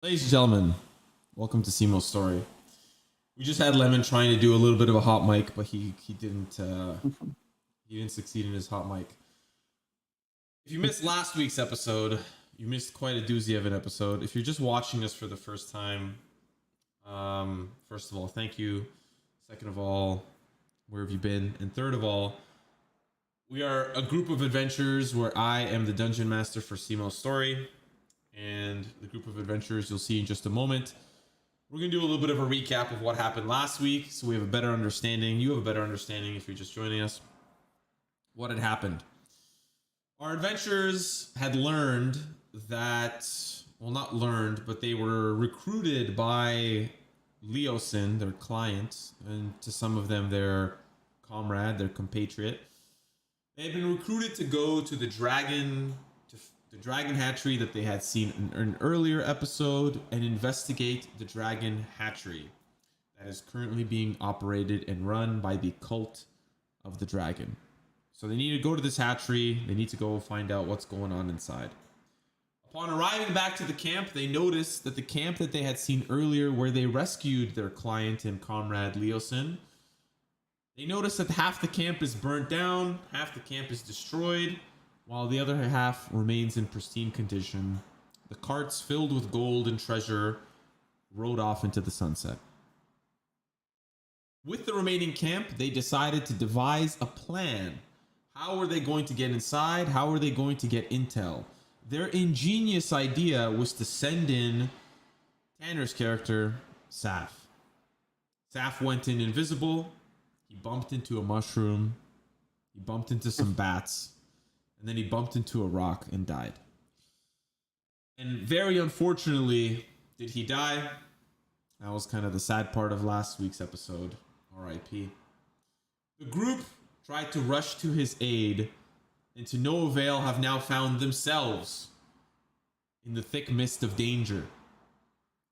Ladies and gentlemen, welcome to Simo's story. We just had Lemon trying to do a little bit of a hot mic, but he didn't succeed in his hot mic. If you missed last week's episode, you missed quite a doozy of an episode. If you're just watching us for the first time, first of all, thank you. Second of all, where have you been? And third of all, we are a group of adventurers where I am the dungeon master for Simo's story. And the group of adventurers you'll see in just a moment. We're going to do a little bit of a recap of what happened last week, so we have a better understanding. You have a better understanding if you're just joining us. What had happened? Our adventurers had learned that, well, not learned, but they were recruited by Leosin, their client, and to some of them their comrade, their compatriot. They had been recruited to go to the dragon hatchery that they had seen in an earlier episode and investigate the dragon hatchery that is currently being operated and run by the cult of the dragon. So they need to go to this hatchery. They need to go find out what's going on inside. Upon arriving back to the camp, they noticed that the camp that they had seen earlier where they rescued their client and comrade Leosin, they noticed that half the camp is burnt down, half the camp is destroyed, while the other half remains in pristine condition. The carts filled with gold and treasure rode off into the sunset. With the remaining camp, they decided to devise a plan. How were they going to get inside? How were they going to get intel? Their ingenious idea was to send in Tanner's character, Saf. Saf went in invisible. He bumped into a mushroom. He bumped into some bats. And then he bumped into a rock and died. And very unfortunately, did he die? That was kind of the sad part of last week's episode. R.I.P. The group tried to rush to his aid, and to no avail have now found themselves in the thick mist of danger.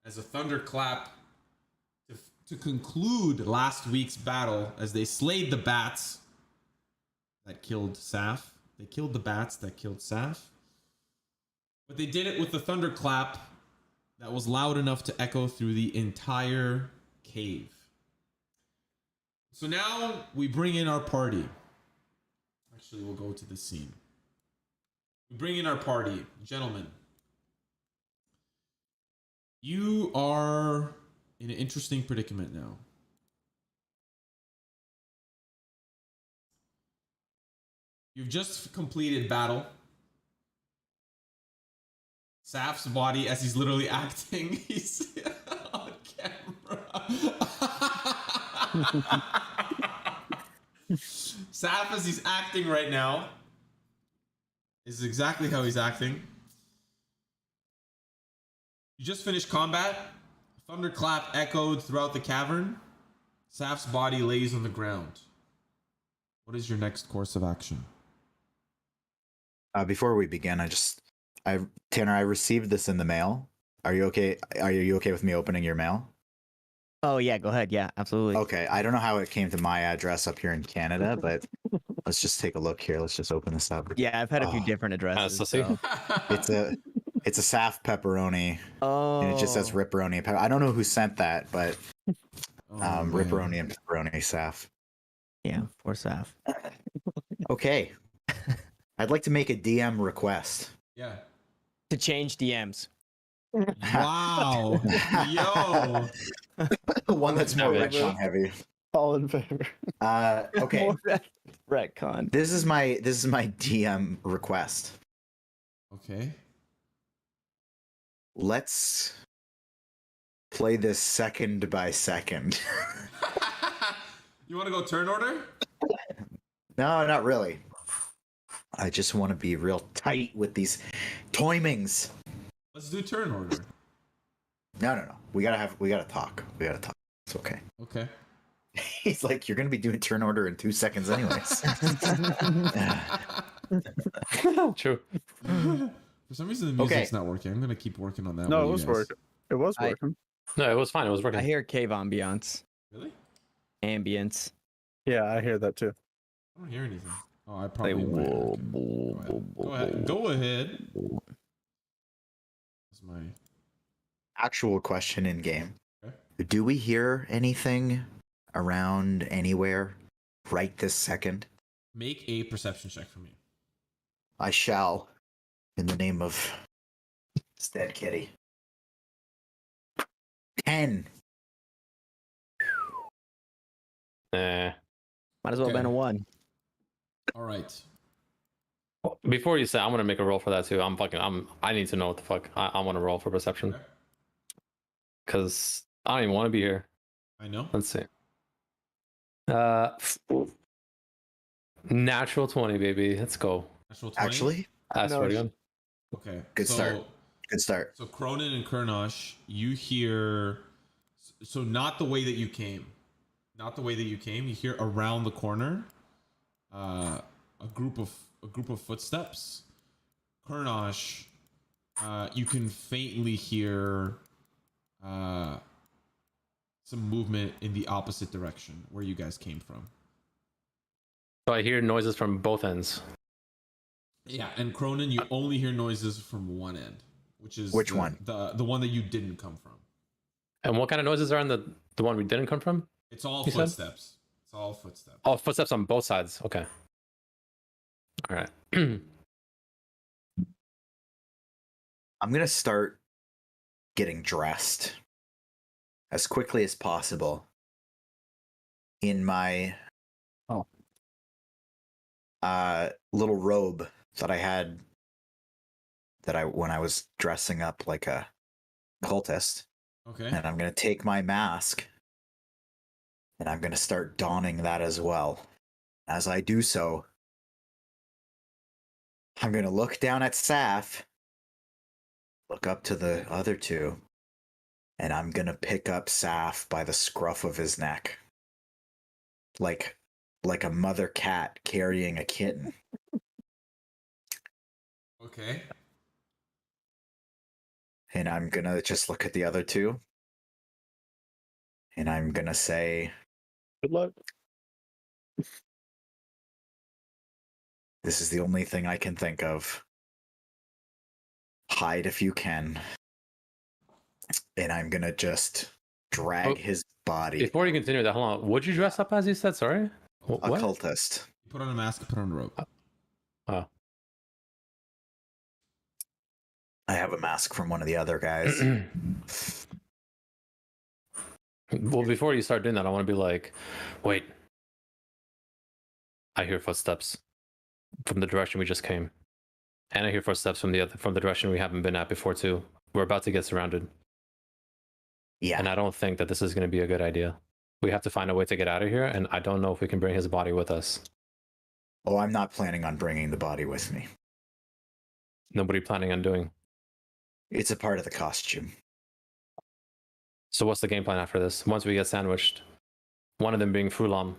As a thunderclap to conclude last week's battle, as they slayed the bats that killed Saf, They killed the bats that killed Saf. But they did it with the thunderclap that was loud enough to echo through the entire cave. So now we bring in our party. Actually, we'll go to the scene. We bring in our party. Gentlemen, you are in an interesting predicament now. You've just completed battle. Saf's body, as he's literally acting, he's on camera. Saf, as he's acting right now, is exactly how he's acting. You just finished combat. Thunderclap echoed throughout the cavern. Saf's body lays on the ground. What is your next course of action? Before we begin, Tanner, I received this in the mail. Are you okay? Are you okay with me opening your mail? Oh yeah, go ahead. Yeah, absolutely. Okay, I don't know how it came to my address up here in Canada, but let's just take a look here. Let's just open this up. Yeah, I've had a few different addresses. So. It's a Saf pepperoni, and it just says Oh. Ripperoni. I don't know who sent that, but Ripperoni and pepperoni Saf. Yeah, poor Saf. Okay, I'd like to make a DM request. Yeah. To change DMs. Wow. Yo. One that's more retcon heavy. All in favor. Okay. Retcon. This is my DM request. Okay. Let's play this second by second. You want to go turn order? No, not really. I just want to be real tight with these timings. Let's do turn order. No. We gotta talk. It's okay. Okay. He's like, you're gonna be doing turn order in 2 seconds anyways. True. For some reason, the music's not working. I'm gonna keep working on that. No, while it you was guys- working. It was working. No, it was fine. It was working. I hear cave ambiance. Really? Ambience. Yeah, I hear that too. I don't hear anything. Oh, I probably. Like, might. whoa, Go ahead. Go ahead. That's my. Actual question in game. Okay. Do we hear anything around anywhere right this second? Make a perception check for me. I shall, in the name of this dead kitty. 10. Eh. Might as well have been a 1. All right. Before you say, I'm gonna make a roll for that too. I need to know what the fuck. I want to roll for perception Okay. because I don't even want to be here. I know. Let's see. Natural 20, baby. Let's go. Natural 20? Actually, I swear to God. Okay. Good start. Good start. So Cronin and Kurnosh, you hear. So not the way that you came. Not the way that you came. You hear around the corner, a group of footsteps. Kurnosh, you can faintly hear some movement in the opposite direction where you guys came from. So I hear noises from both ends. Yeah, and Cronin, you only hear noises from one end, which is Which one? The one that you didn't come from. And what kind of noises are in the one we didn't come from? It's all You said? footsteps. It's all footsteps. Oh, footsteps on both sides. Okay. All right. I'm going to start getting dressed as quickly as possible in my little robe that I had when I was dressing up like a cultist. Okay. And I'm going to take my mask and I'm going to start donning that as well. As I do so, I'm going to look down at Saf, look up to the other two, and I'm going to pick up Saf by the scruff of his neck. Like a mother cat carrying a kitten. Okay. And I'm going to just look at the other two. And I'm going to say, Good luck. This is the only thing I can think of. Hide if you can. And I'm gonna just drag Oh, his body. Before you continue that, hold on. What'd you dress up as? You said sorry. A What? cultist. You put on a mask, put on a robe. Oh. I have a mask from one of the other guys. Well, before you start doing that, I want to be like, wait. I hear footsteps from the direction we just came, and I hear footsteps from the direction we haven't been at before too. We're about to get surrounded, Yeah. and I don't think that this is going to be a good idea. We have to find a way to get out of here, and I don't know if we can bring his body with us. Oh, I'm not planning on bringing the body with me. Nobody planning on doing. It's a part of the costume. So what's the game plan after this? Once we get sandwiched, one of them being Fulam.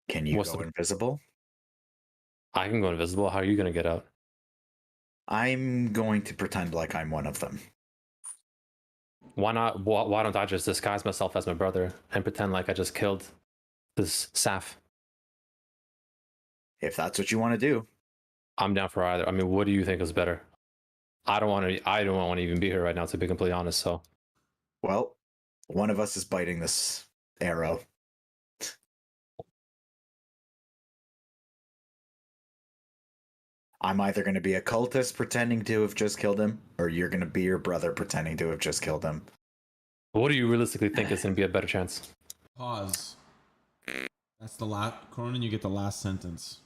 Can you What's go the- invisible? I can go invisible. How are you going to get out? I'm going to pretend like I'm one of them. Why not? Why don't I just disguise myself as my brother and pretend like I just killed this Saf? If that's what you want to do. I'm down for either. I mean, what do you think is better? I don't want to even be here right now, to be completely honest. So, Well, one of us is biting this arrow. I'm either going to be a cultist pretending to have just killed him, or you're going to be your brother pretending to have just killed him. what do you realistically think is going to be a better chance? Pause. That's the last. Cronin, you get the last sentence.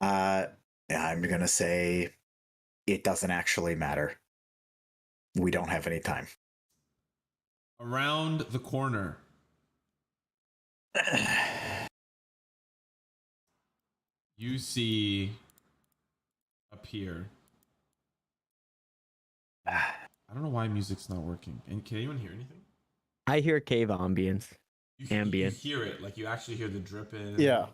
I'm going to say it doesn't actually matter. We don't have any time. Around the corner, you see appear. I don't know why music's not working. And can anyone hear anything? I hear cave ambience You Ambient. hear it, like you actually hear the dripping. Yeah.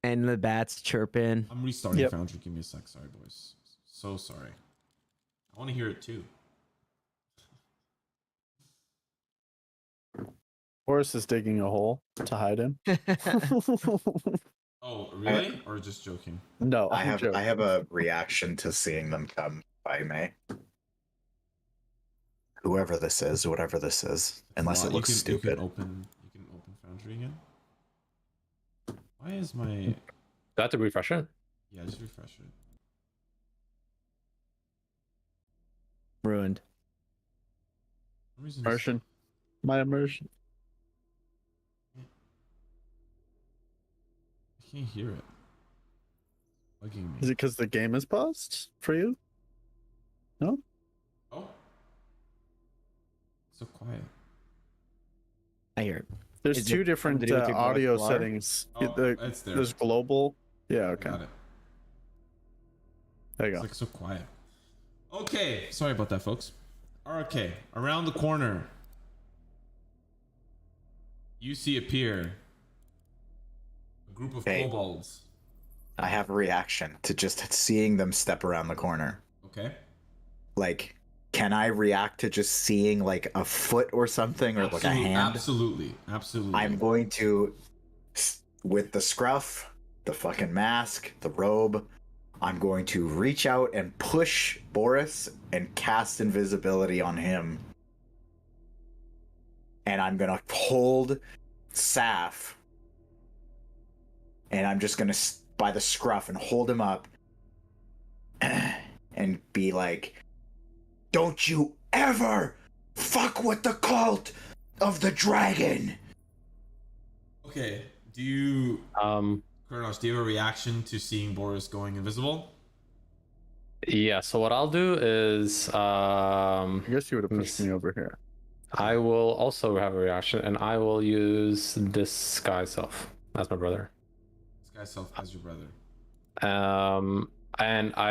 and the bats chirping. I'm restarting Yep. Foundry. Give me a sec. Sorry, boys. So sorry. I want to hear it too. Boris is digging a hole to hide in. Oh, really? Or just joking? No, I I'm have joking. I have a reaction to seeing them come, if I may. Whoever this is, whatever this is, unless Well, it looks you stupid. can open Foundry again. Why is my... Do I have to refresh it? Yeah, just refresh it. Ruined. For some reason it's- Immersion. My immersion. I can't hear it. Bugging me. Is it because the game is paused for you? Oh. So quiet. I hear it. There's Is it two something different to do with your audio voice, Lar? settings. Oh, it's there. There's global. Yeah, I okay. got it. There you It's go. like so quiet. Okay, sorry about that, folks. Okay, around the corner, you see appear a group of Hey. kobolds. I have a reaction to just seeing them step around the corner. Okay. Like, can I react to just seeing like a foot or something, or like a hand? Absolutely, absolutely. I'm going to, with the scruff, the fucking mask, the robe, I'm going to reach out and push Boris and cast invisibility on him. And I'm going to hold Saf. And I'm just going to, by the scruff, and hold him up. And be like, don't you ever fuck with the cult of the dragon. Okay. Do you, Um, Kronos, do you have a reaction to seeing Boris going invisible? yeah. So what I'll do is, I guess you would have pushed me over here. I will also have a reaction, and I will use disguise self as my brother. This guy self as your brother. And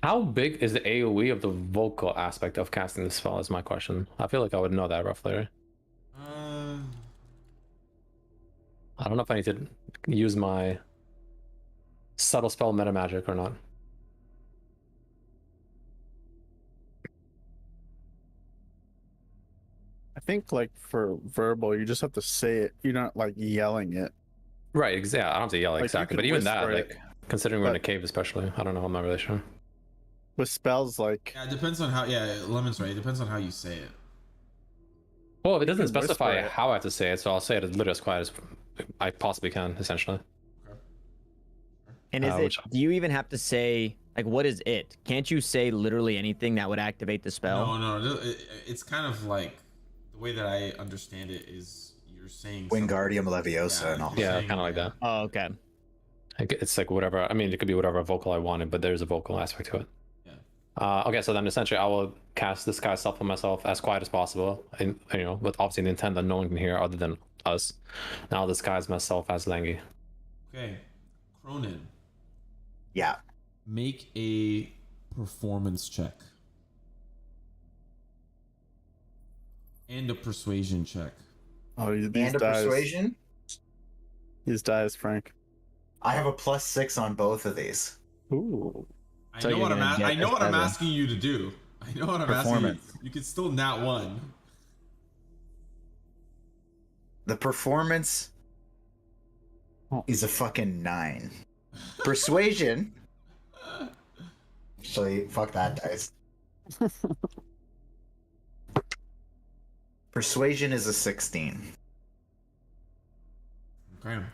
how big is the AOE of the vocal aspect of casting the spell? Is my question. I feel like I would know that roughly. I don't know if I need to use my subtle spell meta magic or not. I think like for verbal, you just have to say it. You're not like yelling it. Right, yeah, I don't have to yell Like, you exactly, could but even that, whisper it, like, considering we're in a but- cave, especially, I don't know, I'm not really sure. with spells like Yeah, it depends on how. Yeah, Lemon's right. It depends on how you say it. Well, if it You doesn't can whisper specify it. how I have to say it, so I'll say it as literally as quiet as I possibly can, essentially. And is which- do you even have to say, like, what is it? Can't you say literally anything that would activate the spell? No. It's kind of like the way that I understand it is you're saying something. Wingardium Leviosa and all. you're Yeah, saying- kind of like that. Oh, okay. Like, it's like whatever. I mean, it could be whatever vocal I wanted, but there's a vocal aspect to it. Yeah. Okay, so then essentially I will cast Disguise Self on myself as quiet as possible, and with obviously the intent that no one can hear other than us. Now I'll disguise myself as Langy. Okay, Cronin, Yeah. make a performance check and a persuasion check. oh these And a dice. persuasion. These dice, Frank. I have a +6 on both of these. Ooh. I So know you're what I'm. gonna get I know this what I'm better. asking you to do. I know what I'm asking you. Performance. You could still nat one. The performance Oh. is a fucking 9. Persuasion. Actually, fuck that dice. Persuasion is a 16. Okay. And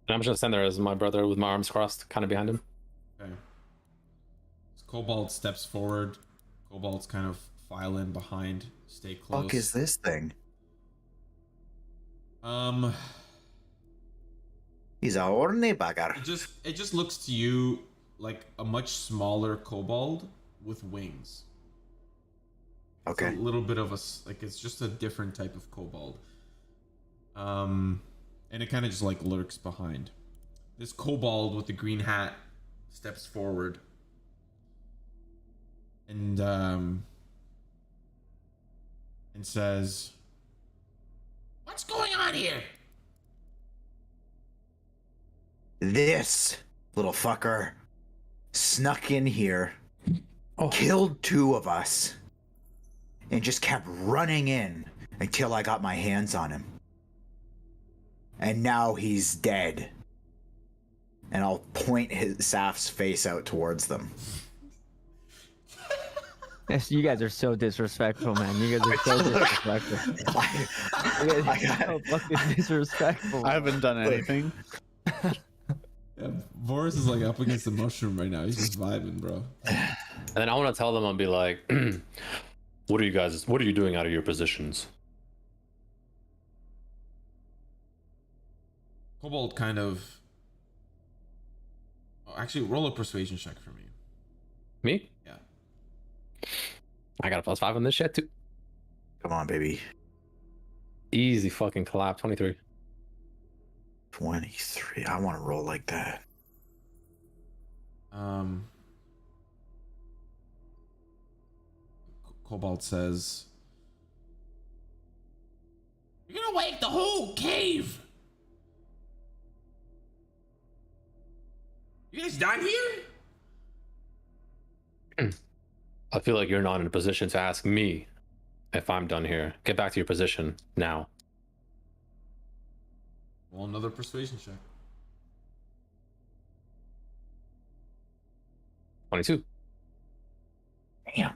I'm just gonna stand there as my brother with my arms crossed, kind of behind him. Okay. Cobalt steps forward. Cobalt's kind of file in behind. Stay close. Fuck is this thing? He's a horny bugger. It just looks to you like a much smaller kobold with wings. It's Okay. a little bit of it's just a different type of kobold. And it kind of just like lurks behind. This kobold with the green hat steps forward and says, "What's going on here?" This little fucker snuck in here, Oh. killed 2 of us, and just kept running in until I got my hands on him. And now he's dead. And I'll point Saf's face out towards them. Yes, you guys are so disrespectful, man. You guys are so disrespectful. You guys are so fucking disrespectful. I haven't done anything. Yeah, Boris is like up against the mushroom right now. He's just vibing, bro. And then I want to tell them, I'll be like, what are you doing out of your positions? Kobold kind of. Oh, actually, roll a persuasion check for me. Me? Yeah. I got a +5 on this shit too. Come on, baby. Easy fucking collab, 23. 23. I want to roll like that. Kobold says, "You're gonna wake the whole cave. You guys done here?" I feel like you're not in a position to ask me if I'm done here. Get back to your position now. Well, another persuasion check. 22. Damn.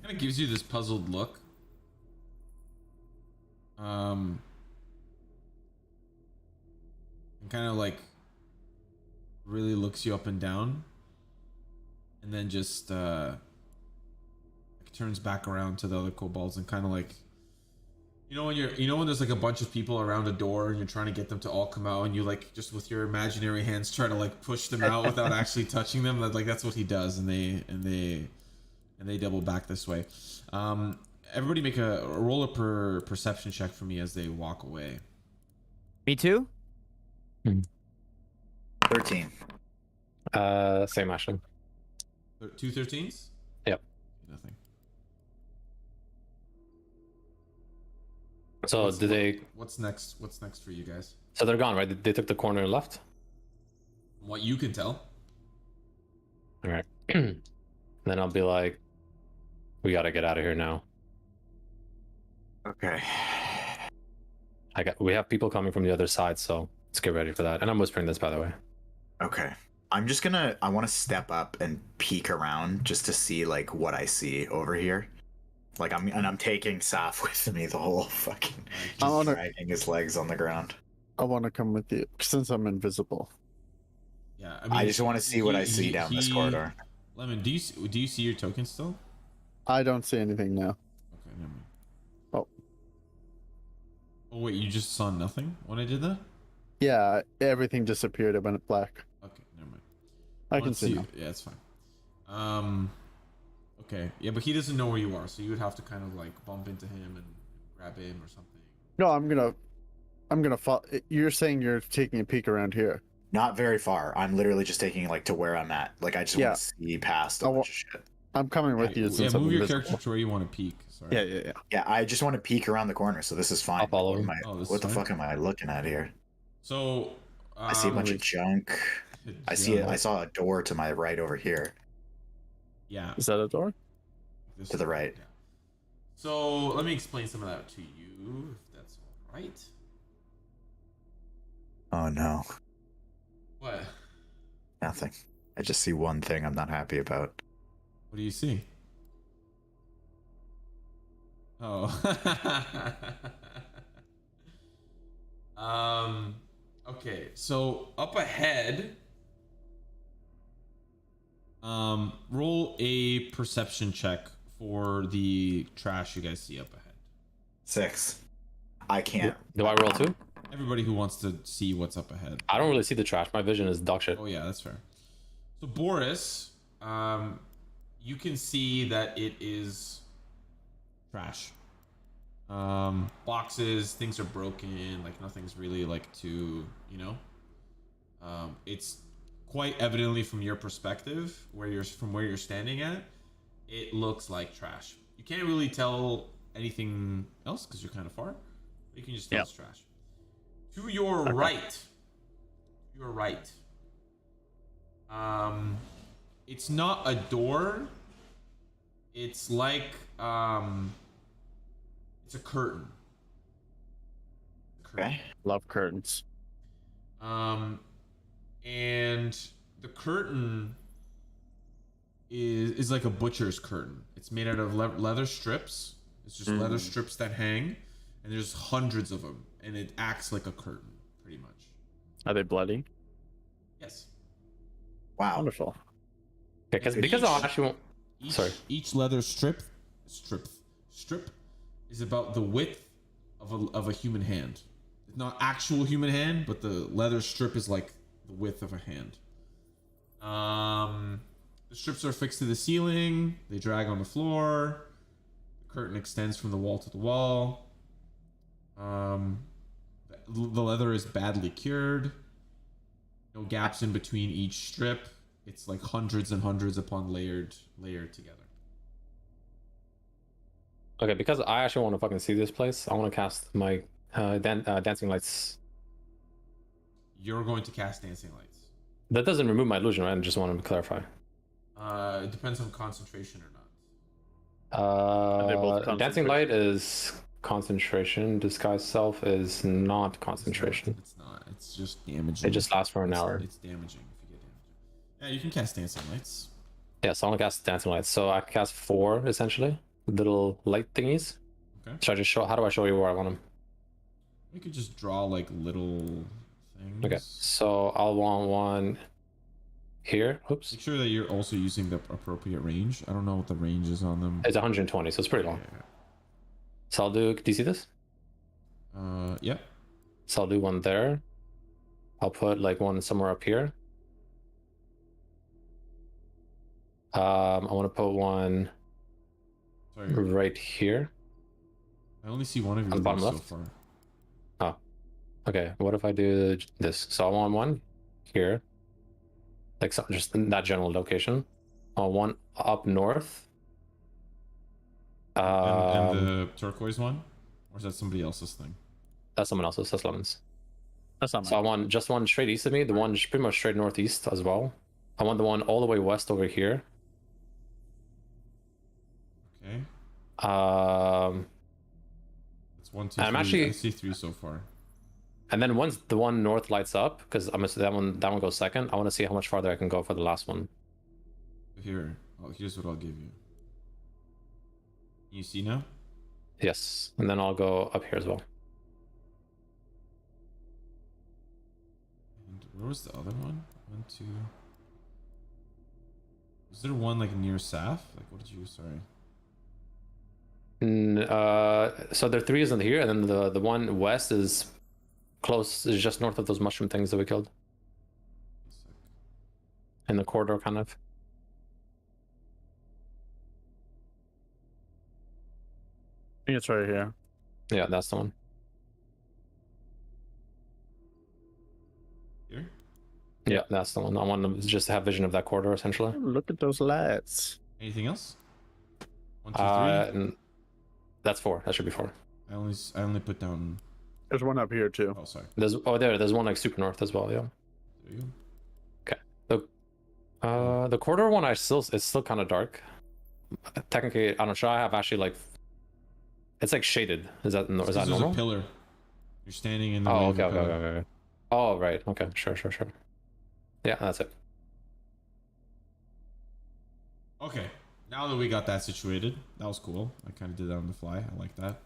Kind of gives you this puzzled look. And kind of like really looks you up and down, and then just turns back around to the other kobolds and kind of like, when there's like a bunch of people around a door and you're trying to get them to all come out, and you like just with your imaginary hands try to like push them out without actually touching them. Like that's what he does, and they double back this way. Everybody make a roll per perception check for me as they walk away. Me too? 13. Same actually. 2 13s? Yep. Nothing. So did they? What's next? What's next for you guys? So they're gone, right? They took the corner left. From what you can tell. All right. Then I'll be like, we gotta get out of here now. Okay. We have people coming from the other side, so let's get ready for that. And I'm whispering this, by the way. Okay. I'm just gonna. I want to step up and peek around just to see like what I see over here. Like I'm taking Saf with me the whole fucking. I Just wanna- dragging his legs on the ground. I want to come with you since I'm invisible. Yeah, I just want to see what I see down this corridor. Lemon, do you see your token still? I don't see anything now. Okay, never mind. Oh. Oh wait, you just saw nothing when I did that? Yeah, everything disappeared. It went black. Okay, never mind. I Well, can let's see now. Yeah, it's fine. Okay, yeah, but he doesn't know where you are, so you would have to kind of like bump into him and grab him or something. No, I'm gonna follow. You're saying you're taking a peek around here. Not very far. I'm literally just taking like to where I'm at. Like I just Yeah. want to see past a bunch of shit. I'm coming with you Yeah, since I'm move your invisible. character to where you want to peek. Sorry. Yeah. Yeah, I just want to peek around the corner, so this is fine. I'll follow What him. am I- Oh, this what is the fine. fuck am I looking at here? So I see a bunch um, of junk. I see it. I saw a door to my right over here. Yeah. Is that a door? this- To the right. yeah. So let me explain some of that to you, if that's all right. Oh no, What? nothing. I just see one thing I'm not happy about. What do you see? Oh. Okay, so up ahead, roll a perception check for the trash you guys see up ahead. 6. I can't. Do I roll too? Everybody who wants to see what's up ahead. I don't really see the trash. My vision is dog shit. Oh yeah, that's fair. So Boris, you can see that it is trash. Boxes, things are broken, like nothing's really like too, you know. It's quite evidently from your perspective, where you're standing at, it looks like trash. You can't really tell anything else because you're kind of far. You can just tell Yeah. it's trash. To your right, it's not a door. It's like it's a curtain. Okay. Love curtains. And the curtain is like a butcher's curtain. It's made out of leather strips. It's just leather strips that hang, and there's hundreds of them, and it acts like a curtain, pretty much. Are they bloody? Yes. Wow. Wonderful. Because Each- I actually won't. Sorry. Each leather strip is about the width of a human hand. It's not actual human hand, but the leather strip is like the width of a hand. The strips are fixed to the ceiling. They drag on the floor. The curtain extends from the wall to the wall. The leather is badly cured. No gaps in between each strip. It's like hundreds and hundreds upon layered together. Okay, because I actually want to fucking see this place, I want to cast my dancing lights. You're going to cast dancing lights. That doesn't remove my illusion, right? I just want to clarify. It depends on concentration or not. they both Dancing concentration? light is concentration. Disguise self is not concentration. It's not. It's just damaging. It just lasts for an hour. It's damaging if you get damaged. Yeah, you can cast dancing lights. Yeah, so I want to cast dancing lights. So I cast 4 essentially, little light thingies. Okay. Should I just show? How do I show you where I want them? You could just draw like little things. Okay, so I'll want one here. Oops, Make sure that you're also using the appropriate range. I don't know what the range is on them. it's 120, so it's pretty long. So I'll do. Do you see this? Yeah. So I'll do one there. I'll put like one somewhere up here. I want to put one Sorry, right here. I only see one of your On the bottom leaves so left? far. Okay, what if I do this? So I want one here, like so, just in that general location. I want one up north. And the turquoise one, or is that somebody else's thing? That's someone else's. That's Lemon's. That's not So I mine. want just one straight east of me. The one pretty much straight northeast as well. I want the one all the way west over here. Okay. It's 1, 2, I'm 3. actually- I see 3 so far. And then once the one north lights up, because I'm assuming that one goes second, I want to see how much farther I can go for the last one. Here, here's what I'll give you. You see now? Yes, and then I'll go up here as well. And where was the other one? 1, 2. Was there one like near Saf? Like, what did you? Sorry. So there 3 isn't here, and then the one west is close, is just north of those mushroom things that we killed in the corridor, kind of. I think it's right here. Yeah, that's the one. Here. Yeah, that's the one. I want to just have vision of that corridor, essentially. Look at those lights. Anything else? 1, 2, 3. And that's 4. That should be 4. I only put down. There's one up here too. Oh, sorry. There's one like super north as well. Yeah. There you go. The corridor one, it's still kind of dark. Technically, I'm not sure. I have actually like, it's like shaded. Is that There's normal? a pillar. You're standing in the. Oh, way of okay, a okay, pillar. okay, okay. Oh, right. Okay, sure. Yeah, that's it. Okay. Now that we got that situated, that was cool. I kind of did that on the fly. I like that.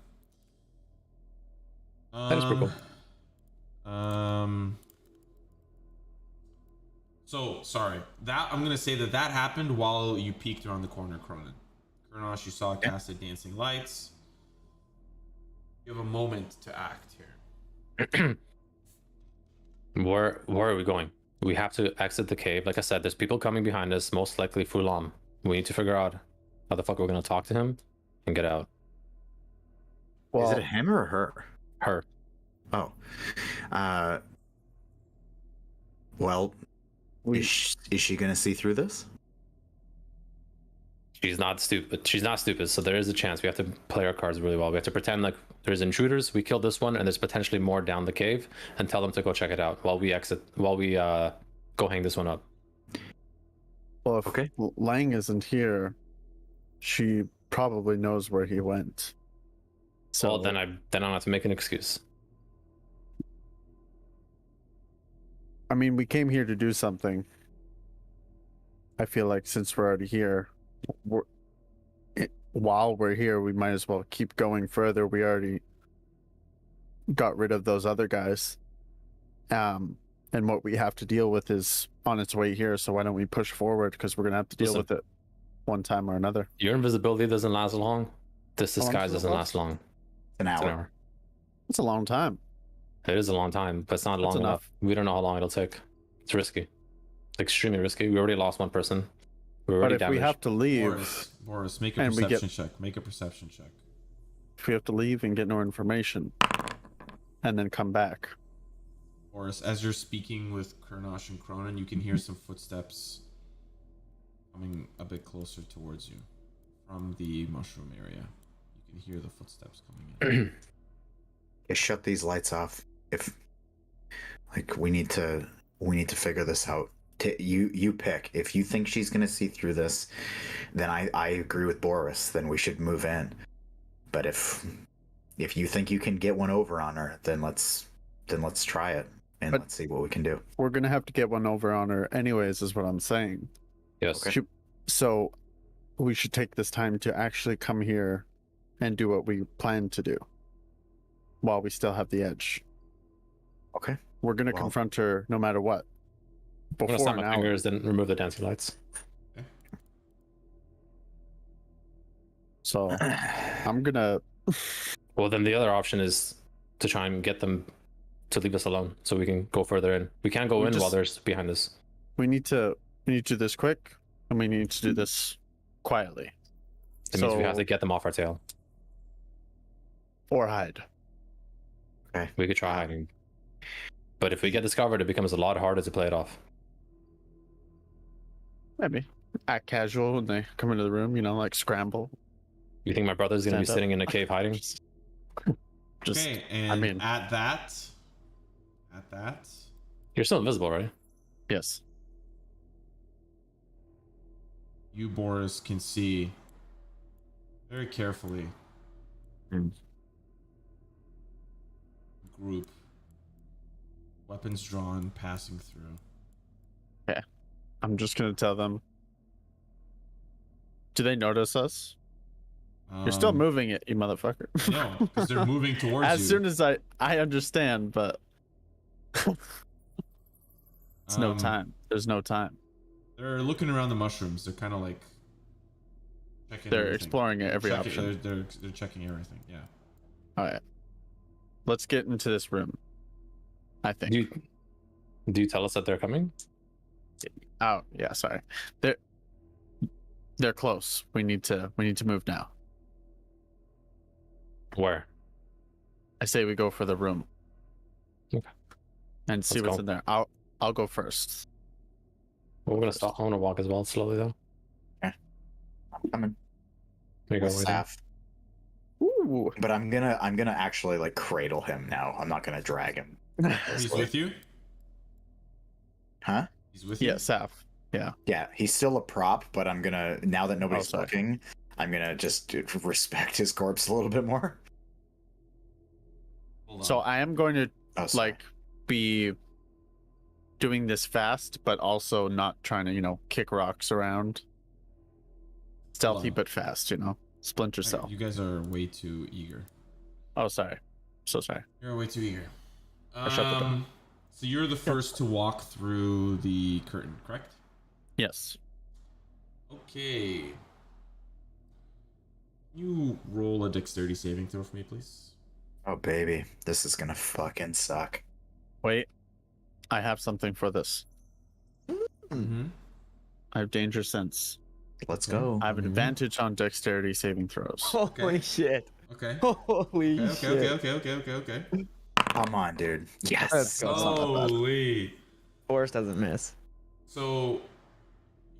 That is pretty cool. So sorry. That I'm gonna say that happened while you peeked around the corner, Cronin. Kurnosh, you saw casted dancing lights. You have a moment to act here. Where are we going? We have to exit the cave. Like I said, there's people coming behind us, most likely Fulam. We need to figure out how the fuck we're gonna talk to him and get out. Is it him or her? Her. Oh. Well, is she going to see through this? She's not stupid. So there is a chance. We have to play our cards really well. We have to pretend like there's intruders. We killed this one, and there's potentially more down the cave, and tell them to go check it out while we go hang this one up. Well, if Okay. Lang isn't here, she probably knows where he went. So Well, then I don't have to make an excuse. I mean, we came here to do something. I feel like since we're already here, while we're here, we might as well keep going further. We already got rid of those other guys. And what we have to deal with is on its way here. So why don't we push forward? Because we're going to have to deal Listen. with it one time or another. Your invisibility doesn't last long. This disguise doesn't last long. An It's an hour. hour. It's a long time. It is a long time, but it's not That's long enough. enough. We don't know how long it'll take. It's risky. Extremely risky. We already lost one person. We're But already if we damaged. have to leave, Boris, make a And we get- perception check. Make a perception check. if we have to leave and get more information and then come back. Boris, as you're speaking with Kurnosh and Cronin, you can hear some footsteps coming a bit closer towards you from the mushroom area. You can hear the footsteps coming in. Yeah, shut these lights off. If like we need to figure this out. You pick. If you think she's gonna see through this, then I agree with Boris. Then we should move in. But if you think you can get one over on her, then let's try it and But- let's see what we can do. We're going to have to get one over on her anyways, is what I'm saying. Yes. Okay. So we should take this time to actually come here and do what we plan to do while we still have the edge. Okay. We're going to Well- confront her no matter what. I'm gonna Before snap an my hour. fingers, then remove the dancing lights. So I'm going to. Well, then the other option is to try and get them to leave us alone so we can go further in. We can't go We in while just- there's behind us. We need to do this quick and we need to do this quietly. It means we have So- to get them off our tail. Or hide. We could try hiding. But if we get discovered, it becomes a lot harder to play it off. Maybe. Act casual when they come into the room, like scramble. You think my brother's gonna be Stand up. sitting in a cave hiding? Just Okay, and mean- at that, You're still invisible, right? yes. you, Boris, can see very carefully group, weapons drawn, passing through. I'm just gonna tell them. Do they notice us? You're still moving it, you motherfucker. No, because they're moving towards As you. soon as I understand, but it's no time. There's no time. They're looking around the mushrooms. They're kind of like checking. They're everything. exploring every Checking- option. They're checking everything. Yeah. All right. Let's get into this room. I think. Do you tell us that they're coming? Oh yeah, sorry. They're close. We need to move now. Where? I say we go for the room. Okay. And see Let's what's go. in there. I'll go first. We're gonna stop. I want to walk as well slowly though. I'm coming. There you go. With Waiting. Saf. Ooh. But I'm gonna actually like cradle him now. I'm not gonna drag him. He's with you. Huh? He's with you. Yeah, Saf. Yeah, he's still a prop, but I'm gonna, now that nobody's sorry. looking, I'm gonna just respect his corpse a little bit more. Hold on. So I am going to Oh, sorry. like be doing this fast, but also not trying to, kick rocks around. Stealthy on. but fast, Splinter Cell. You guys are way too eager. Oh, sorry. So sorry. You're way too eager. shut the door. So you're the first to walk through the curtain, correct? Yes. Okay. You roll a dexterity saving throw for me, please. Oh baby, this is gonna fucking suck. Wait. I have something for this. Mm-hmm. I have danger sense. Let's Okay. go. I have an Mhm. advantage on dexterity saving throws. Holy shit. Okay. Holy Okay, shit. okay. Come on, dude. Yes. Let's go. Holy. Force doesn't miss. So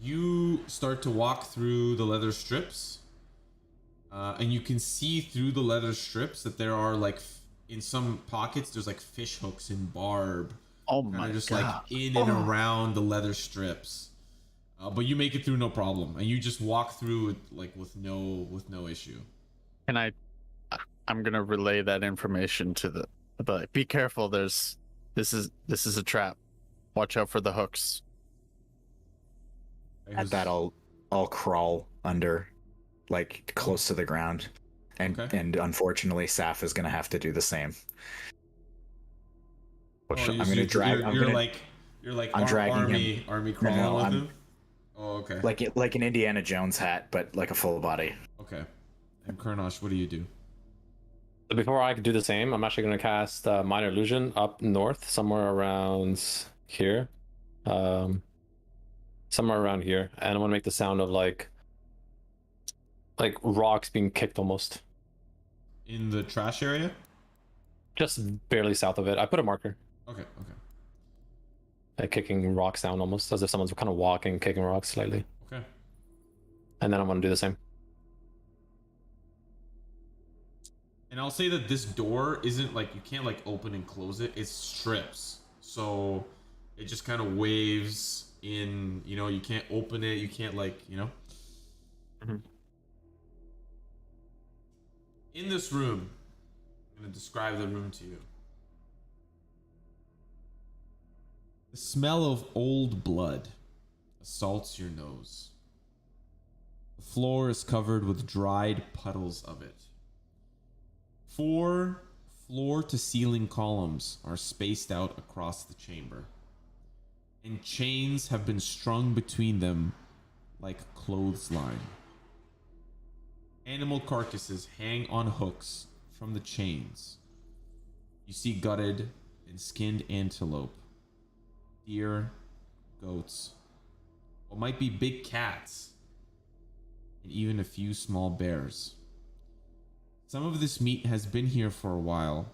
you start to walk through the leather strips, and you can see through the leather strips that there are like in some pockets there's like fish hooks and barb, Oh kind my of just god. like in and around the leather strips. But you make it through no problem, and you just walk through it like with no issue. Can I'm gonna relay that information to the but be careful, this is a trap. Watch out for the hooks. At that, I'll crawl under, like close to the ground, and Okay. and unfortunately, Saf is gonna have to do the same. I'm gonna drag. You're like I'm dragging army crawling No, with I'm- him. Oh, okay. like an Indiana Jones hat, but like a full body. Okay. And Kurnosh, what do you do? So before I could do the same, I'm actually going to cast Minor Illusion up north, somewhere around here. Somewhere around here. And I'm going to make the sound of like rocks being kicked almost. In the trash area? Just barely south of it. I put a marker. Okay. Like kicking rocks down almost, as if someone's kind of walking, kicking rocks slightly. Okay. And then I'm going to do the same. And I'll say that this door isn't like you can't like open and close it. It's strips. So it just kind of waves in, you can't open it, you can't Mhm. In this room, I'm going to describe the room to you. The smell of old blood assaults your nose. The floor is covered with dried puddles of it. 4 floor-to-ceiling columns are spaced out across the chamber, and chains have been strung between them like clothesline. Animal carcasses hang on hooks from the chains. You see gutted and skinned antelope, deer, goats, what might be big cats, and even a few small bears. Some of this meat has been here for a while,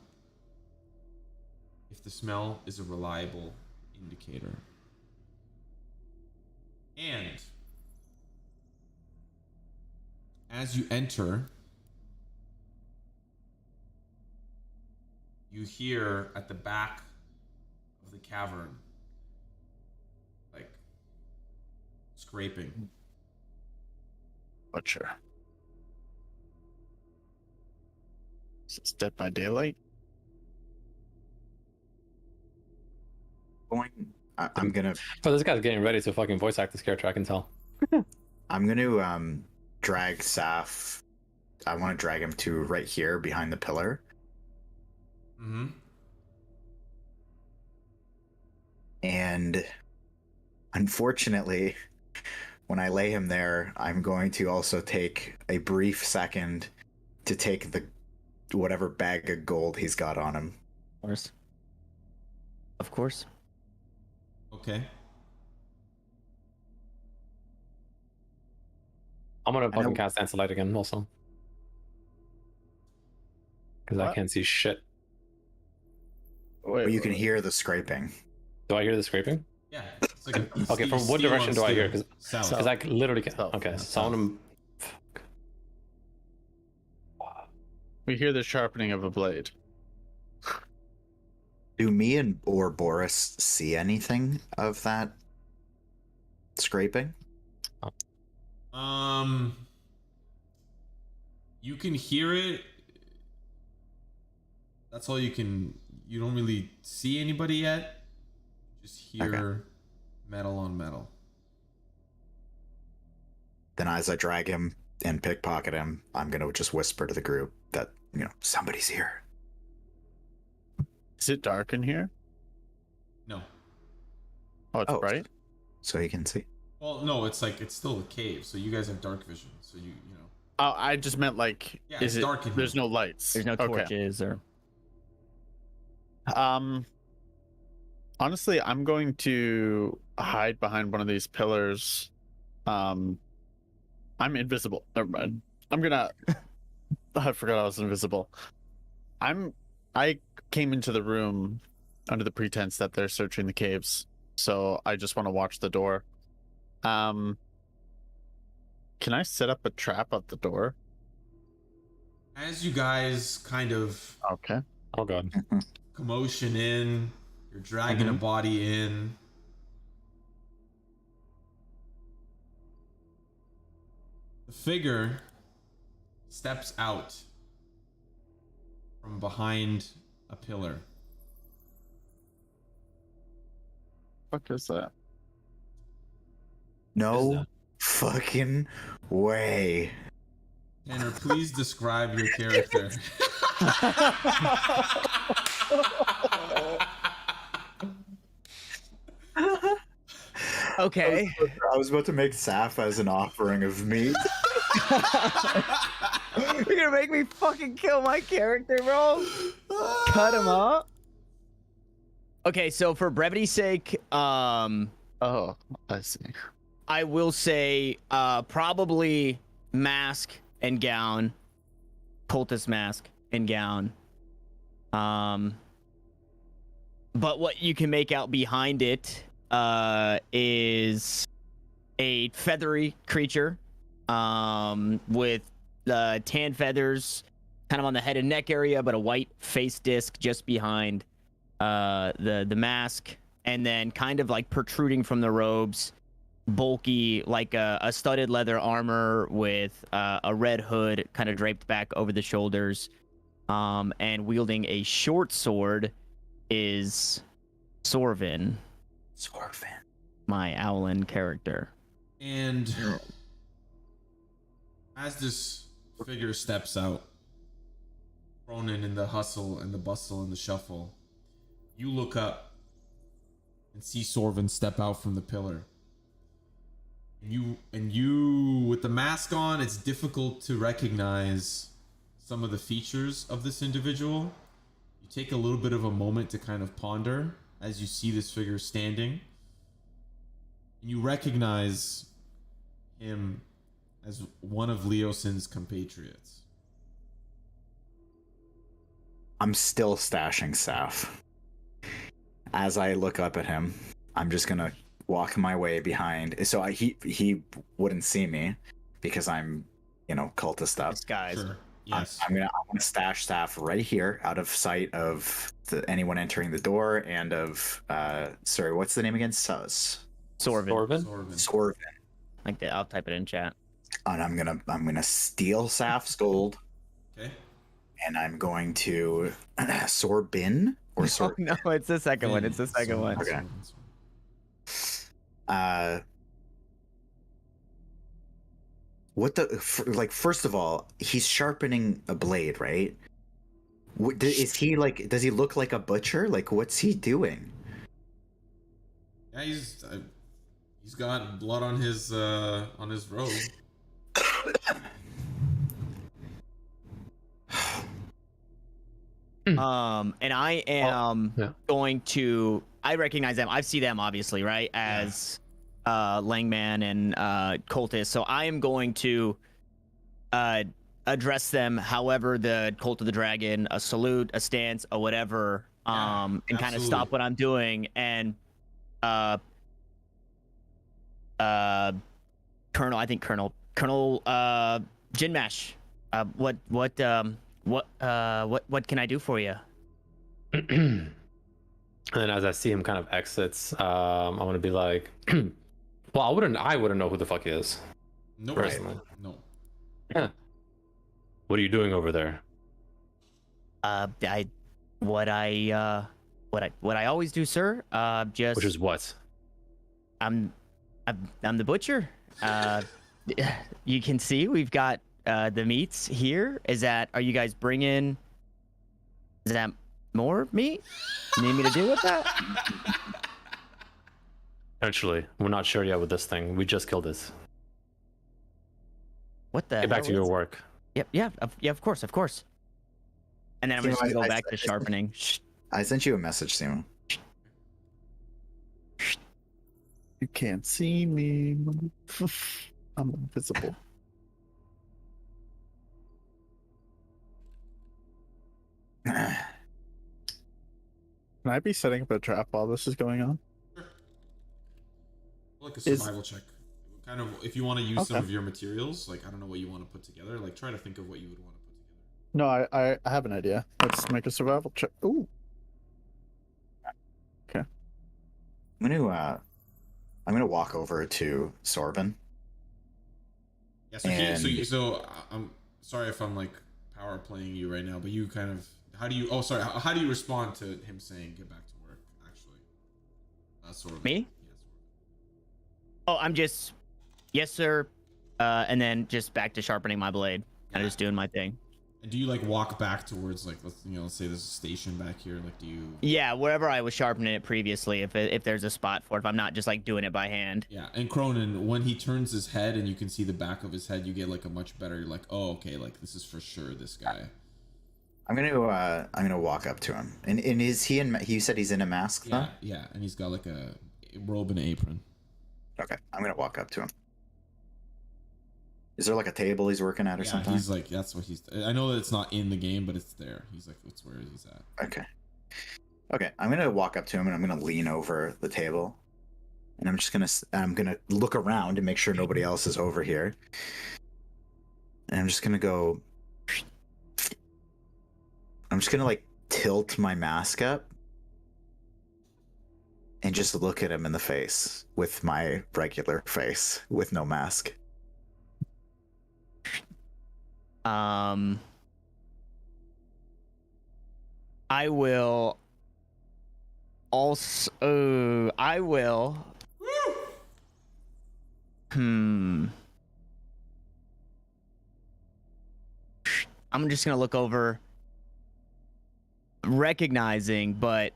if the smell is a reliable indicator. And as you enter, you hear at the back of the cavern, like scraping. Butcher. Is this Dead by Daylight? I'm gonna Oh, this guy's getting ready to fucking voice act this character. I can tell. drag Saf. I want to drag him to right here behind the pillar. Mm-hmm. And unfortunately, when I lay him there, I'm going to also take a brief second to take the whatever bag of gold he's got on him. Of course. Of course. Okay. I'm gonna I fucking know- cast Dance of Light again also. Because I What? can't see shit. But you can hear the scraping. Do I hear the scraping? Yeah. It's like a, Okay, from what steel direction on do I hear? steel. South. Because I literally can't. South. Okay, Yeah, so I'm gonna. We hear the sharpening of a blade. Do me and or Boris see anything of that scraping? You can hear it. That's all you can. You don't really see anybody yet. Just hear Okay. metal on metal. Then as I drag him and pickpocket him, I'm gonna just whisper to the group that, somebody's here. Is it dark in here? No. Oh, it's Oh. bright. So he can see. Well, no. It's like it's still a cave, so you guys have dark vision. So you know. Oh, I just meant like, Yeah, is it's it? dark in There's here. no lights. There's no Okay. torches or. Honestly, I'm going to hide behind one of these pillars. I'm invisible. Never mind. I'm gonna. I forgot I was invisible. I came into the room under the pretense that they're searching the caves, so I just want to watch the door. Can I set up a trap at the door? As you guys kind of Okay. Oh god. commotion in, you're dragging a body in. The figure steps out from behind a pillar. What is that? No fucking way. Tanner, please describe your character. Okay. I was about to make Saf as an offering of meat. You're gonna make me fucking kill my character, bro. Cut him up. Okay, so for brevity's sake, Oh, I see. I will say probably mask and gown, cultist mask and gown. But what you can make out behind it is a feathery creature with tan feathers kind of on the head and neck area, but a white face disc just behind the mask, and then kind of like protruding from the robes, bulky, like a studded leather armor with a red hood kind of draped back over the shoulders, and wielding a short sword is Sorvin, my Owlin character. And as this figure steps out, Ronan, in the hustle and the bustle and the shuffle, you look up and see Sorvin step out from the pillar. And you with the mask on, it's difficult to recognize some of the features of this individual. You take a little bit of a moment to kind of ponder as you see this figure standing. And you recognize him as one of Leosin's compatriots. I'm still stashing Saf. As I look up at him, I'm just gonna walk my way behind. So he wouldn't see me because I'm, cultist up. Disguise. Sure. Yes. I'm gonna stash Saf right here, out of sight of anyone entering the door, and of sorry, what's the name again? Sorvin. Sorvin? Sorvin. Like that. I'll type it in chat. And I'm gonna steal Saf's gold, Okay. and I'm going to Sorbin or Oh, Sor. no, it's the second one. It's the second one. Okay. What the like? First of all, he's sharpening a blade, right? Is he like? Does he look like a butcher? Like, what's he doing? Yeah, he's got blood on his robe. And I am yeah. going to. I recognize them. I see them obviously, right, as Langman and Cultist. So I am going to address them. However, the Cult of the Dragon, a salute, a stance, or whatever, and kind of stop what I'm doing. And Colonel, I think Colonel Jinmash. What can I do for you? And then as I see him kind of exits, I'm gonna be like, well, I wouldn't know who the fuck he is. No, personally. No. Yeah. What are you doing over there? What I always do, sir. Just Which is what? I'm the butcher. You can see we've got the meats here. Are you guys bringing? Is that more meat? You need me to deal with that? Actually, we're not sure yet with this thing. We just killed it. What the? Get back hell to your is- work. Yep. Yeah. Of course. And then I'm just gonna go back to sharpening. I sent you a message, Simo. You can't see me. I'm invisible. Can I be setting up a trap while this is going on? Like a survival check. Kind of, if you want to use some of your materials, like I don't know what you want to put together. Like try to think of what you would want to put together. No, I have an idea. Let's make a survival check. Ooh. Okay. I'm gonna walk over to Sorbin. Yeah. So I'm sorry if I'm like power playing you right now, but you kind of how do you respond to him saying get back to work? Actually, Sorbin. Me? Yeah, Sorbin. Oh, I'm just, yes, sir. And then just back to sharpening my blade. I'm just doing my thing. And do you like walk back towards like let's say there's a station back here? Like do you? Yeah, wherever I was sharpening it previously, if there's a spot for it, if I'm not just like doing it by hand. Yeah, and Cronin, when he turns his head and you can see the back of his head, you get like a much better. You're like, oh, okay, like this is for sure this guy. I'm gonna walk up to him. And is he in? He said he's in a mask, though? Yeah, and he's got like a robe and an apron. Okay, I'm gonna walk up to him. Is there like a table he's working at or something? He's like, that's what he's. I know that it's not in the game, but it's there. He's like, that's where he's at. Okay, I'm gonna walk up to him and I'm gonna lean over the table, and I'm gonna look around and make sure nobody else is over here, and I'm just gonna like tilt my mask up and just look at him in the face with my regular face with no mask. I will also. I will. I'm just gonna look over, recognizing, but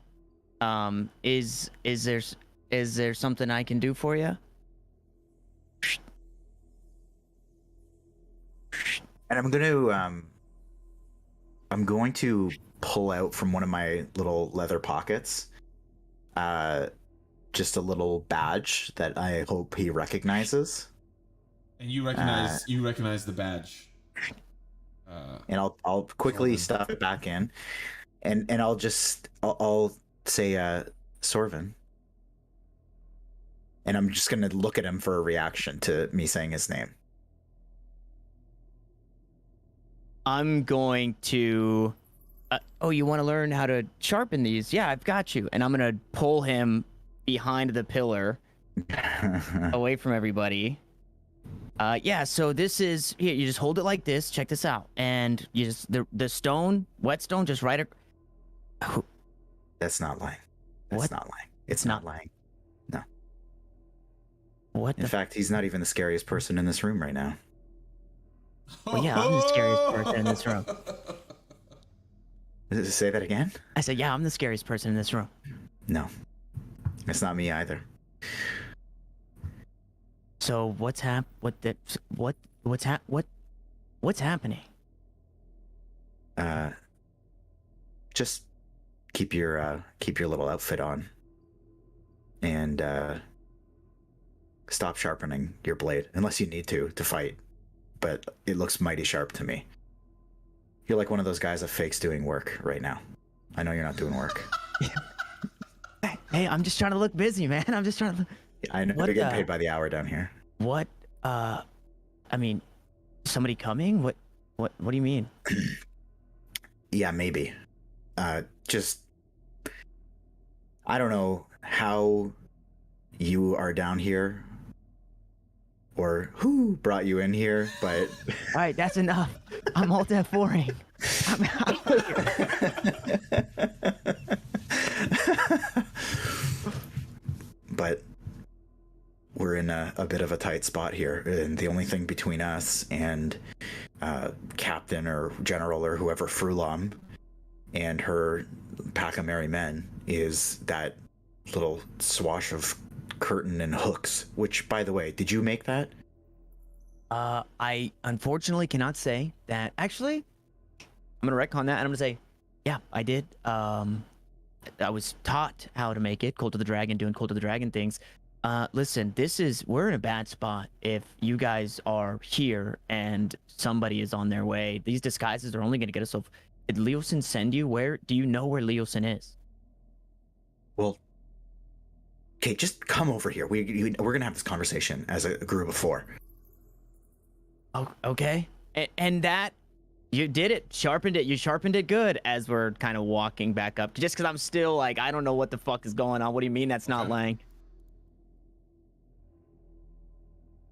is there something I can do for you? And I'm going to pull out from one of my little leather pockets just a little badge that I hope he recognizes. And you recognize the badge. And I'll quickly stuff it back in, and I'll say Sorvin, and I'm just gonna look at him for a reaction to me saying his name. I'm going to. Oh, you want to learn how to sharpen these? Yeah, I've got you. And I'm gonna pull him behind the pillar, away from everybody, Yeah, so this is here. You just hold it like this. Check this out, and you just the stone, whetstone, just right. That's not lying. That's What? not lying. It's not lying. No. What In the? fact, he's not even the scariest person in this room right now. Well, yeah, I'm the scariest person in this room. Say that again? I said, yeah, I'm the scariest person in this room. No. It's not me either. So what's happening? Just keep your little outfit on. And stop sharpening your blade unless you need to fight. But it looks mighty sharp to me. You're like one of those guys that fakes doing work right now. I know you're not doing work. Hey, I'm just trying to look busy, man. I'm just trying to. I know What you're getting the- paid by the hour down here. What? I mean, somebody coming? What do you mean? Yeah, maybe. Just I don't know how you are down here or who brought you in here, but All right, that's enough. I'm alt F4ing. I'm out of here. but we're in a bit of a tight spot here, and the only thing between us and Captain or General or whoever Frulam and her pack of merry men is that little swash of curtain and hooks, which, by the way, did you make that? I unfortunately cannot say that. Actually, I'm gonna retcon that, and I'm gonna say, yeah, I did. I was taught how to make it. Cult of the Dragon, doing Cult of the Dragon things. Listen, we're in a bad spot if you guys are here and somebody is on their way. These disguises are only gonna get us so. Did Leosin send you? Where do you know where Leosin is? Well, okay, just come over here. We're gonna have this conversation as a group of four. Oh, okay. And that you did it, sharpened it. You sharpened it good. As we're kind of walking back up, just because I'm still like, I don't know what the fuck is going on. What do you mean that's not lying?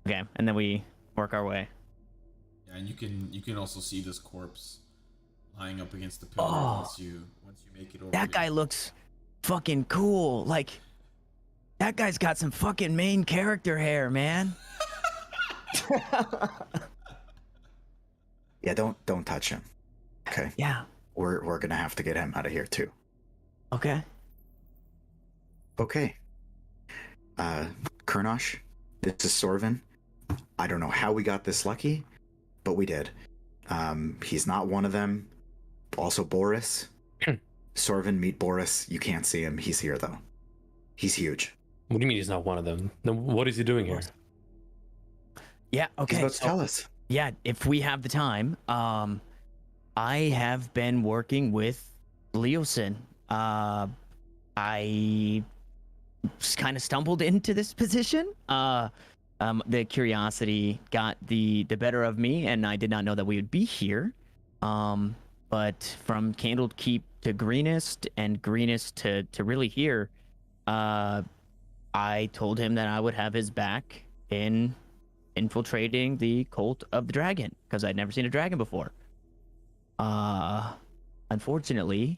Okay, and then we work our way. Yeah, and you can also see this corpse lying up against the pillar once you make it over. That guy looks fucking cool. Like, that guy's got some fucking main character hair, man. Yeah, don't touch him. Okay. Yeah. We're gonna have to get him out of here too. Okay. Okay. Kurnosh, this is Sorvin. I don't know how we got this lucky, but we did. He's not one of them. Also Boris. Sorvin, meet Boris. You can't see him. He's here though. He's huge. What do you mean he's not one of them? Then what is he doing here? Yeah. Okay. He's about to tell us. Yeah, if we have the time, I have been working with Leosin. I just kind of stumbled into this position. The curiosity got the better of me, and I did not know that we would be here. But from Candled Keep to Greenest, and Greenest to really here, I told him that I would have his back in infiltrating the Cult of the Dragon, because I'd never seen a dragon before. Unfortunately,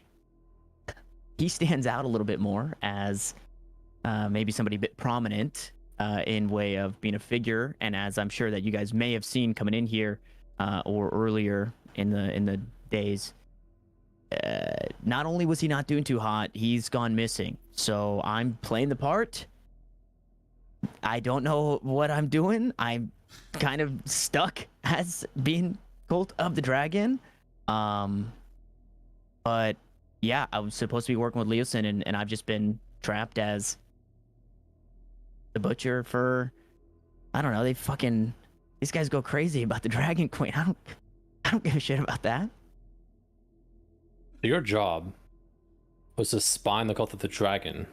he stands out a little bit more as maybe somebody a bit prominent in way of being a figure, and as I'm sure that you guys may have seen coming in here or earlier in the days. Not only was he not doing too hot, he's gone missing. So I'm playing the part. I don't know what I'm doing. I'm kind of stuck as being Cult of the Dragon. But yeah, I was supposed to be working with Leosin, and I've just been trapped as the butcher for, I don't know, these guys go crazy about the Dragon Queen. I don't give a shit about that. Your job was to spy on the cult of the dragon,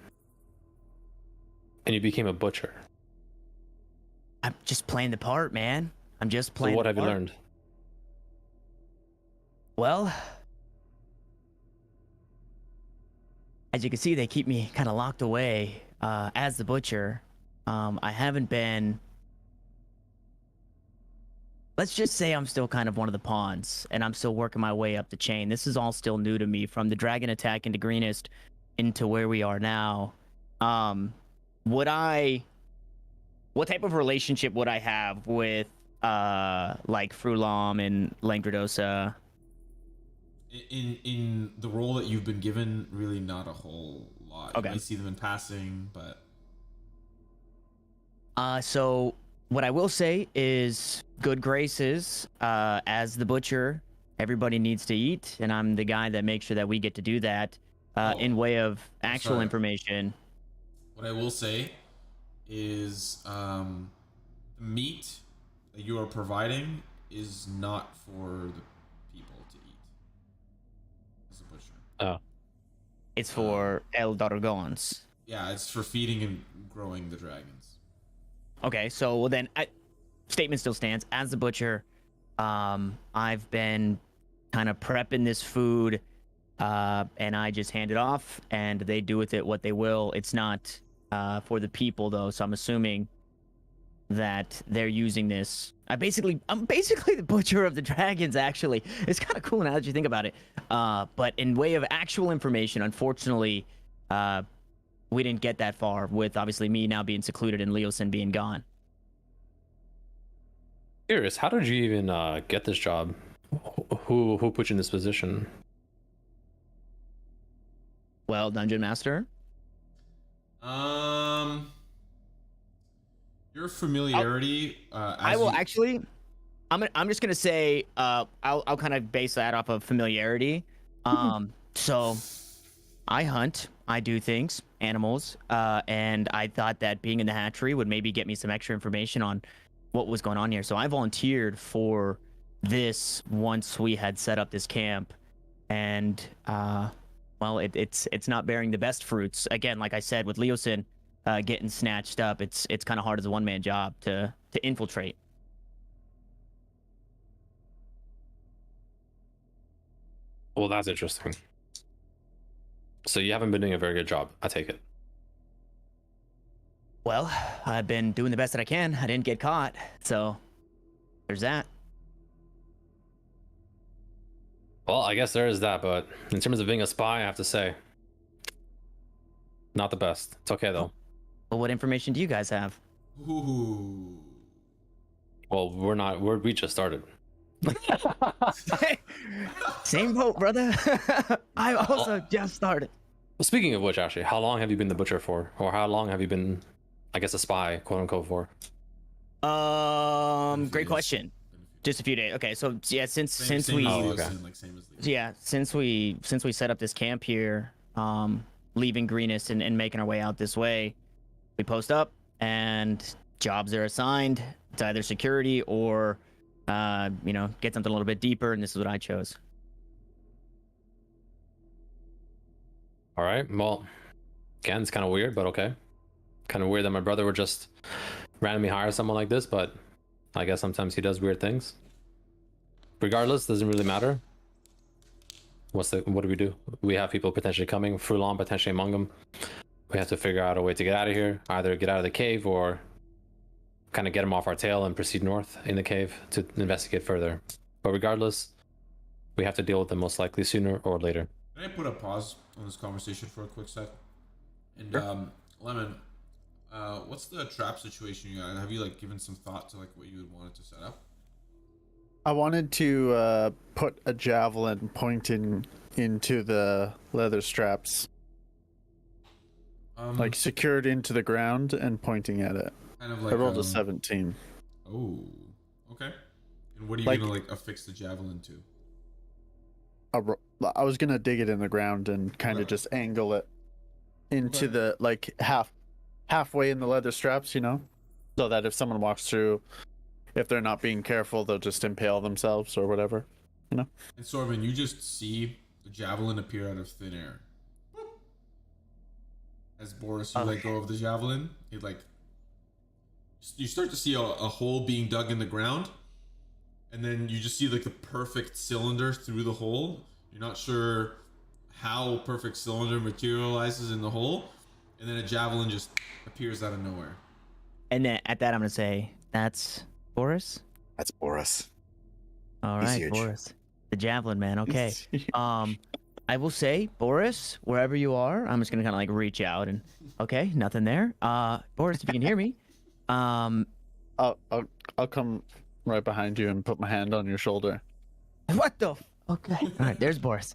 and you became a butcher. I'm just playing the part, man. I'm just So playing. what the have you part. learned? Well, as you can see, they keep me kind of locked away as the butcher. I haven't been let's just say I'm still kind of one of the pawns, and I'm still working my way up the chain. This is all still new to me, from the dragon attack into Greenest into where we are now. Would I? What type of relationship would I have with like Frulam and Langredosa? In the role that you've been given, really not a whole lot. Okay. You might see them in passing, but So what I will say is good graces. As the butcher, everybody needs to eat, and I'm the guy that makes sure that we get to do that. In way of actual sorry. information. what I will say is the meat that you are providing is not for the people to eat. As a butcher. Oh, It's for El Dargons. Yeah, it's for feeding and growing the dragons. Okay, so well then, statement still stands. As the butcher, I've been kind of prepping this food, and I just hand it off, and they do with it what they will. It's not for the people though, so I'm assuming that they're using this. I'm basically the butcher of the dragons. Actually, it's kind of cool now that you think about it. But in way of actual information, unfortunately, we didn't get that far. With obviously me now being secluded and Leosin being gone. curious, how did you even get this job? Who put you in this position? Well, Dungeon Master. Your familiarity. I will actually. I'm just gonna say. I'll kind of base that off of familiarity. So, I hunt. I do things, animals, and I thought that being in the hatchery would maybe get me some extra information on what was going on here. So I volunteered for this once we had set up this camp, and well, it's not bearing the best fruits. Again, like I said, with Leosin getting snatched up, it's kind of hard as a one-man job to infiltrate. Well, that's interesting. So you haven't been doing a very good job, I take it. Well, I've been doing the best that I can. I didn't get caught, so there's that. Well, I guess there is that, but in terms of being a spy, I have to say, not the best. It's okay though. Well, what information do you guys have? Ooh. Well, we just started. Same boat, brother. I also just started. Well, speaking of which, actually, how long have you been the butcher for? Or how long have you been, I guess, a spy, quote unquote, for? Great question. Just a few days. Okay, so yeah, since we same as Leosin. yeah, since we set up this camp here, leaving Greenest and making our way out this way, we post up and jobs are assigned. It's either security or get something a little bit deeper, and this is what I chose. All right. Well, again, it's kind of weird, but okay. Kind of weird that my brother would just randomly hire someone like this, but I guess sometimes he does weird things. Regardless, doesn't really matter. What do we do? We have people potentially coming, Frulam potentially among them. We have to figure out a way to get out of here, either get out of the cave or kind of get them off our tail and proceed north in the cave to investigate further. But regardless, we have to deal with them most likely sooner or later. Can I put a pause on this conversation for a quick sec? And Sure. Lemon, what's the trap situation you got? Have you given some thought to what you would want it to set up? I wanted to put a javelin pointing into the leather straps, secured into the ground and pointing at it. Kind of I rolled a 17. Oh, okay. And what are you gonna affix the javelin to? I was gonna dig it in the ground and kind of just angle it into the halfway in the leather straps, so that if someone walks through, if they're not being careful, they'll just impale themselves or whatever, And Sorvin, you just see the javelin appear out of thin air. As Boris, you let go of the javelin, you start to see a hole being dug in the ground, and then you just see the perfect cylinder through the hole. You're not sure how perfect cylinder materializes in the hole, and then a javelin just appears out of nowhere. And then at that, I'm gonna say, "That's Boris." That's Boris. Boris. All He's right, huge. Boris, the javelin man. Okay. I will say, Boris, wherever you are, I'm just gonna kind of like reach out and okay, nothing there. Boris, if you can hear me, I'll come right behind you and put my hand on your shoulder. what the? Okay. All right, there's Boris.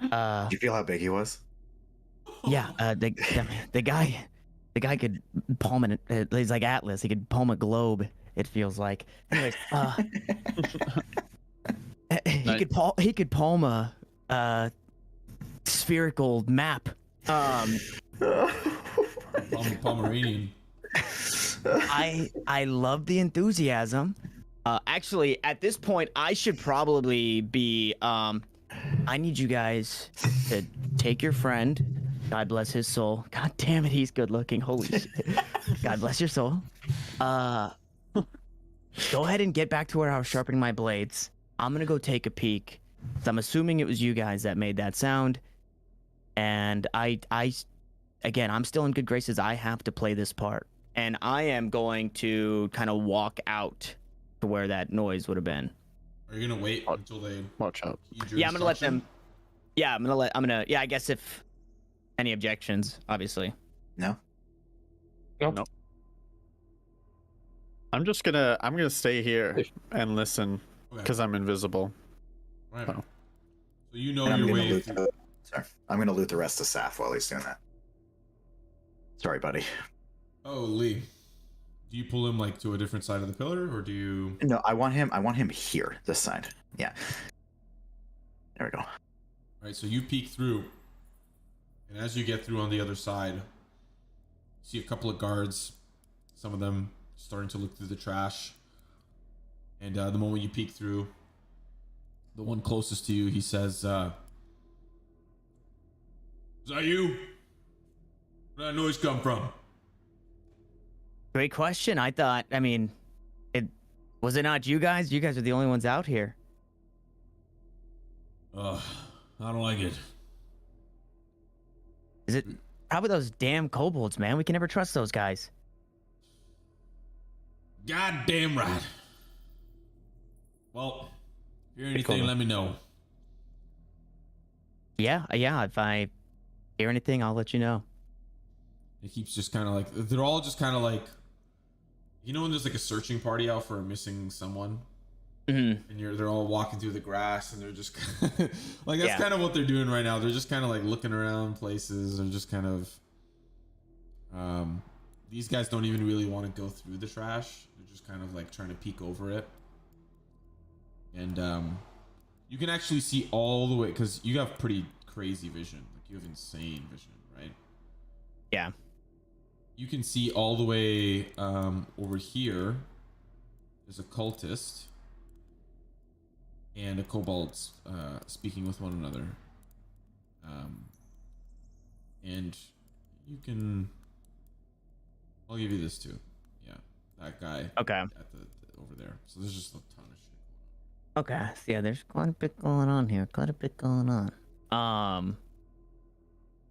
Did you feel how big he was? Yeah. The guy could palm it. He's like Atlas. He could palm a globe. It feels like. Anyways, he could palm a spherical map. Pomeranian. I love the enthusiasm. Actually, at this point, I should probably be. I need you guys to take your friend. God bless his soul. God damn it, he's good looking. Holy shit. God bless your soul. Go ahead and get back to where I was sharpening my blades. I'm gonna go take a peek. I'm assuming it was you guys that made that sound. And again, I'm still in good graces. I have to play this part. And I am going to kind of walk out to where that noise would have been. Are you gonna wait until they Watch out. heed your Yeah, I'm gonna let instruction? them. Yeah, yeah, I guess if any objections, obviously. No. Nope. I'm gonna stay here and listen Okay. because I'm invisible. Right. Oh. So you know And I'm your gonna way loot through. I'm gonna loot the rest of Saf while he's doing that. Sorry, buddy. Oh, Lee. Do you pull him like to a different side of the pillar, or do you? No, I want him here, this side. Yeah. There we go. All right. So you peek through, and as you get through on the other side, you see a couple of guards. Some of them starting to look through the trash. And the moment you peek through, the one closest to you, he says, "Is that you? Where'd that noise come from?" Great question. I mean, was it not you guys? You guys are the only ones out here. I don't like it. Is it probably those damn kobolds, man? We can never trust those guys. God damn right. Well, if you hear anything, let me know. Yeah. If I hear anything, I'll let you know. It keeps just kind of like, they're all just kind of like, you know when there's like a searching party out for a missing someone? Mm-hmm. And they're all walking through the grass and they're just like, that's Yeah. kind of what they're doing right now. They're just kind of like looking around places. They're just kind of, these guys don't even really want to go through the trash. They're just kind of like trying to peek over it. And you can actually see all the way, because you have pretty crazy vision. Like you have insane vision, right? Yeah. You can see all the way over here. There's a cultist and a kobold speaking with one another. And you can... I'll give you this too. Yeah, that guy. Okay. At the over there. So there's just a ton of shit. Okay. So yeah, there's quite a bit going on here. Quite a bit going on.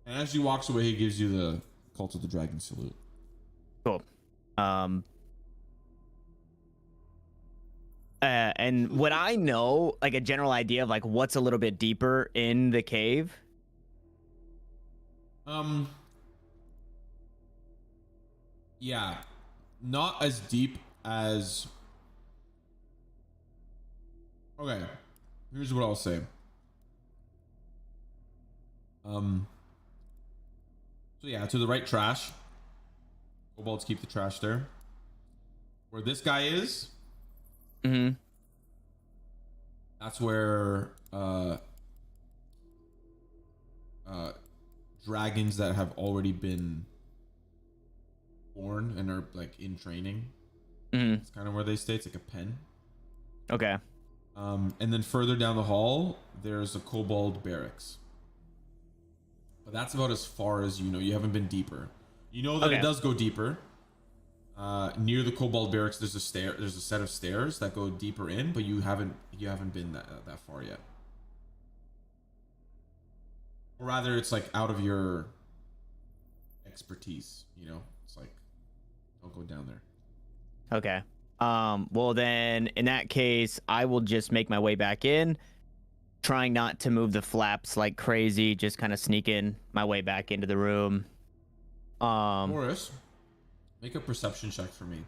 And as he walks away, he gives you the Cult of the Dragon salute. Cool. And would I know like a general idea of like what's a little bit deeper in the cave? Yeah, not as deep as. Okay, here's what I'll say. So yeah, to the right, trash. Kobolds keep the trash there. Where this guy is, Mm-hmm. that's where dragons that have already been born and are like in training. Mm-hmm. It's kind of where they stay. It's like a pen. Okay. And then further down the hall, there's a kobold barracks. But that's about as far as you know. You haven't been deeper. You know that Okay. it does go deeper. Near the kobold barracks, there's a set of stairs that go deeper in, but you haven't been that far yet. Or rather, it's like out of your expertise. You know, it's like don't go down there. Okay. Well then, in that case, I will just make my way back in, trying not to move the flaps like crazy, just kind of sneaking my way back into the room. Morris, make a perception check for me.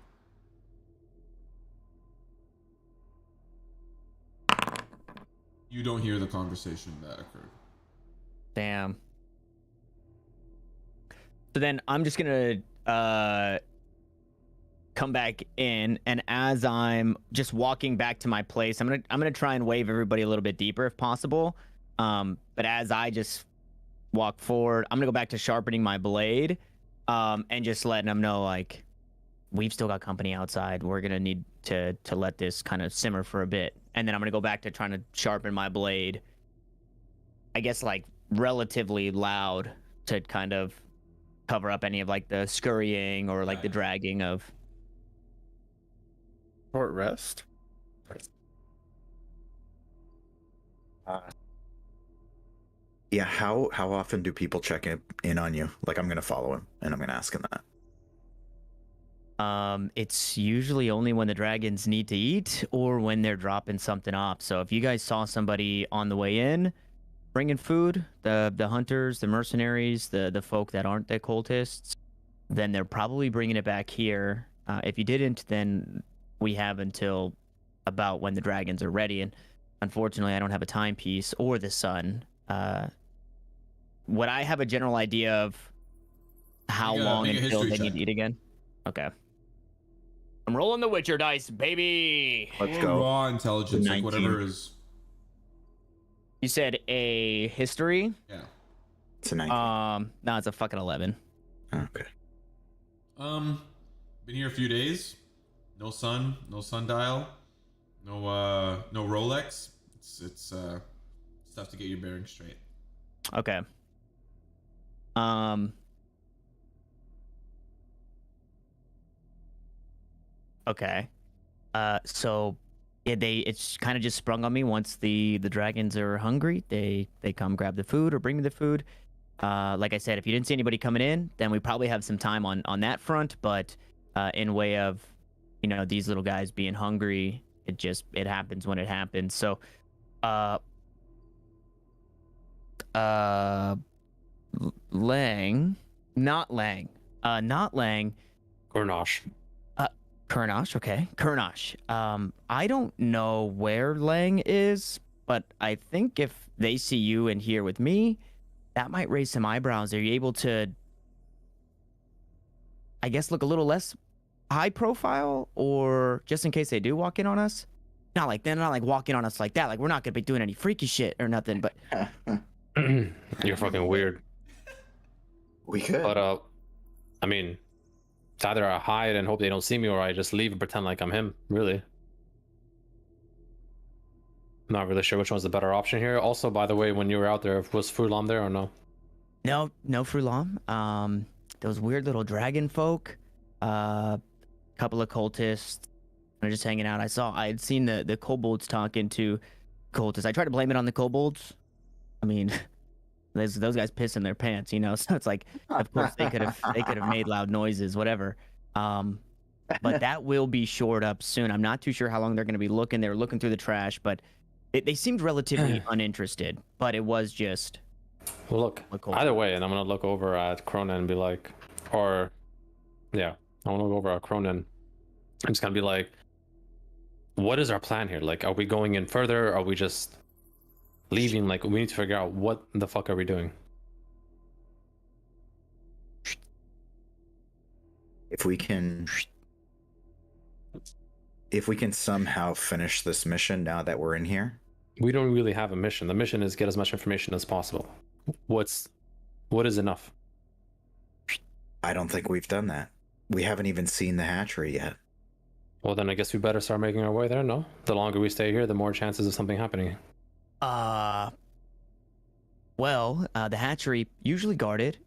You don't hear the conversation that occurred. Damn. So then I'm just gonna come back in, and as I'm just walking back to my place, I'm gonna try and wave everybody a little bit deeper if possible. But as I just walk forward, I'm gonna go back to sharpening my blade, and just letting them know, like, we've still got company outside. We're gonna need to let this kind of simmer for a bit, and then I'm gonna go back to trying to sharpen my blade. I guess like relatively loud to kind of cover up any of like the scurrying or like the dragging of. Short rest. Yeah, how often do people check in on you? Like, I'm gonna follow him and I'm gonna ask him that. It's usually only when the dragons need to eat or when they're dropping something off. So if you guys saw somebody on the way in bringing food, the hunters, the mercenaries, the folk that aren't the cultists, then they're probably bringing it back here. If you didn't, then we have until about when the dragons are ready. And unfortunately, I don't have a timepiece or the sun. Would I have a general idea of how long make a until history they check. need to eat again? Okay. I'm rolling the Witcher dice, baby. Let's Or go. raw intelligence, like 19. whatever is. You said a history? Yeah. It's a 19. No, it's a fucking 11. Okay. Been here a few days. No sun, no sundial, no Rolex. It's tough to get your bearings straight. Okay. Okay. So yeah, it's kind of just sprung on me once the dragons are hungry. They come grab the food or bring me the food. Like I said, if you didn't see anybody coming in, then we probably have some time on that front. But in way of, these little guys being hungry, it happens when it happens. So, not Lang. Gornosh. Kurnosh, okay. Kurnosh. I don't know where Lang is, but I think if they see you in here with me, that might raise some eyebrows. Are you able to, I guess, look a little less high profile, or just in case they do walk in on us? They're not like walking on us like that. Like, we're not gonna be doing any freaky shit or nothing, but You're fucking weird. We could. But I mean, it's either I hide and hope they don't see me, or I just leave and pretend like I'm him. Really. Not really sure which one's the better option here. Also, by the way, when you were out there, was Frulam there or no? no Frulam. Those weird little dragon folk, couple of cultists, they're just hanging out. I had seen the kobolds talking to cultists. I tried to blame it on the kobolds. I mean, those guys piss in their pants, So it's like, of course they could have made loud noises, whatever. But that will be shored up soon. I'm not too sure how long they're going to be looking. They were looking through the trash, but they seemed relatively uninterested. But it was just. Well, look. Either way, and I'm gonna look over at Cronin and be like, I want to look over at Cronin. I'm just gonna be like, what is our plan here? Like, are we going in further? Are we just leaving? Like, we need to figure out what the fuck are we doing. If we can somehow finish this mission now that we're in here. We don't really have a mission. The mission is get as much information as possible. What is enough? I don't think we've done that. We haven't even seen the hatchery yet. Well, then I guess we better start making our way there, no? The longer we stay here, the more chances of something happening. Well, the hatchery usually guarded,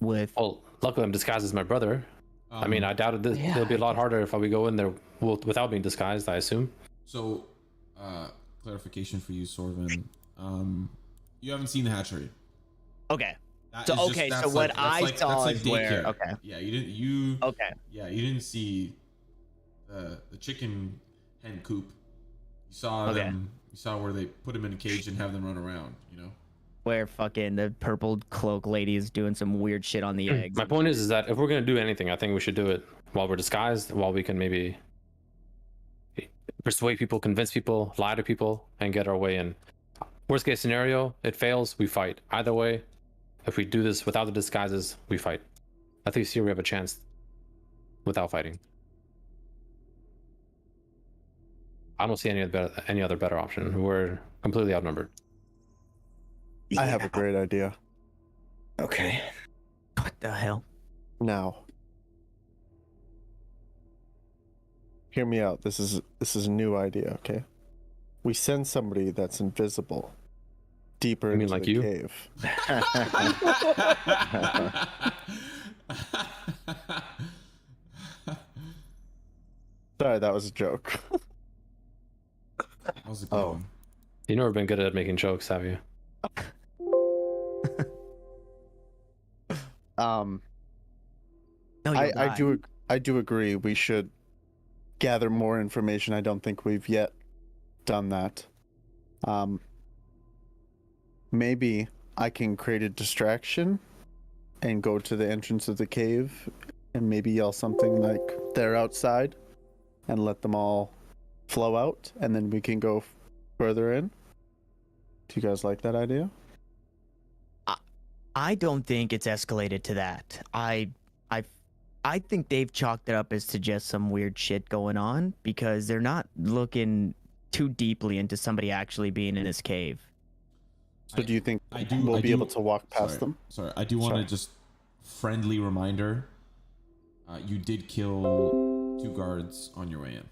with. Well, luckily I'm disguised as my brother. I mean, I doubted this. yeah, It'll be a lot I guess. harder if we go in there without being disguised, I assume. So, clarification for you, Sorvin. You haven't seen the hatchery. Okay. That So, is just- okay, that's so what that's I that's saw like is where. daycare. Okay. Yeah, you didn't. Okay. Yeah, you didn't see the chicken hen coop. You saw Okay. them. You saw where they put them in a cage and have them run around. You know. Where fucking the purple cloak lady is doing some weird shit on the eggs. My point is that if we're gonna do anything, I think we should do it while we're disguised, while we can maybe persuade people, convince people, lie to people, and get our way in. Worst case scenario, it fails, we fight. Either way, if we do this without the disguises, we fight. At least here we have a chance without fighting. I don't see any other better option. We're completely outnumbered. I have a great idea. Okay. What the hell? Now, hear me out. This is a new idea, okay? We send somebody that's invisible deeper You mean into like the you? cave. Sorry, that was a joke. That was a good Oh. one. You've never been good at making jokes, have you? No, I do agree. We should gather more information. I don't think we've yet done that. Maybe I can create a distraction and go to the entrance of the cave and maybe yell something like they're outside and let them all flow out, and then we can go further in. Do you guys like that idea? I don't think it's escalated to that. I think they've chalked it up as to just some weird shit going on because they're not looking too deeply into somebody actually being in this cave. So do you think I do- we'll I be do- able to walk past Sorry. them? Sorry, I do want to Sorry. just friendly reminder. You did kill 2 guards on your way in.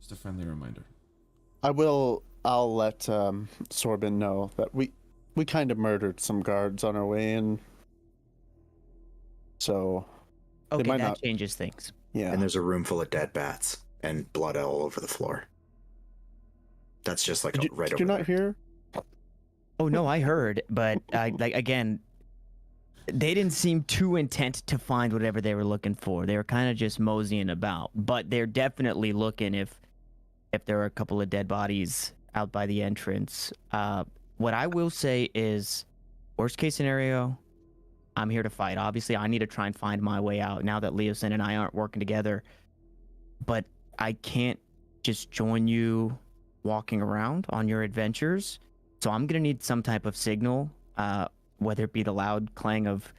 Just a friendly reminder. I'll let Sorbin know that we kind of murdered some guards on our way in. So Okay, might that not- changes things. yeah. And there's a room full of dead bats and blood all over the floor. That's just like Did you, right did over you not there. hear? Oh no, I heard, but again, they didn't seem too intent to find whatever they were looking for. They were kind of just moseying about, but they're definitely looking if there are a couple of dead bodies out by the entrance. What I will say is, worst case scenario, I'm here to fight. Obviously, I need to try and find my way out now that Leosin and I aren't working together. But I can't just join you walking around on your adventures. So I'm going to need some type of signal, whether it be the loud clang of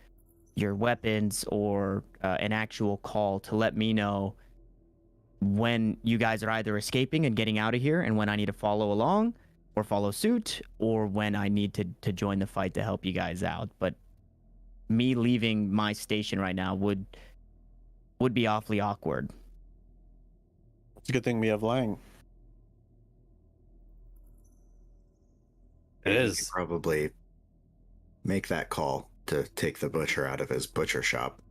your weapons or an actual call to let me know when you guys are either escaping and getting out of here and when I need to follow along or follow suit, or when I need to join the fight to help you guys out. But me leaving my station right now would be awfully awkward. It's a good thing we have Lang. It You is. could probably make that call to take the butcher out of his butcher shop.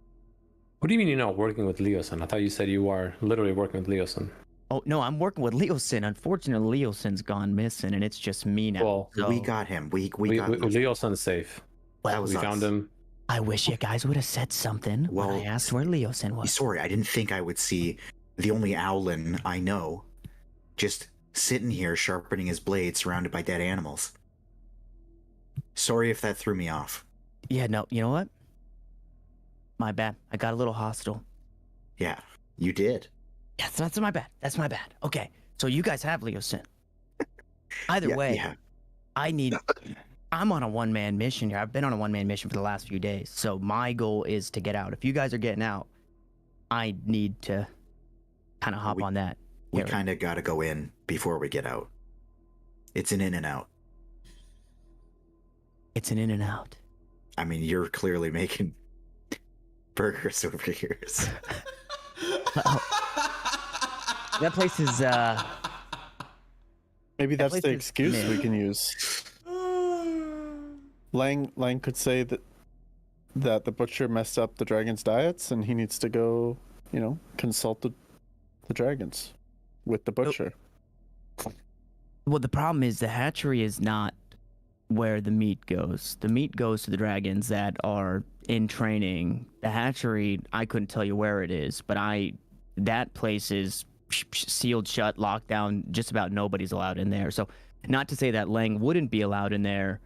What do you mean you're not working with Leosin? I thought you said you are literally working with Leosin. Oh no, I'm working with Leosin. Unfortunately, Leosin's gone missing, and it's just me now. Well, So We got him. We got him. Leosin's safe. That was We us. found him. I wish you guys would have said something when I Well, asked where Leosin was. Sorry, I didn't think I would see the only owlin I know just sitting here sharpening his blade surrounded by dead animals. Sorry if that threw me off. Yeah, no, you know what? My bad. I got a little hostile. Yeah, you did. Yeah, that's my bad. That's my bad. Okay, so you guys have Leosin. Either Yeah, way, yeah. I'm on a one-man mission here. I've been on a one-man mission for the last few days. So my goal is to get out. If you guys are getting out, I need to kind of hop We- on that. We Harry. kind of got to go in before we get out. It's an in and out. It's an in and out. I mean, you're clearly making burgers over here. so- That place is Maybe That that's place the is excuse we mid. can use. Lang could say that the butcher messed up the dragon's diets, and he needs to go, consult the dragons with the butcher. well, the problem is the hatchery is not where the meat goes. The meat goes to the dragons that are in training, the hatchery, I couldn't tell you where it is, but that place is sealed shut, locked down. Just about nobody's allowed in there. So, not to say that Lang wouldn't be allowed in there,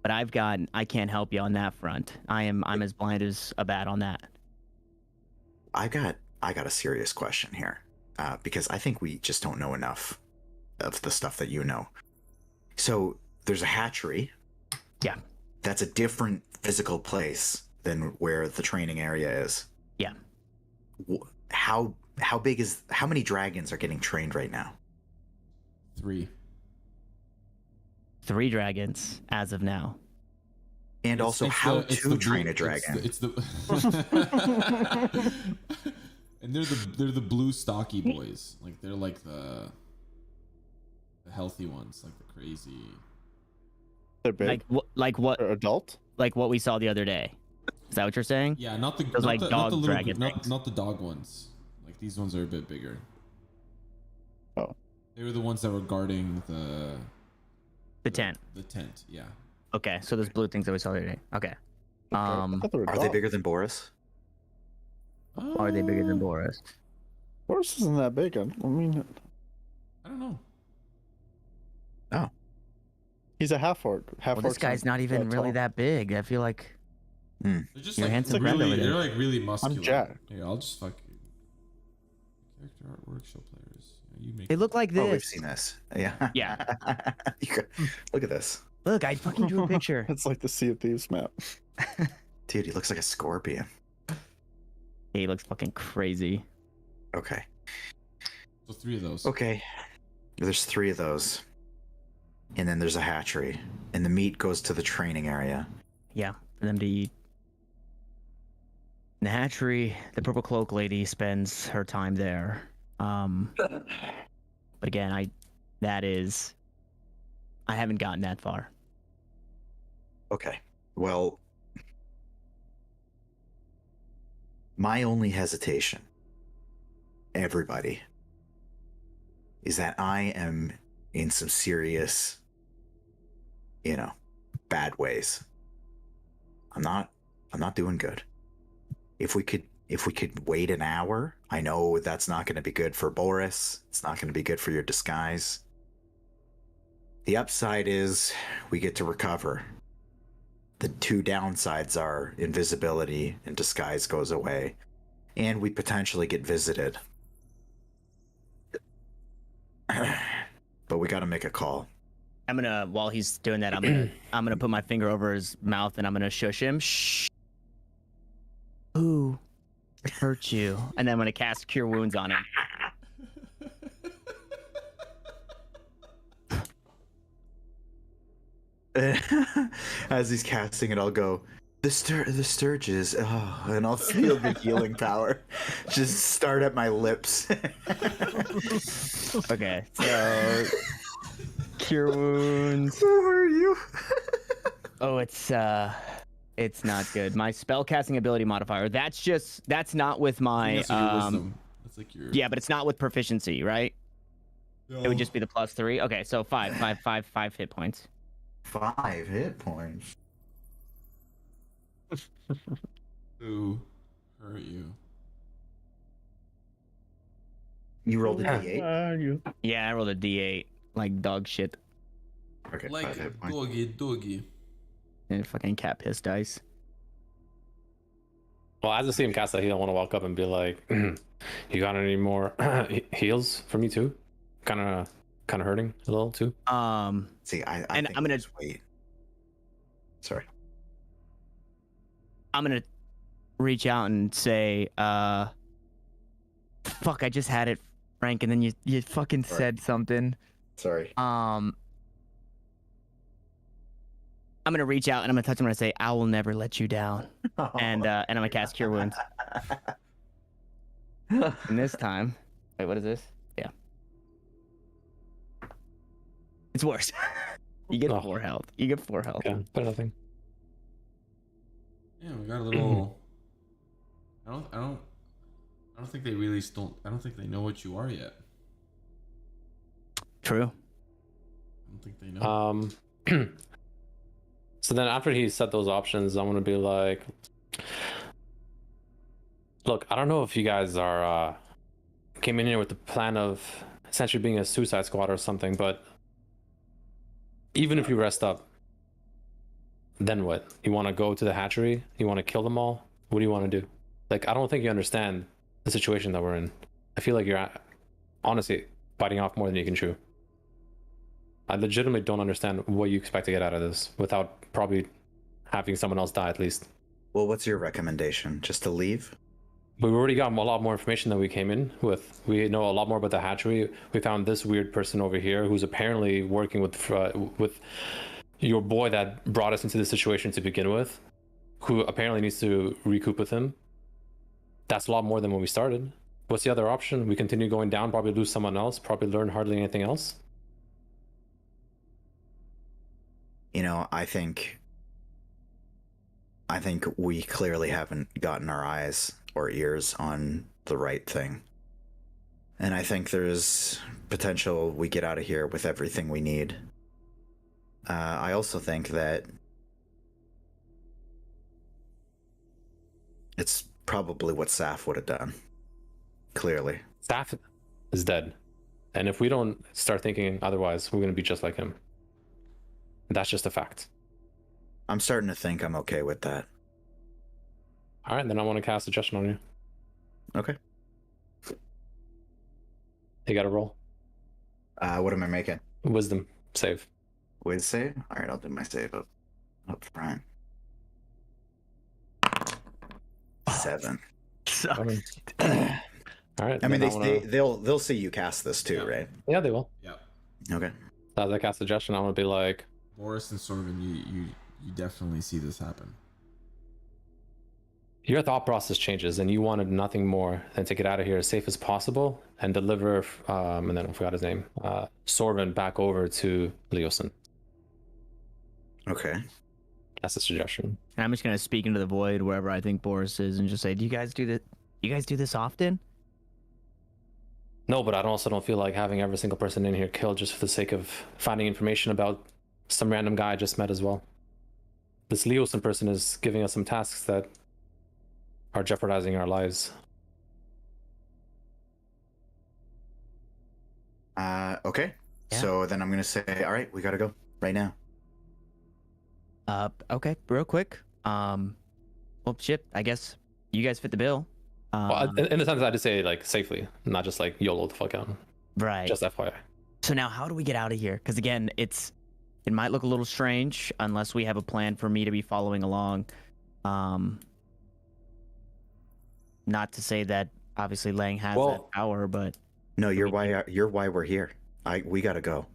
but I can't help you on that front. I'm as blind as a bat on that. I got a serious question here, because I think we just don't know enough of the stuff that you know. So there's a hatchery. Yeah. That's a different physical place than where the training area is. Yeah. How many dragons are getting trained right now? 3. 3 dragons as of now. And also, how to train a dragon? It's the and they're the blue stocky boys. Like they're like the healthy ones, like the crazy. They're big. Like what? They're adult. Like what we saw the other day. Is that what you're saying? Yeah, not the Those, not like, the, dog not the little, dragon things. not the dog ones. Like these ones are a bit bigger. Oh. They were the ones that were guarding The tent. the tent. Yeah. Okay, so those blue things that we saw the other day. Okay. I thought they were Are they dogs. bigger than Boris? Are they bigger than Boris? Boris isn't that big. I mean, I don't know. he's a half orc. Well, this guy's not even really tall. that big. I feel like They're just Your like handsome friend really. over there. They're like really muscular. Jack. Here, I'll just fuck you. Character art workshop players. You make they look like Oh, we've this. seen this. Yeah. Yeah. Look at this. Look, I fucking drew a picture. It's like the Sea of Thieves map. Dude, he looks like a scorpion. He looks fucking crazy. Okay. So 3 of those. Okay. There's 3 of those. And then there's a hatchery. And the meat goes to the training area. Yeah, for them to eat. In the hatchery, the purple cloak lady spends her time there. But again, I haven't gotten that far. Okay. Well, my only hesitation, everybody, is that I am in some serious, bad ways. I'm not doing good. If we could wait an hour, I know that's not going to be good for Boris. It's not going to be good for your disguise. The upside is we get to recover. The 2 downsides are invisibility and disguise goes away, and we potentially get visited. But we got to make a call. While he's doing that, I'm gonna put my finger over his mouth and I'm gonna shush him. Shh. Who hurt you? And then I'm gonna cast Cure Wounds on him. As he's casting it, I'll go, the Sturges, and I'll feel the healing power just start at my lips. Okay, so Cure Wounds. Who are you? Oh, it's not good. My spellcasting ability modifier. That's not with my That's like your wisdom. That's like your. Yeah, but it's not with proficiency, right? No. It would just be the +3. Okay, so 5 hit points. 5 hit points. Who hurt you? You rolled a d8? Yeah, I rolled a D8 like dog shit Okay, 5 Like hit points. doggy. and fucking cat piss dice. Well, as I see him cast that, he don't want to walk up and be like, "You got any more heals for me too?" Kind of hurting a little too. See, I and think I'm gonna- just wait. Sorry. I'm gonna reach out and say, fuck, I just had it, Frank, and then you fucking Sorry. said something. Sorry. I'm gonna reach out and I'm gonna touch him and say, I will never let you down. And I'm gonna cast Cure Wounds. And this time, wait, what is this? Yeah. It's worse. You get Oh. 4 health. You get 4 health. Okay, but nothing. Yeah, we got a little. I don't think they really still. I don't think they know what you are yet. True. I don't think they know. So then after he set those options, I'm gonna be like, Look, I don't know if you guys are came in here with the plan of essentially being a suicide squad or something, but even if you rest up, then what? You want to go to the hatchery? You want to kill them all? What do you want to do? Like, I don't think you understand the situation that we're in. I feel like you're honestly biting off more than you can chew. I legitimately don't understand what you expect to get out of this without probably having someone else die at least. Well, what's your recommendation? Just to leave? But we already got a lot more information than we came in with. We know a lot more about the hatchery. We found this weird person over here who's apparently working with your boy that brought us into this situation to begin with, who apparently needs to recoup with him. That's a lot more than when we started. What's the other option? We continue going down, probably lose someone else, probably learn hardly anything else. You know, I think we clearly haven't gotten our eyes or ears on the right thing. And I think there's potential we get out of here with everything we need. I also think that it's probably what Saf would have done. Clearly. Saf is dead. And if we don't start thinking otherwise, we're going to be just like him. That's just a fact. I'm starting to think I'm okay with that. All right, then I want to cast suggestion on you. Okay. You got to roll. What am I making? Wisdom save. Wiz save? All right, I'll do my save up front. 7. So, All right. I mean, then they'll see you cast this too, right? Yeah, they will. Yep. Okay. As I cast suggestion, I want to be like, Boris and Sorvin, you definitely see this happen. your thought process changes, and you wanted nothing more than to get out of here as safe as possible and deliver, and then I forgot his name, Sorvin back over to Leosin. Okay. That's a suggestion. and I'm just gonna speak into the void wherever I think Boris is, and just say, "Do you guys do that? You guys do this often?" No, but I also don't feel like having every single person in here killed just for the sake of finding information about some random guy I just met as well. This Leosin person is giving us some tasks that are jeopardizing our lives. Okay. Yeah. So then I'm gonna say, all right, we gotta go right now. Okay, real quick. Well, shit. I guess you guys fit the bill. Well, in the sense I just say like safely, not just like YOLO the fuck out. Right. Just FYI. So now, how do we get out of here? Because again, it might look a little strange unless we have a plan for me to be following along. Not to say that obviously Lang has that power, but No, you're why we're here. We gotta go.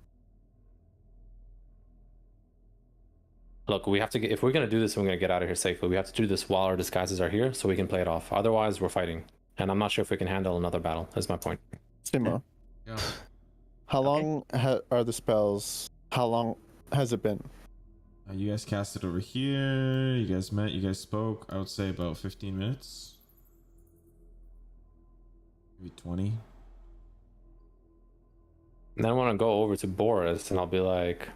Look, we have to get, if we're gonna do this, and we're gonna get out of here safely. We have to do this while our disguises are here, so we can play it off. Otherwise, we're fighting, and I'm not sure if we can handle another battle. That's my point. Simo, Yeah. how long are the spells? How long has it been? You guys cast it over here. You guys met. You guys spoke. I would say about 15 minutes. Maybe 20. And then I want to go over to Boris, and I'll be like,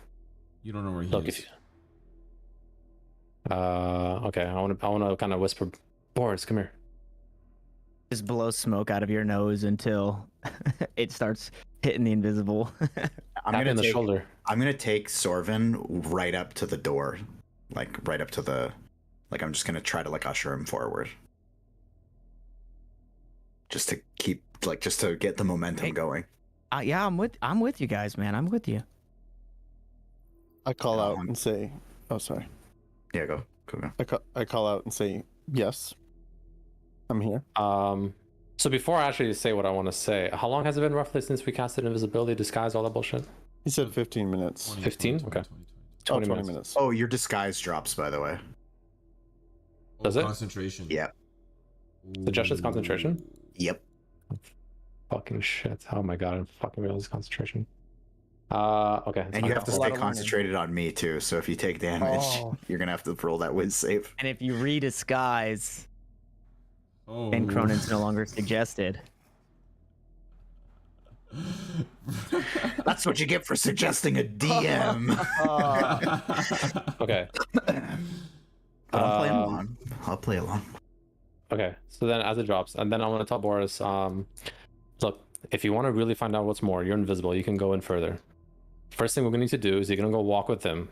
You don't know where he "Look, is. if okay, I want to kind of whisper, Boris, come here." just blow smoke out of your nose until it starts hitting the invisible. I'm Tap gonna in the take, shoulder. I'm gonna take Sorvin right up to the door, like right up to the, like I'm just gonna try to like usher him forward, just to keep just to get the momentum going. Yeah, I'm with you guys, man. I'm with you. I call out and say, "Oh, sorry." Yeah, go. I call out and say, "Yes, I'm here." So before I actually say what I want to say, how long has it been roughly since we casted invisibility, disguise, all that bullshit? He said 15 minutes. 20, 15? 20, Okay. 20. 20 20 minutes. Oh, your disguise drops, by the way. Does it? Concentration. Yeah. Suggestions, concentration? Yep. Fucking shit. Oh my god, I fucking realized concentration. Okay. And you have to A lot stay of learning. concentrated on me too. So if you take damage, Oh. you're gonna have to roll that win save. And if you redisguise, Oh. Ben Cronin's no longer suggested. That's what you get for suggesting a DM. Okay. But I'm playing along. I'll play along. Okay, so then as it drops, and then I want to tell Boris, look, if you want to really find out what's more, you're invisible. You can go in further. First thing we're gonna need to do is you're gonna go walk with them.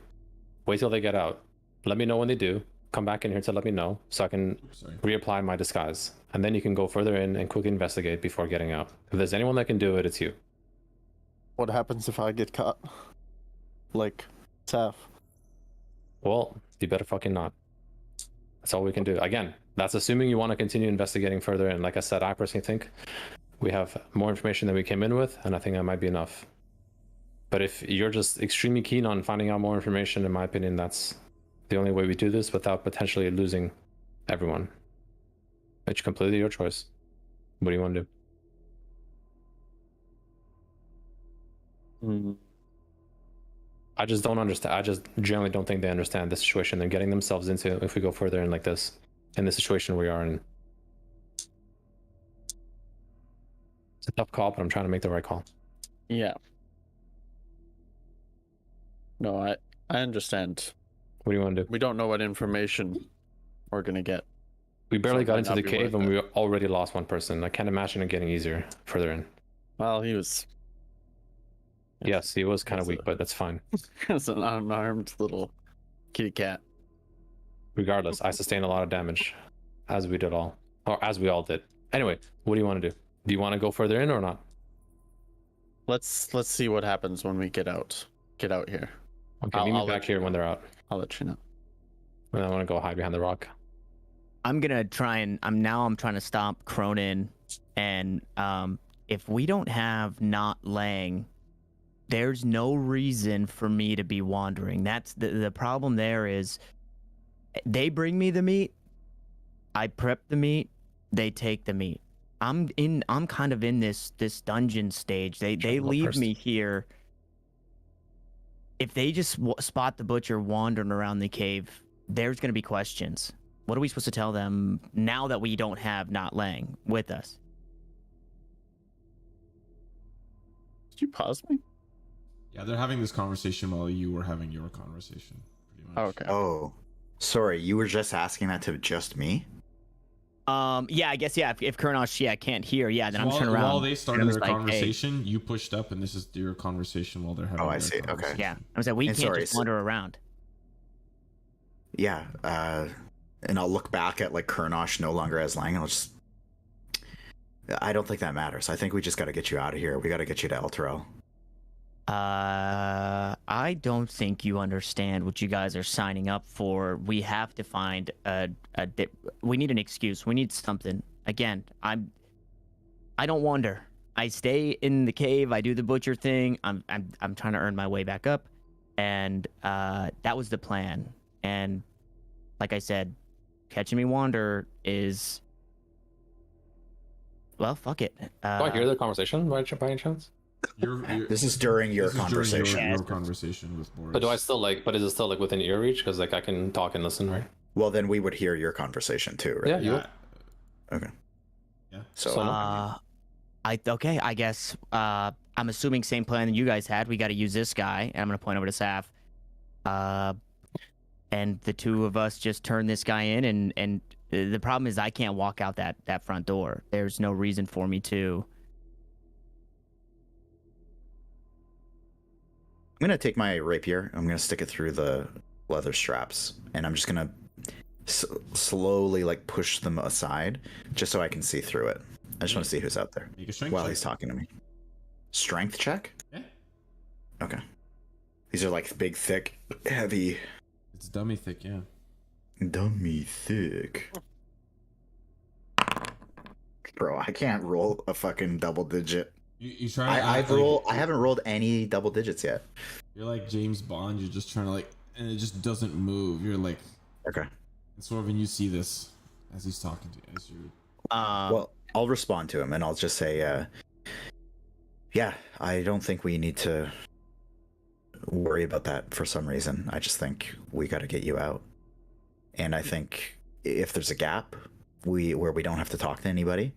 Wait till they get out. Let me know when they do. Come back in here to let me know so I can reapply my disguise, and then you can go further in and quickly investigate before getting out. If there's anyone that can do it, it's you. What happens if I get caught? Like, Saf. Well, you better fucking not. That's all we can do. Again, that's assuming you want to continue investigating further. And like I said, I personally think we have more information than we came in with, and I think that might be enough. But if you're just extremely keen on finding out more information, in my opinion, that's the only way we do this without potentially losing everyone. It's completely your choice. What do you want to do? I just don't understand. I just generally don't think they understand the situation they're getting themselves into if we go further in like this, in the situation we are in. It's a tough call, but I'm trying to make the right call. Yeah. No, I understand. What do you want to do? We don't know what information we're gonna get. We barely So it got might into not the be cave worth and it. we already lost one person. I can't imagine it getting easier further in. Well, he was. Yes, he was kind of That's weak, but that's fine. As an unarmed little kitty cat. Regardless, I sustained a lot of damage, as we did all, or as we all did. Anyway, what do you want to do? Do you want to go further in or not? Let's see what happens when we get out. Get out here. Okay, I'll meet me let back you here know. when they're out. I'll let you know. And I want to go hide behind the rock. I'm gonna try and I'm trying to stop Cronin, and if we don't have not Lang, there's no reason for me to be wandering. That's the problem. There is, they bring me the meat, I prep the meat, they take the meat. I'm kind of in this dungeon stage. They Try to go leave first. me here. If they just spot the butcher wandering around the cave, there's gonna be questions. What are we supposed to tell them now that we don't have Not Lang with us? Did you pause me? Yeah, they're having this conversation while you were having your conversation, pretty much. Oh, okay. Oh, sorry. You were just asking that to just me? Yeah, I guess, yeah, if Kurnosh, can't hear, then So I'm while, turning around. while they started and their I'm like, hey. conversation, you pushed up, and this is your conversation while they're having Oh, I their see. Okay. conversation. Yeah, I was like, we And can't sorry, just so- wander around. Yeah. And I'll look back at like Kurnosh no longer as Lang, and I'll just. I don't think that matters. I think we just got to get you out of here. We got to get you to Elturel. I don't think you understand what you guys are signing up for. We have to find we need an excuse. We need something. Again, I don't wander. I stay in the cave. I do the butcher thing. I'm trying to earn my way back up, and that was the plan. And like I said, catching me wander is, well, fuck it. Do I hear the conversation by any chance? This is during your this is conversation. During your conversation with Boris. But do I still but is it still like within ear reach? Because like I can talk and listen, right? Well, then we would hear your conversation too, right? Yeah, you Yeah. would. Okay. Yeah. So, I guess I'm assuming same plan that you guys had. We got to use this guy, and I'm gonna point over to Saf. And the two of us just turn this guy in, and the problem is I can't walk out that front door. There's no reason for me to. I'm gonna take my rapier. I'm gonna stick it through the leather straps, and I'm just gonna slowly like push them aside, just so I can see through it. I just want to see who's out there Make a strength while check. he's talking to me. Strength check. Yeah. Okay. These are like big, thick, heavy, It's dummy thick, yeah. dummy thick. Bro, I can't roll a fucking double digit. You try to I act like I haven't rolled any double digits yet. you're like James Bond. You're just trying to and it just doesn't move. You're like, Okay. and Sorvin, you see this as he's talking to you. As you, Well, I'll respond to him, and I'll just say, yeah, I don't think we need to worry about that for some reason. I just think we got to get you out. And I think if there's a gap where we don't have to talk to anybody,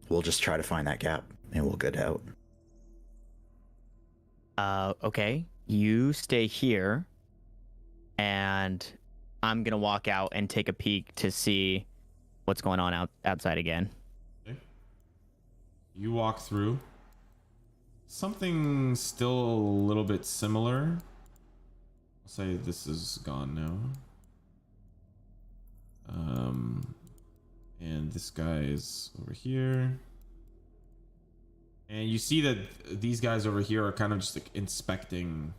we'll just try to find that gap and we'll get out. Okay, you stay here, and I'm gonna walk out and take a peek to see what's going on outside again. Okay. You walk through. Something still a little bit similar. I'll say this is gone now. And this guy is over here. And you see that these guys over here are kind of just like inspecting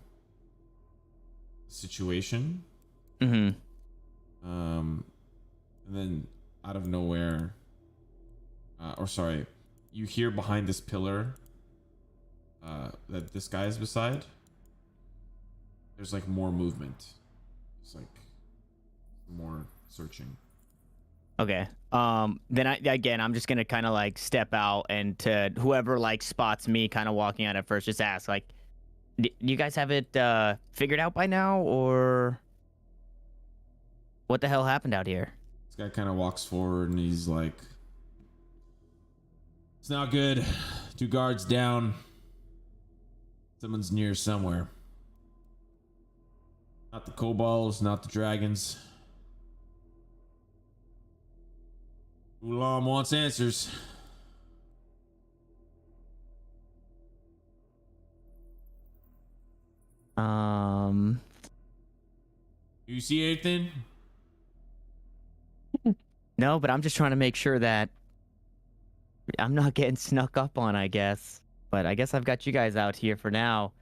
the situation. Mm-hmm. And then out of nowhere, you hear behind this pillar that this guy is beside. There's like more movement. It's like more searching. Okay. Then I'm just gonna kind of like step out, and to whoever like spots me kind of walking out at first, just ask like, do you guys have it figured out by now, or what the hell happened out here? This guy kind of walks forward and he's like, "It's not good. 2 guards down. Someone's near somewhere. Not the kobolds, not the dragons. Ulam wants answers." You see anything? No, but I'm just trying to make sure that I'm not getting snuck up on, I guess. But I guess I've got you guys out here for now.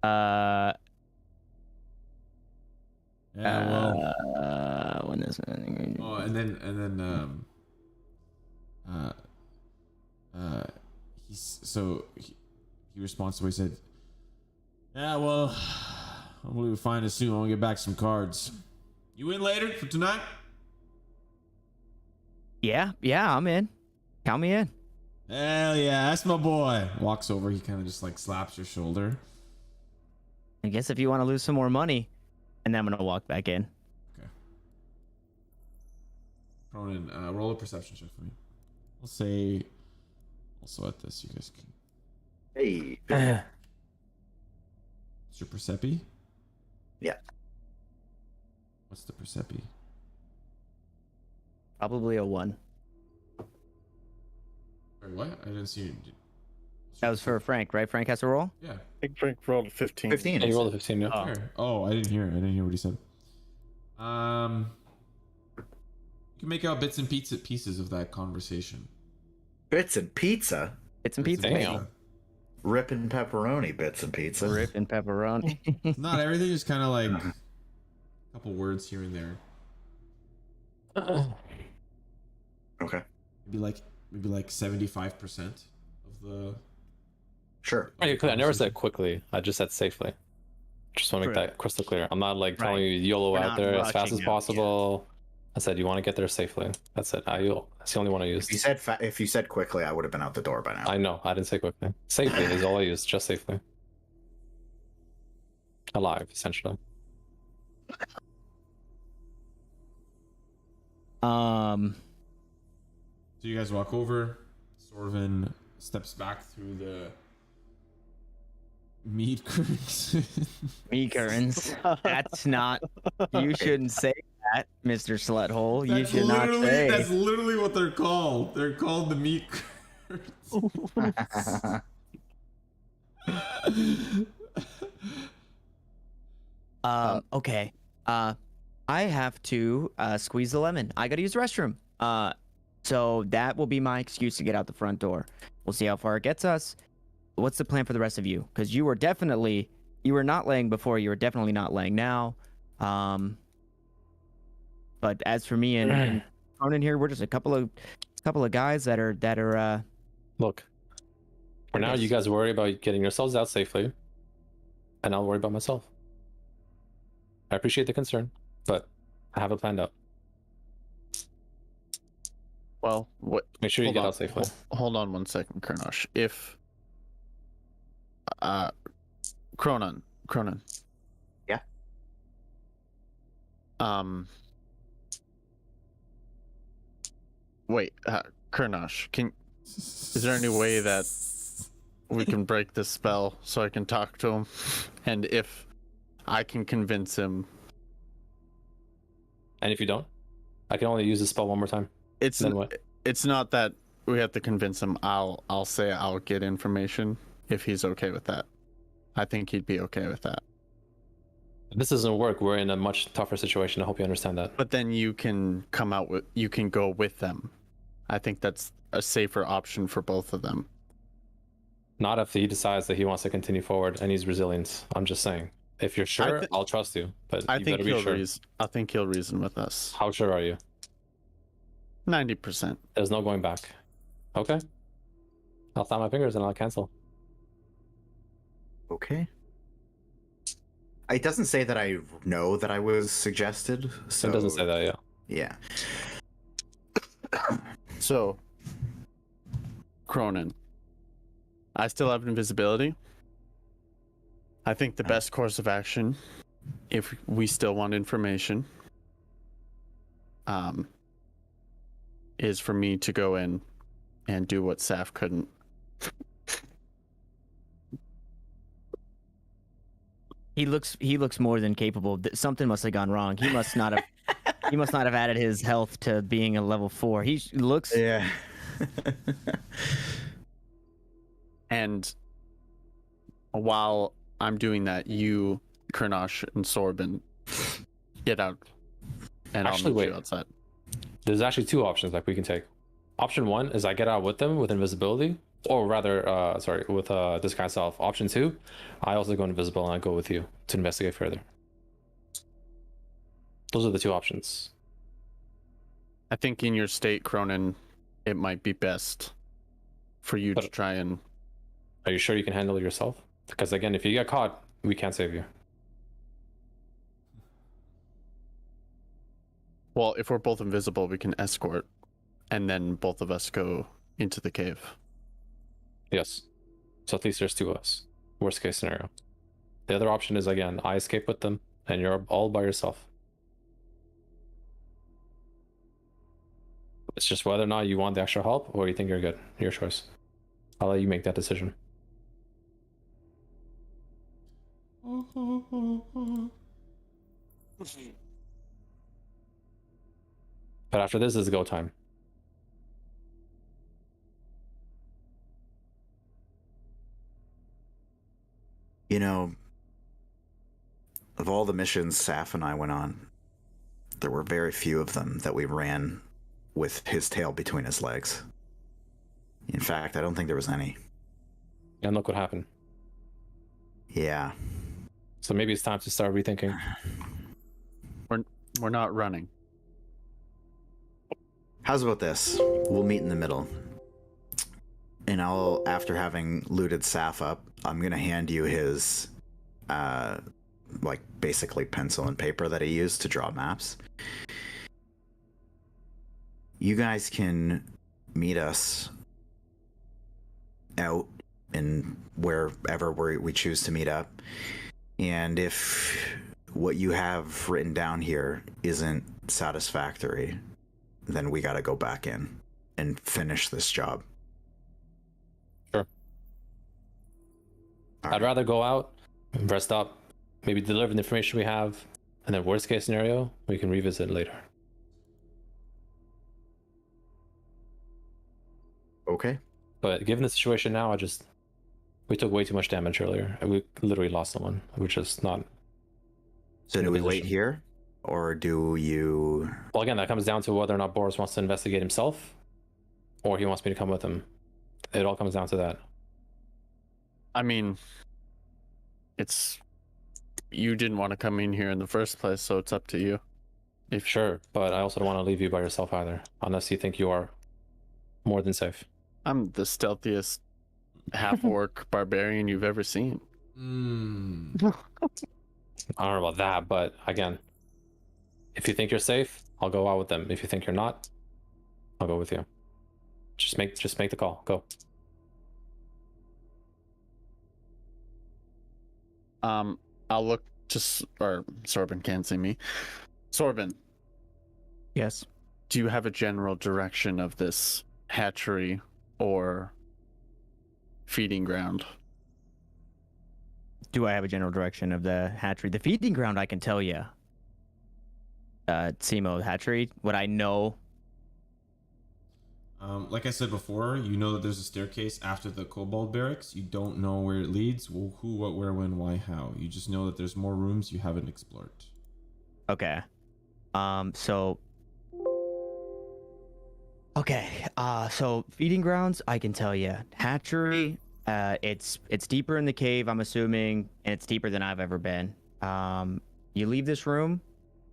Yeah, well. When is Oh, and then he responds to what he said. "Yeah, well, hopefully we find us soon. I'll get back some cards. You in later for tonight?" Yeah, I'm in. Count me in. Hell yeah, that's my boy. Walks over, he kind of just like slaps your shoulder. I guess if you want to lose some more money, and then I'm gonna walk back in. Okay. Cronin, roll a perception check for me. I'll say also at this, you guys can. Hey. What's your percepi? Yeah. What's the percepi? Probably a 1. Wait, what? I didn't see you. That was for Frank, right? Frank has to roll? Yeah. I think Frank rolled a 15. 15. Yeah, you rolled a 15, yeah. I didn't hear what he said. You can make out bits and pieces of that conversation. Bits and pizza. It's some pizza. Damn. Ripping pepperoni bits and pizza. Rip and pepperoni. Not everything, just kind of like a couple words here and there. Okay. Maybe like 75% of the. Sure. Are you clear? I never said quickly. I just said safely. Just want to make True. that crystal clear. I'm not like telling Right. you YOLO We're out not there as fast rushing as out, possible. I said you want to get there safely. That's it. That's the only one I used. If you said quickly, I would have been out the door by now. I know. I didn't say quickly. Safely is all I used. Just safely. Alive, essentially. So you guys walk over. Sorvin steps back through the meat curtains. Me curtains. That's not. You shouldn't say that, Mr. Sluthole. You should not say. That's literally what they're called. They're called the meat curtains. Okay. I have to squeeze the lemon. I gotta use the restroom. So that will be my excuse to get out the front door. We'll see how far it gets us. What's the plan for the rest of you? Because you were not laying before. You were definitely not laying now. But as for me and Cronin here, we're just a couple of guys that are. Look. For now, you guys worry about getting yourselves out safely, and I'll worry about myself. I appreciate the concern, but I have it planned out. Well, what? Make sure you get out safely. Hold on 1 second, Kernosh. If Cronin. Yeah. Wait, Kernosh, is there any way that we can break this spell so I can talk to him? And if I can convince him. And if you don't, I can only use the spell one more time. It's Then what? it's not that we have to convince him. I'll say I'll get information if he's okay with that. I think he'd be okay with that. This doesn't work. We're in a much tougher situation. I hope you understand that. But then you can go with them. I think that's a safer option for both of them. Not if he decides that he wants to continue forward and he's resilient. I'm just saying. If you're sure, I'll trust you. But I you think better be sure. I think he'll reason with us. How sure are you? 90%. There's no going back. Okay. I'll snap my fingers and I'll cancel. Okay. It doesn't say that I know that I was suggested. So It doesn't say that, yeah. Yeah. So, Cronin, I still have invisibility. I think the best course of action, if we still want information, is for me to go in and do what Saf couldn't. He looks more than capable. Something must have gone wrong. He must not have added his health to being a level 4. He looks Yeah. And while I'm doing that, you, Kurnosh, and Sorbin get out, and Actually, I'll meet you wait. outside. There's actually two options like we can take. Option 1 is I get out with them with invisibility, or rather, with disguise self. Option 2, I also go invisible and I go with you to investigate further. Those are the two options. I think in your state, Cronin, it might be best for you to But- try and. Are you sure you can handle it yourself? Because again, if you get caught, we can't save you. Well, if we're both invisible, we can escort, and then both of us go into the cave. Yes. So at least there's two of us. Worst case scenario. The other option is again, I escape with them and you're all by yourself. It's just whether or not you want the extra help or you think you're good. Your choice. I'll let you make that decision. But after this is go time. You know, of all the missions Saf and I went on, there were very few of them that we ran with his tail between his legs. In fact, I don't think there was any. And look what happened. Yeah. So maybe it's time to start rethinking. We're not running. How's about this? We'll meet in the middle. And after having looted Saf up, I'm gonna hand you his, basically pencil and paper that he used to draw maps. You guys can meet us out in wherever we choose to meet up. And if what you have written down here isn't satisfactory, then we gotta go back in and finish this job. Sure. I'd rather go out, rest up, maybe deliver the information we have, and then worst case scenario, we can revisit later. Okay. But given the situation now, we took way too much damage earlier. We literally lost someone, which is not. So do we wait here, or do you? Well, again, that comes down to whether or not Boris wants to investigate himself, or he wants me to come with him. It all comes down to that. I mean, you didn't want to come in here in the first place, so it's up to you. If sure, but I also don't want to leave you by yourself either, unless you think you are more than safe. I'm the stealthiest half-orc barbarian you've ever seen. I don't know about that, but again, if you think you're safe, I'll go out with them. If you think you're not, I'll go with you. Just make the call. Go. I'll look to or Sorbin can't see me. Sorbin, Yes. do you have a general direction of this hatchery or feeding ground? Do I have a general direction of the hatchery? The feeding ground, I can tell you. Simo, the hatchery, what I know Like I said before, you know that there's a staircase after the kobold barracks. You don't know where it leads. Well, who, what, where, when, why, how. You just know that there's more rooms you haven't explored. Okay. So. Okay. So feeding grounds, I can tell you. Hatchery. It's deeper in the cave, I'm assuming, and it's deeper than I've ever been. You leave this room,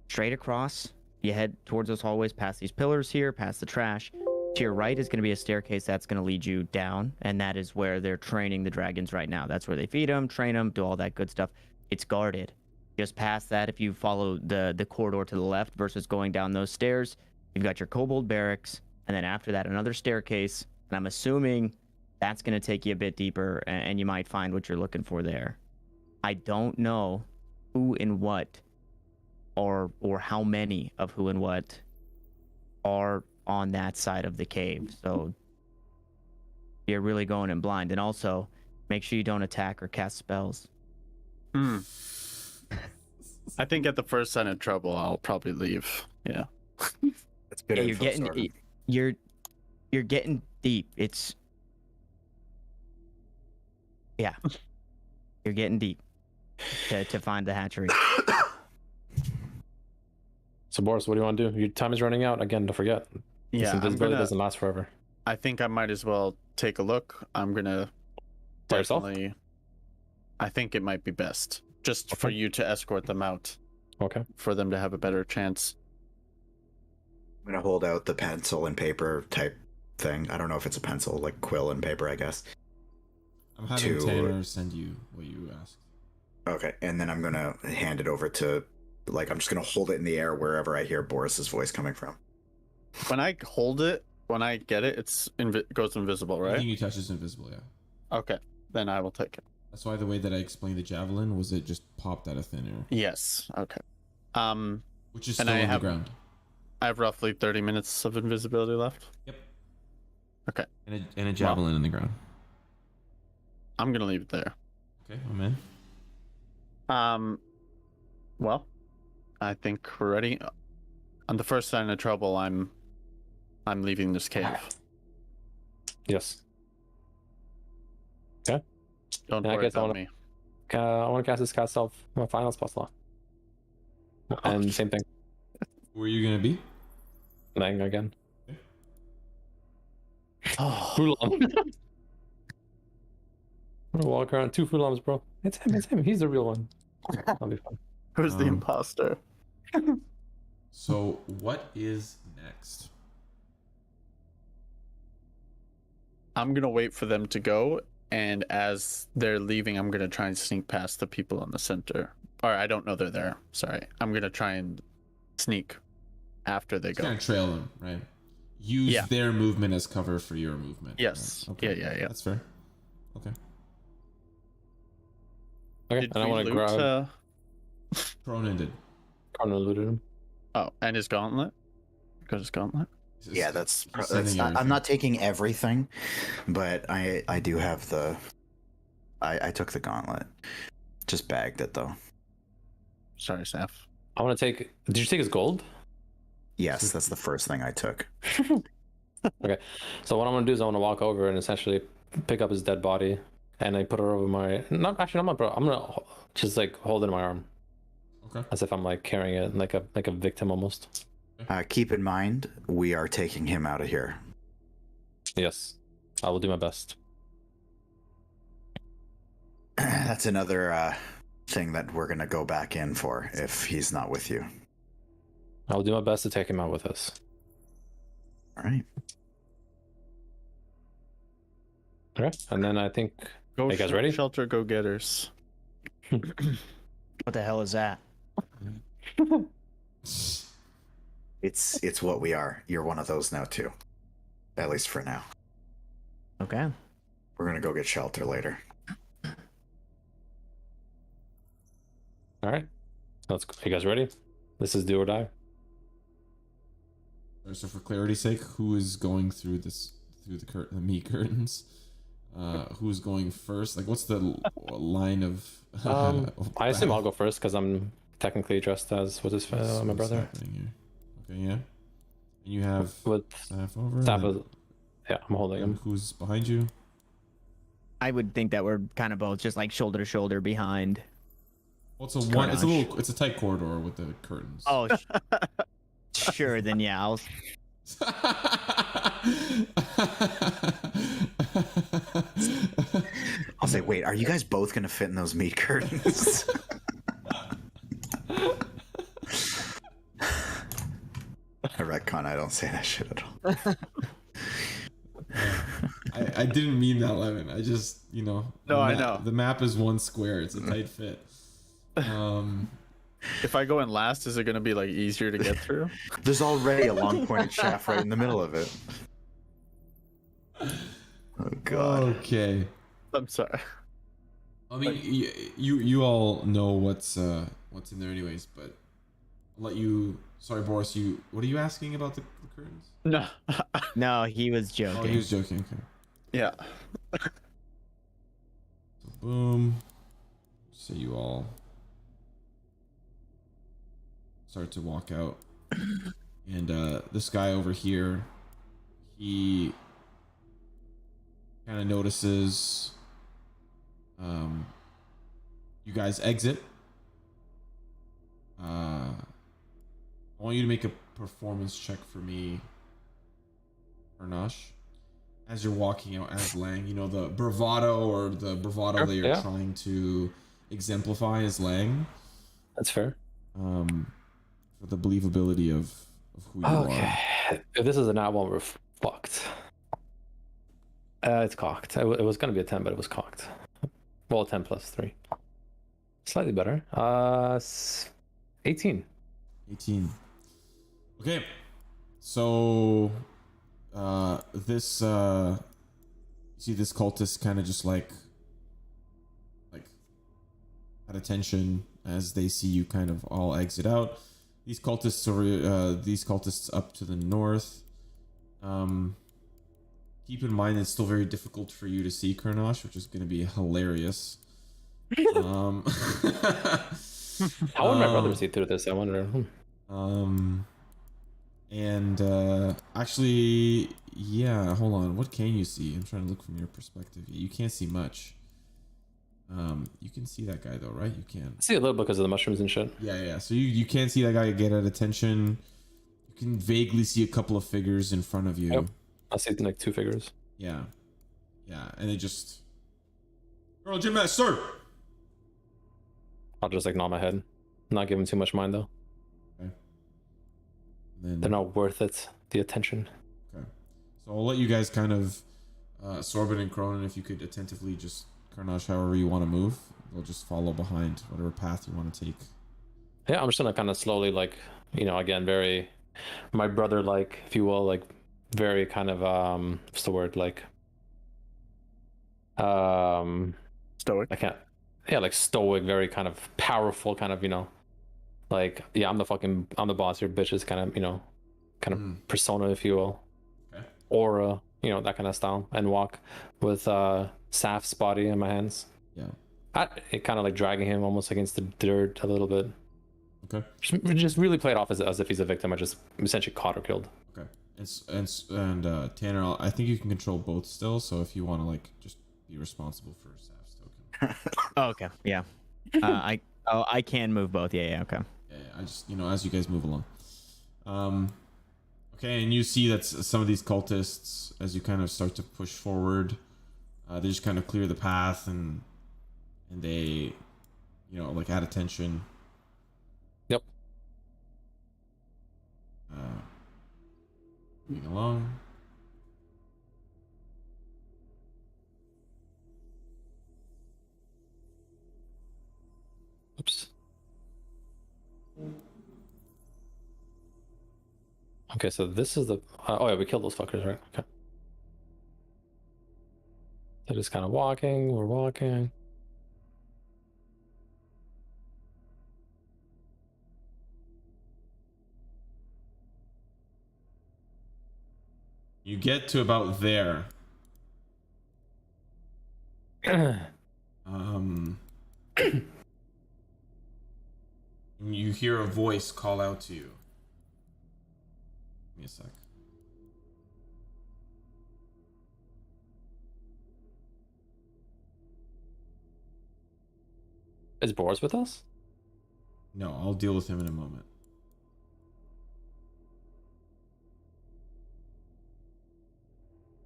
straight across. You head towards those hallways, past these pillars here, past the trash. To your right is going to be a staircase that's going to lead you down, and that is where they're training the dragons right now. That's where they feed them, train them, do all that good stuff. It's guarded. Just past that, if you follow the corridor to the left versus going down those stairs, you've got your kobold barracks, and then after that, another staircase. And I'm assuming that's going to take you a bit deeper, and you might find what you're looking for there. I don't know who and what, or how many of who and what are on that side of the cave. So you're really going in blind. And also, make sure you don't attack or cast spells. I think at the first sign of trouble, I'll probably leave. Yeah. That's good. Yeah, info, Sorvin. you're getting deep. You're getting deep to find the hatchery. So Boris, what do you want to do? Your time is running out again. Don't forget. Yeah, This invisibility doesn't last forever. I think I might as well take a look. I'm gonna By yourself? definitely. I think it might be best just for Okay. you to escort them out, Okay. for them to have a better chance. I'm gonna hold out the pencil and paper type thing. I don't know if it's a pencil, like quill and paper, I guess. I'm having To- Tanner send you what you asked. Okay, and then I'm gonna hand it over to, like, I'm just gonna hold it in the air wherever I hear Boris's voice coming from. When I hold it, when I get it, it's goes invisible, right? Anything you touch is invisible, yeah. Okay, then I will take it. That's why the way that I explained the javelin was it just popped out of thin air, Yes. Okay. which is And still I on have- the ground. I have roughly 30 minutes of invisibility left. Yep. Okay. And a javelin in the ground. I'm gonna leave it there. Okay, I'm in. Well, I think we're ready. On the first sign of trouble, I'm leaving this cave. Yes. Don't Yeah, I worry guess I about wanna- me. I want to cast this cast off my final spell slot. And same thing. Where are you gonna be? Lang again. Oh, Fulam. I'm gonna walk around 2 Fulams, bro. It's him. He's the real one. That'll be fun. who's the Um, imposter? So what is next? I'm gonna wait for them to go, and as they're leaving, I'm gonna try and sneak past the people in the center. Or I don't know they're there. Sorry. I'm gonna try and sneak after they Just go. kind of trail them, right? Use Yeah. their movement as cover for your movement. Yes. right? Okay. Yeah. That's fair. Okay. Okay, Did and I we want to loot, grab. Cronin did. Cardinal looted him. Oh, and his gauntlet? Got his gauntlet? Yeah, that's He's sending I'm everything. not taking everything, but I do have the. I took the gauntlet, just bagged it though. Sorry, Saf. I want to take. Did you take his gold? Yes, that's the first thing I took. Okay. So what I'm gonna do is I want to walk over and essentially pick up his dead body, and I put it over my. Not actually, I'm not. Bro. I'm gonna just like hold it in my arm, Okay. as if I'm like carrying it like a victim almost. Keep in mind, we are taking him out of here. Yes, I will do my best. That's another thing that we're gonna go back in for if he's not with you. I will do my best to take him out with us. All right. Okay. And then I think. Go, You guys ready? Shelter go getters. What the hell is that? It's what we are. You're one of those now too. At least for now. Okay. We're gonna go get shelter later. All right. Let's. You guys ready? This is do or die. So for clarity's sake, who is going through the meat curtains? Who's going first? Like, what's the line of? I assume I'll go first because I'm technically dressed as my What's brother. happening here? Okay, yeah. And you have With staff over. staff and is Yeah, I'm holding And him. who's behind you? I would think that we're kind of both just like shoulder to shoulder behind. Well, it's a one. It's a Carnage. little. It's a tight corridor with the curtains. Oh, sure. Then yeah, I'll. I'll say, wait, are you guys both gonna fit in those meat curtains? I retcon. I don't say that shit at all. I didn't mean that, Lemon. I just, No, the I map- know. the map is one square. It's a tight fit. If I go in last, is it going to be like easier to get through? There's already a long pointed shaft right in the middle of it. Oh god. Okay. I'm sorry. I mean, you all know what's in there, anyways. But I'll let you. Sorry, Boris. What are you asking about the curtains? No. No, he was Oh, joking. he was joking. Okay. Yeah. So boom. So you all start to walk out, and this guy over here, he kind of notices you guys exit. I want you to make a performance check for me, Arnash, as you're walking out as Lang. You know, the bravado Sure, that you're yeah. trying to exemplify as Lang, That's fair. for the believability of who you are. Okay. If this is an one, we're fucked. It's cocked. It was going to be a 10, but it was cocked. Well, 10 plus 3. Slightly better. 18. 18. Okay. So this you see this cultist kind of just like at attention as they see you kind of all exit out. These cultists up to the north. Keep in mind it's still very difficult for you to see Karnash, which is going to be hilarious. How would my brother see through this? I wonder. And actually, yeah, hold on. What can you see? I'm trying to look from your perspective. You can't see much. You can see that guy though, right? You can. I see a little bit because of the mushrooms and shit. Yeah. So you can see that guy get at attention. You can vaguely see a couple of figures in front of you. Yep. I see like 2 figures. Yeah. And they just. Girl, Jim, sir. I'll just like nod my head. Not giving too much mind though. Okay. Then, They're not worth it. The attention. Okay. So I'll let you guys kind of, Sorbin and Cronin, if you could attentively just Karnash however you want to move. They'll just follow behind whatever path you want to take. Yeah, I'm just gonna kind of slowly, like, again, very, my brother, like, if you will, like, very kind of, what's the word, like, Stoic. I can't, yeah, like stoic, very kind of powerful, kind of, like, yeah, I'm the boss here, bitches, kind of, kind of persona, if you will, Okay. aura, that kind of style, and walk with Saf's body in my hands. Yeah. It kind of like dragging him almost against the dirt a little bit. Okay. Just really play it off as if he's a victim. I just essentially caught or killed. Okay. And Tanner, I think you can control both still. So if you want to like just be responsible for Saf's token. Oh, okay. Yeah. I can move both. Yeah. Okay. Yeah. I just as you guys move along. Okay, and you see that some of these cultists, as you kind of start to push forward, they just kind of clear the path and they, like add attention. Yep. Moving along. Oops. Okay, so this is the. Oh yeah, we killed those fuckers, right? Okay. They're just kind of walking. We're walking. You get to about there. And you hear a voice call out to you. Give me a sec. Is Boris with us? No, I'll deal with him in a moment.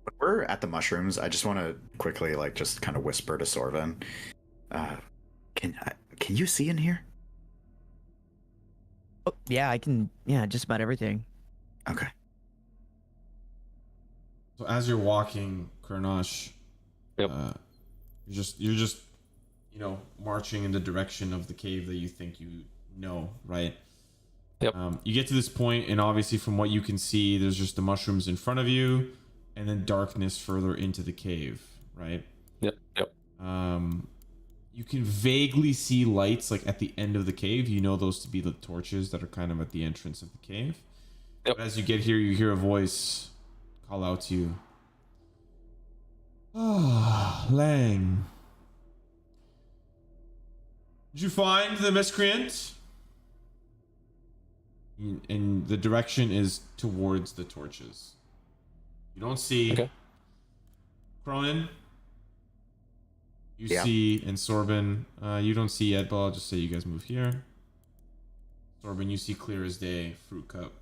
When we're at the mushrooms, I just want to quickly, like, just kind of whisper to Sorvin. Can you see in here? Oh, yeah, I can. Yeah, just about everything. Okay. So as you're walking, Kurnosh, Yep. you're just, you know, marching in the direction of the cave that you think you know, right? Yep. You get to this point, and obviously, from what you can see, there's just the mushrooms in front of you, and then darkness further into the cave, right? Yep. You can vaguely see lights like at the end of the cave. You know those to be the torches that are kind of at the entrance of the cave. Yep. But as you get here, you hear a voice call out to you. Ah, Lang. Did you find the miscreant? And the direction is towards the torches. You don't see Cronin. You see, and Sorbin, you don't see yet, but I'll just say you guys move here. Sorbin, you see clear as day, fruit cup.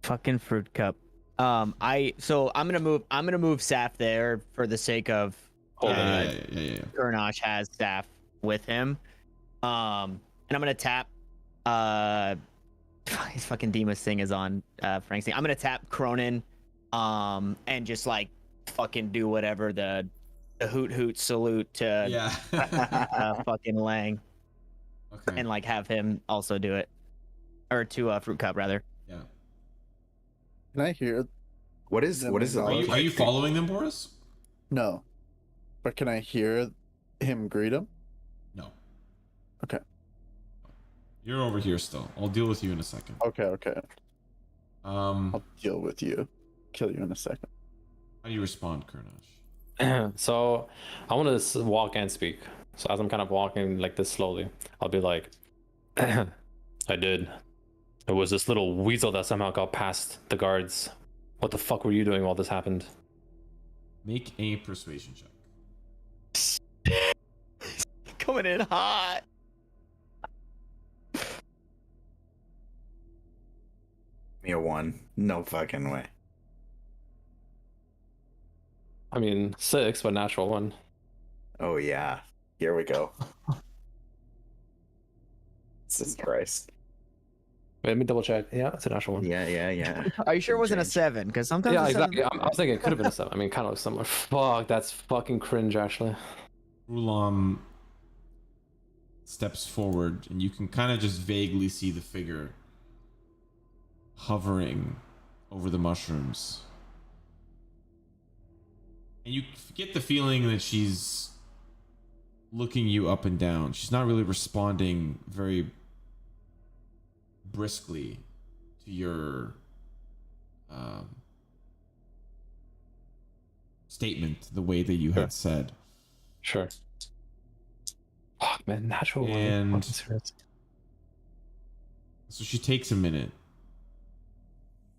Fucking fruit cup. I'm gonna move Saf there for the sake of Yeah. Kurnosh has Saf with him. And I'm gonna tap his fucking Demas thing is on Frank's thing. I'm gonna tap Cronin and just like fucking do whatever the hoot salute to fucking Lang. Okay. And like have him also do it. Or to fruit cup rather. Yeah. Can I hear? What is it? Are you following them, Boris? No. But can I hear him greet him? No. Okay. You're over here still. I'll deal with you in a second. Okay. How I'll deal with you. Kill you in a second. do you respond, Kurnosh? So I want to walk and speak. So as I'm kind of walking like this slowly, I'll be like, I did. It was this little weasel that somehow got past the guards. What the fuck were you doing while this happened? Make a persuasion check. Coming in hot. Me a 1. No fucking way. I mean, 6, but natural 1. Oh yeah. Here we go. Jesus Christ. Wait, let me double check. Yeah, it's a natural 1. Yeah. Are you sure it wasn't a Change. 7? Because sometimes Yeah, a 7 exactly. I was thinking it could have been a 7. I mean, kind of similar. Fuck, that's fucking cringe, actually. Rulam steps forward, and you can kind of just vaguely see the figure hovering over the mushrooms. And you get the feeling that she's looking you up and down. She's not really responding very briskly to your statement the way that you had said. Sure. Fuck, man, natural 1. And Fucking serious. so she takes a minute,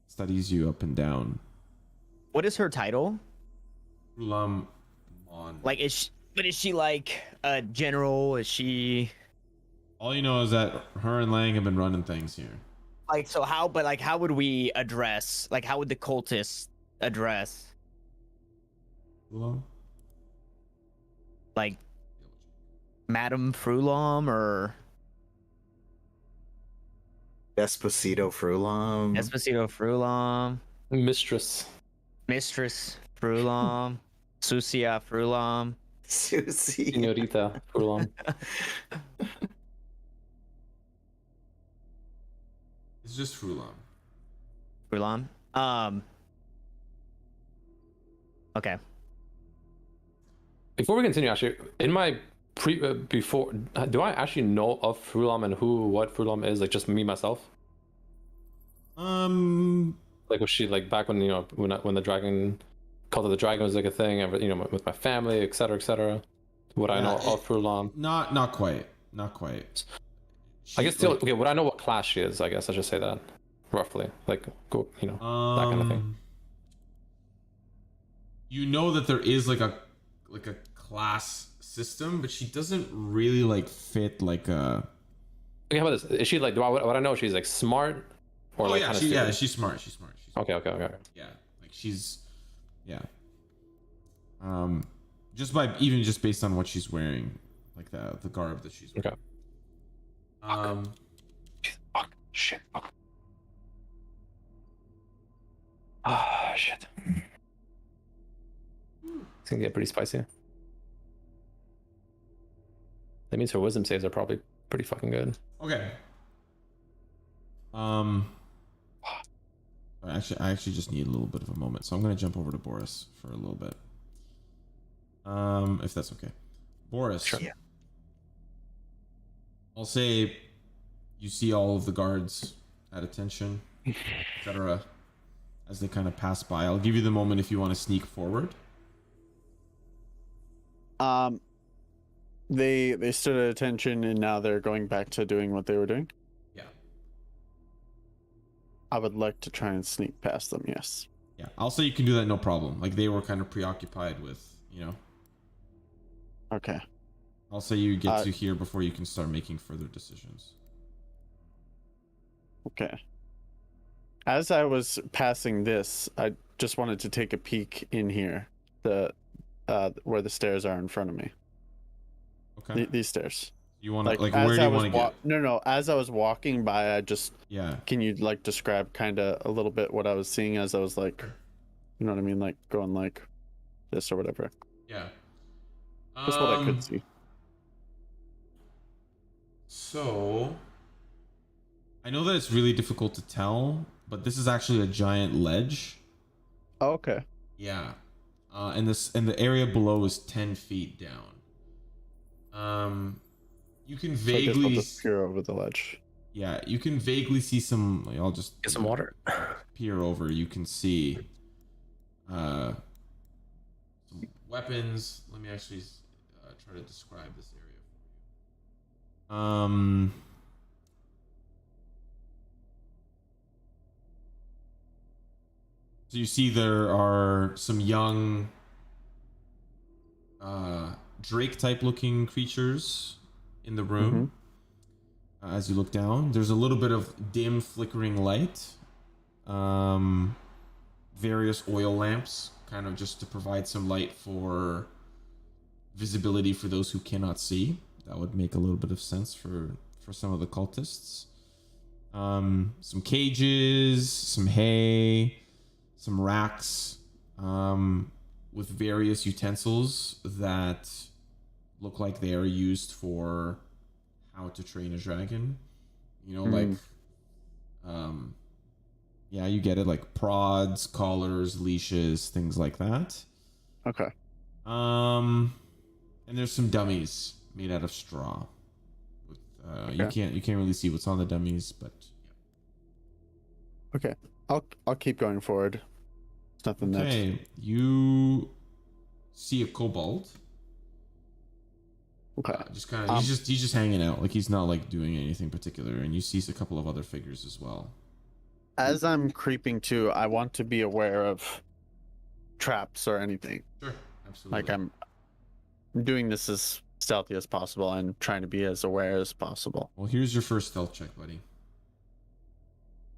studies you up and down. What is her title? Rulam on. Like, is she like a general? Is she All you know is that her and Lang have been running things here. like so? How? But like, how would we address? Like, how would the cultists address? Rulam? Like, Madame Frulam or Despacito Frulam. Esposito Frulam, Mistress. Mistress Frulam, Susia Frulam? Susie. Senorita Furlong. It's just Rulam. Frulam. Okay. Before we continue, actually, in my before, do I actually know of Frulam and what Frulam is? Like, just me myself? Like, was she like back when, you know, when the dragon, Cult of the Dragon was like a thing, you know, with my family, etc., etc. Would I know of Frulam? Not quite. Not quite. I guess still, okay, would I know what class she is? I guess I should say that roughly, like, go, you know, that kind of thing. You know that there is like a class system, but she doesn't really like fit like a. Okay, how about this? Is she like? Do I what I know? She's like smart, or Oh like yeah, kind of she's smart. She's smart. Okay. Yeah, like she's, yeah. Just by even just based on what she's wearing, like the garb that she's wearing. Okay. Fuck. Shit. Fuck. Ah, shit. It's gonna get pretty spicy. That means her wisdom saves are probably pretty fucking good. Okay. I actually just need a little bit of a moment, so I'm gonna jump over to Boris for a little bit. If that's okay. Boris. Sure. Yeah. I'll say you see all of the guards at attention, etc. as they kind of pass by. I'll give you the moment if you want to sneak forward. They stood at attention and now they're going back to doing what they were doing. Yeah. I would like to try and sneak past them. Yes. Yeah. I'll say you can do that, no problem. Like they were kind of preoccupied with, Okay. I'll say you get to here before you can start making further decisions. Okay. As I was passing this, I just wanted to take a peek in here, where the stairs are in front of me. Okay. These stairs. You want to like as where do I you was want to get? No. As I was walking by, I just Yeah. can you like describe kind of a little bit what I was seeing as I was like, you know what I mean, like going like this or whatever. Yeah. That's what I could see. So I know that it's really difficult to tell, but this is actually a giant ledge. Oh, okay. Yeah. And the area below is 10 feet down. You can So I guess I'll vaguely just peer over the ledge. yeah, you can vaguely see some. I'll just Get some water. peer over. You can see some weapons. Let me actually try to describe this area for you. So you see there are some young Drake type looking creatures in the room. As you look down, there's a little bit of dim flickering light. Various oil lamps, kind of just to provide some light for visibility for those who cannot see. That would make a little bit of sense for some of the cultists. Some cages, some hay, some racks with various utensils that look like they are used for how to train a dragon. Like yeah, you get it, like prods, collars, leashes, things like that. Okay. And there's some dummies made out of straw. You can't really see what's on the dummies, but Okay. I'll keep going forward. It's nothing okay. You see a kobold. Okay. Just kind of he's just hanging out, like he's not like doing anything particular, and you see a couple of other figures as well. As I'm creeping to, I want to be aware of traps or anything. Sure, absolutely. Like I'm doing this as stealthy as possible and trying to be as aware as possible. Well, here's your first stealth check, buddy.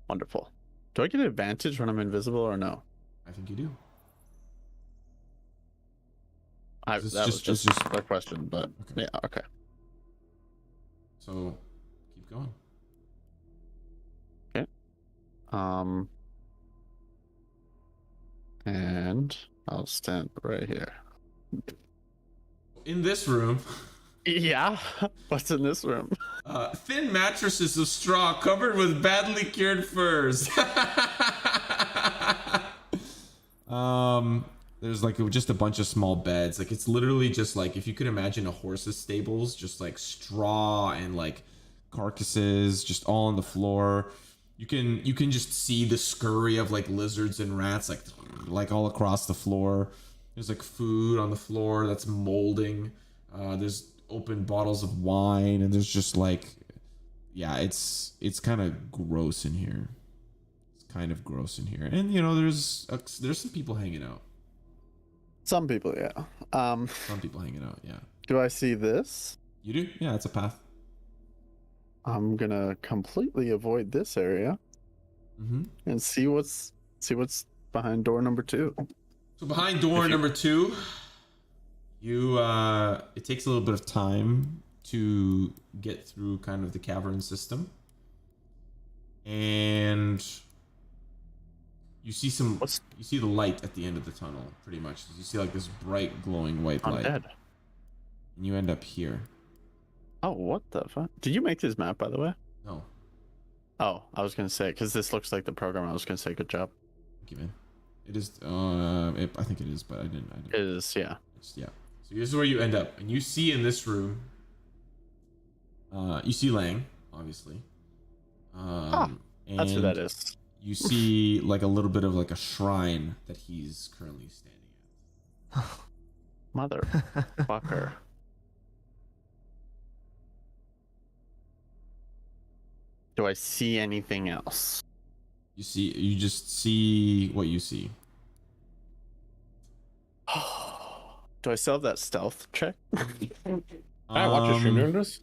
Wonderful. Do I get an advantage when I'm invisible or no? I think you do. That was just a question, but okay. Yeah, okay. So keep going. Okay. And I'll stand right here. In this room, Yeah. What's in this room? thin mattresses of straw covered with badly cured furs. There's like just a bunch of small beds. Like it's literally just like if you could imagine a horse's stables, just like straw and like carcasses just all on the floor. You can just see the scurry of like lizards and rats like all across the floor. There's like food on the floor that's molding. There's open bottles of wine, and there's just like, yeah, it's kind of gross in here. It's kind of gross in here, and there's some people hanging out. Some people, yeah. Some people hanging out. Yeah. Do I see this? You do? Yeah, it's a path. I'm gonna completely avoid this area Mm-hmm. and see what's behind door number 2. So behind door number 2, you it takes a little bit of time to get through kind of the cavern system, and you see you see the light at the end of the tunnel. Pretty much, you see like this bright glowing white I'm light, dead. and you end up here. Oh, what the fuck? Did you make this map, by the way? No, Oh, I was gonna say, because this looks like the program. I was gonna say, good job. thank you, man. It is. I think it is, but I didn't. It is, yeah. Yeah. So this is where you end up, and you see in this room. You see Lang, obviously. That's who that is. You see like a little bit of like a shrine that he's currently standing at. Motherfucker. Do I see anything else? You just see what you see. Do I still have that stealth check? Can I watch your stream during this?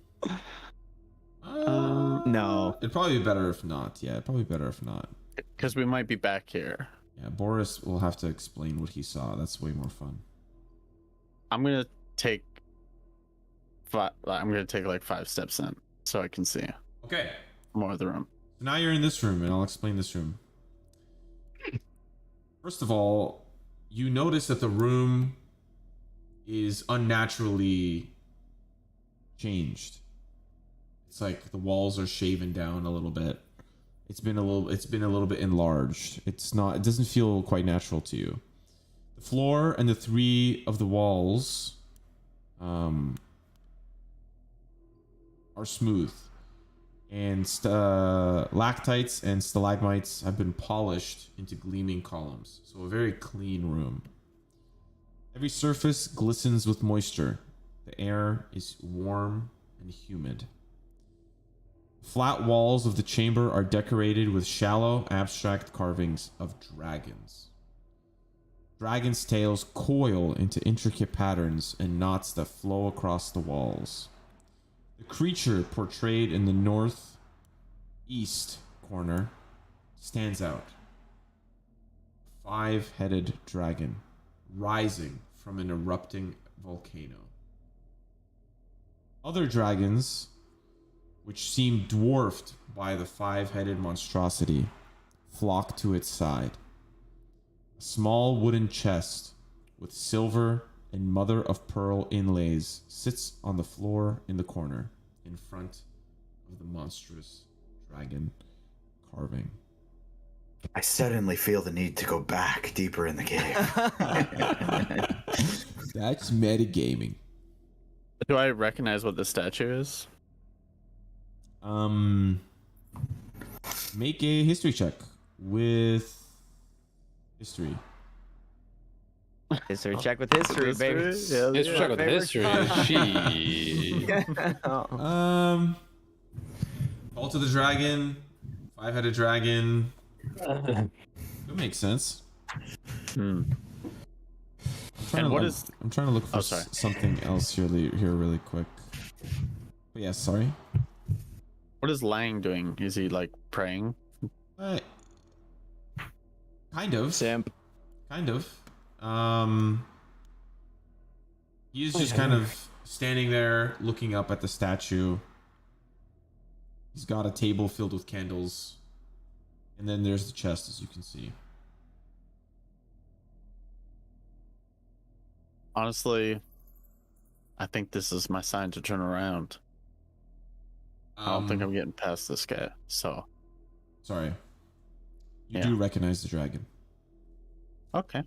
No. It'd probably be better if not. Yeah, it'd probably be better if not. Because we might be back here. Yeah, Boris will have to explain what he saw. That's way more fun. I'm gonna take like 5 steps in so I can see Okay. more of the room. So now you're in this room, and I'll explain this room. First of all, you notice that the room is unnaturally changed. It's like the walls are shaven down a little bit. It's been a little bit enlarged. It doesn't feel quite natural to you. The floor and the 3 of the walls are smooth, and lactites and stalagmites have been polished into gleaming columns. So a very clean room. Every surface glistens with moisture. The air is warm and humid. Flat walls of the chamber are decorated with shallow, abstract carvings of dragons. Dragons' tails coil into intricate patterns and knots that flow across the walls. The creature portrayed in the northeast corner stands out. A 5-headed dragon rising from an erupting volcano. Other dragons, which seem dwarfed by the 5-headed monstrosity, flock to its side. A small wooden chest with silver and mother of pearl inlays sits on the floor in the corner, in front of the monstrous dragon carving. I suddenly feel the need to go back deeper in the cave. That's metagaming. Do I recognize what the statue is? Make a history check with history. History check with history, baby. Yeah, Let's check with favorite history. She. Call to the dragon, 5-headed dragon. That makes sense. Hmm. I'm trying to look for sorry. something else here really quick. But yeah, sorry. What is Lang doing? Is he like praying? Kind of. Simp. Kind of. He's just kind of standing there looking up at the statue. He's got a table filled with candles. And then there's the chest, as you can see. Honestly, I think this is my sign to turn around. I don't think I'm getting past this guy, so. Sorry. You Yeah. do recognize the dragon. Okay.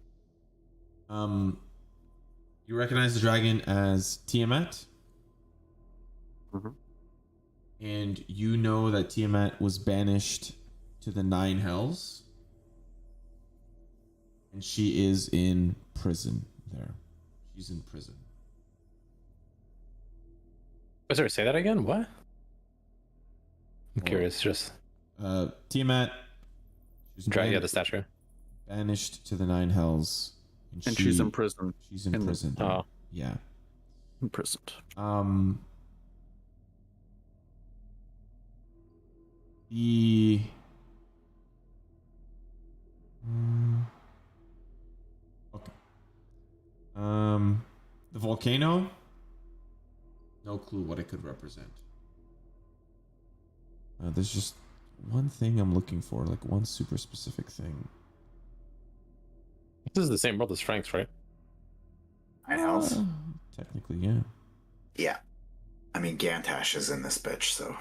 You recognize the dragon as Tiamat. Mhm. And you know that Tiamat was banished to the 9 hells. And she is in prison there. She's in prison. Oh, sorry, say that again? What? I'm Well, curious. Just Tiamat. She's yeah, the statue. banished to the 9 hells, And she's imprisoned. She's imprisoned. Oh. Yeah. Imprisoned. The okay. The volcano. No clue what it could represent. There's just one thing I'm looking for, like one super specific thing. This is the same world as Frank's, right? My house. Technically, yeah. Yeah. I mean, Gantash is in this bitch, so.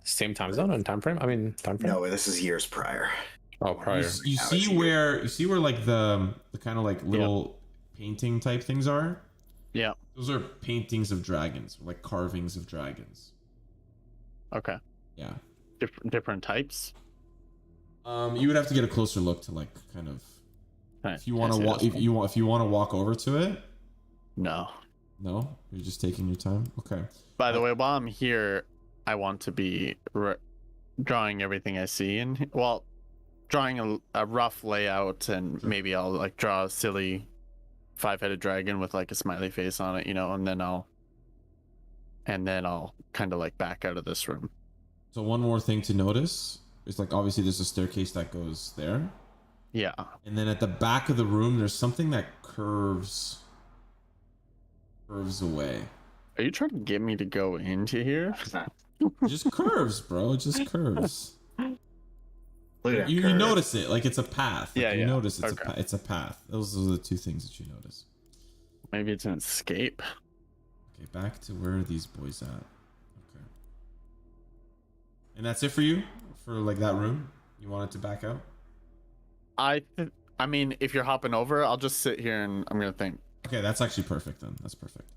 Same time zone and time frame. I mean, time frame. No, this is years prior. Oh, prior. You see where like the kind of like little painting type things are? Yeah. Those are paintings of dragons, like carvings of dragons. Okay. Yeah. Different types. You would have to get a closer look to like kind of. Right. If you want to walk, if you want to walk over to it. No. No, you're just taking your time. Okay. By the way, while I'm here, I want to be drawing everything I see, and well, drawing a rough layout, and maybe I'll like draw a silly 5-headed dragon with like a smiley face on it, and then I'll kind of like back out of this room. So one more thing to notice is like obviously there's a staircase that goes there. Yeah. And then at the back of the room, there's something that curves away. Are you trying to get me to go into here? It just curves, bro. It just curves. Look at You notice it, like it's a path. Like, Yeah, you yeah. notice it's Okay. it's a path. Those are the two things that you notice. Maybe it's an escape. Okay, back to where are these boys at? Okay. And that's it for you? For like that room? You wanted to back out? I mean, if you're hopping over, I'll just sit here and I'm gonna think. Okay, that's actually perfect then. That's perfect.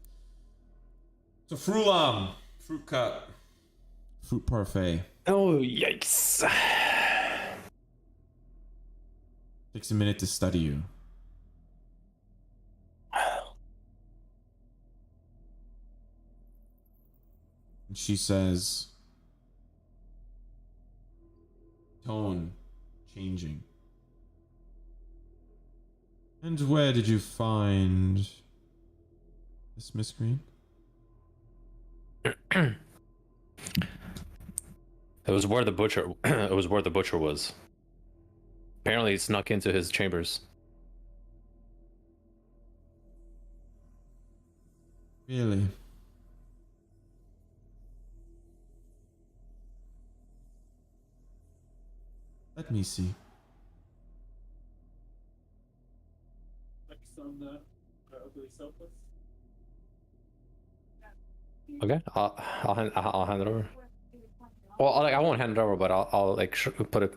So frulam, fruit cup, fruit parfait. Oh, yikes. Takes a minute to study you. And she says, tone changing. And where did you find this, Miss Green? It was where the butcher. It was where the butcher was. Apparently, he snuck into his chambers. Really? Let me see. Okay, I'll hand it over. Well, I won't hand it over, but I'll like put it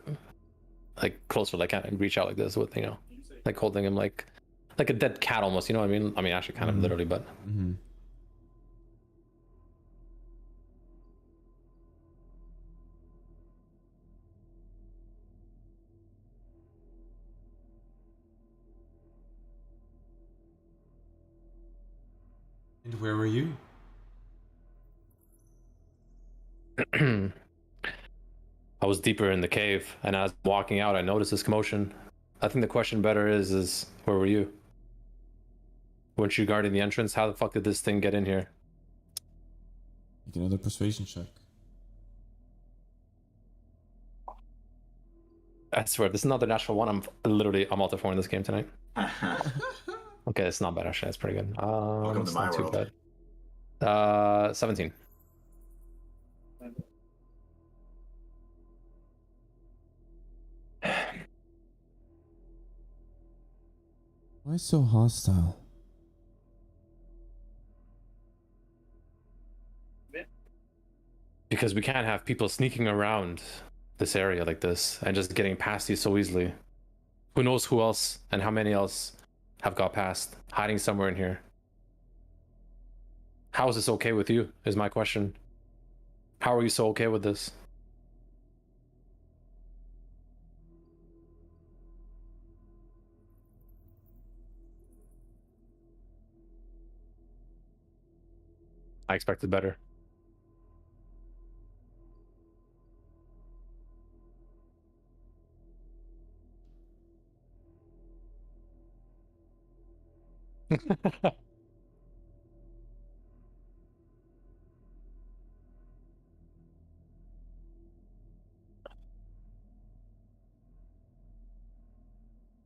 like closer, like kind of reach out like this with like holding him like a dead cat almost. You know what I mean? I mean, actually, kind of literally, but. Mm-hmm. And where were you? I was deeper in the cave, and as I'm walking out, I noticed this commotion. I think the question better is where were you? Weren't you guarding the entrance? How the fuck did this thing get in here? Make another persuasion check. I swear, this is not the natural one. I'm alter 4 in this game tonight. Okay, it's not bad actually. That's pretty good. Welcome it's to my not too world. bad. 17. Why so hostile? Because we can't have people sneaking around this area like this and just getting past you so easily. Who knows who else and how many else have got past, hiding somewhere in here. How is this okay with you, is my question. How are you so okay with this? I expected better.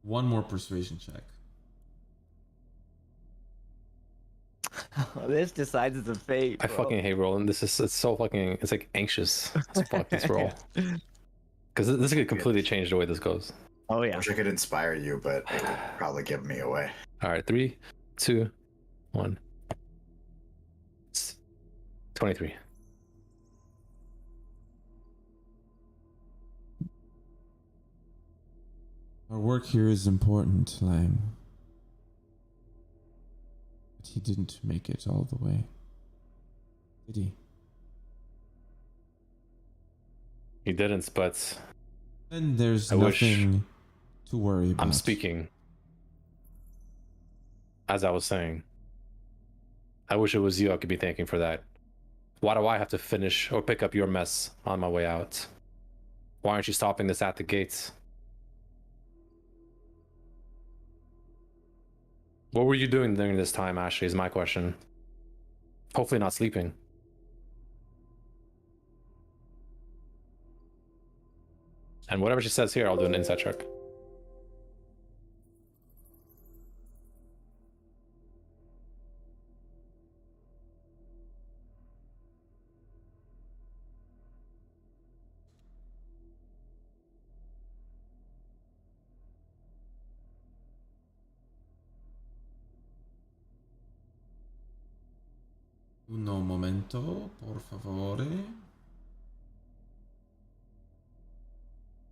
One more persuasion check. This decides it's a fate. I bro. fucking hate rolling. It's so fucking, it's like anxious as fuck, this roll. Because this could completely change the way this goes. Oh I yeah. wish I could inspire you, but it would probably give me away. All right, 3, 2, 1. 23. Our work here is important, Lang. But he didn't make it all the way. Did he? He didn't, but Then there's I wish- nothing to worry about. I'm speaking. As I was saying, I wish it was you I could be thanking for that. Why do I have to finish or pick up your mess on my way out? Why aren't you stopping this at the gates? What were you doing during this time, Ashley, is my question. Hopefully not sleeping. And whatever she says here, I'll do an insight check. Uno momento, por favore.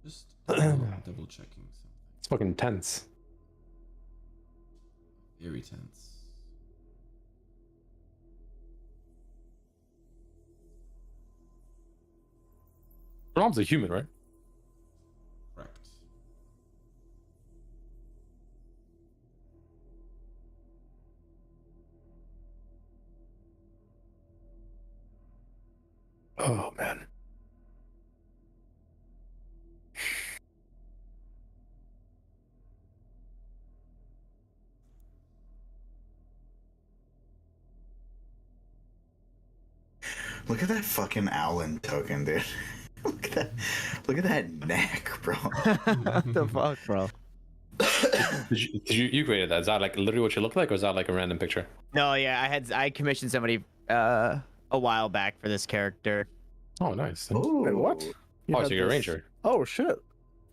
Just double checking something. It's fucking tense. Very tense. Your mom's a human, right? Correct. Oh, man. Look at that fucking Owlin token, dude. Look at that neck, bro. What the fuck, bro? You created that? Is that like literally what you look like, or is that like a random picture? No, yeah, I commissioned somebody a while back for this character. Oh, nice. Ooh. Wait, what? You Oh, had so you're a this- ranger. Oh shit!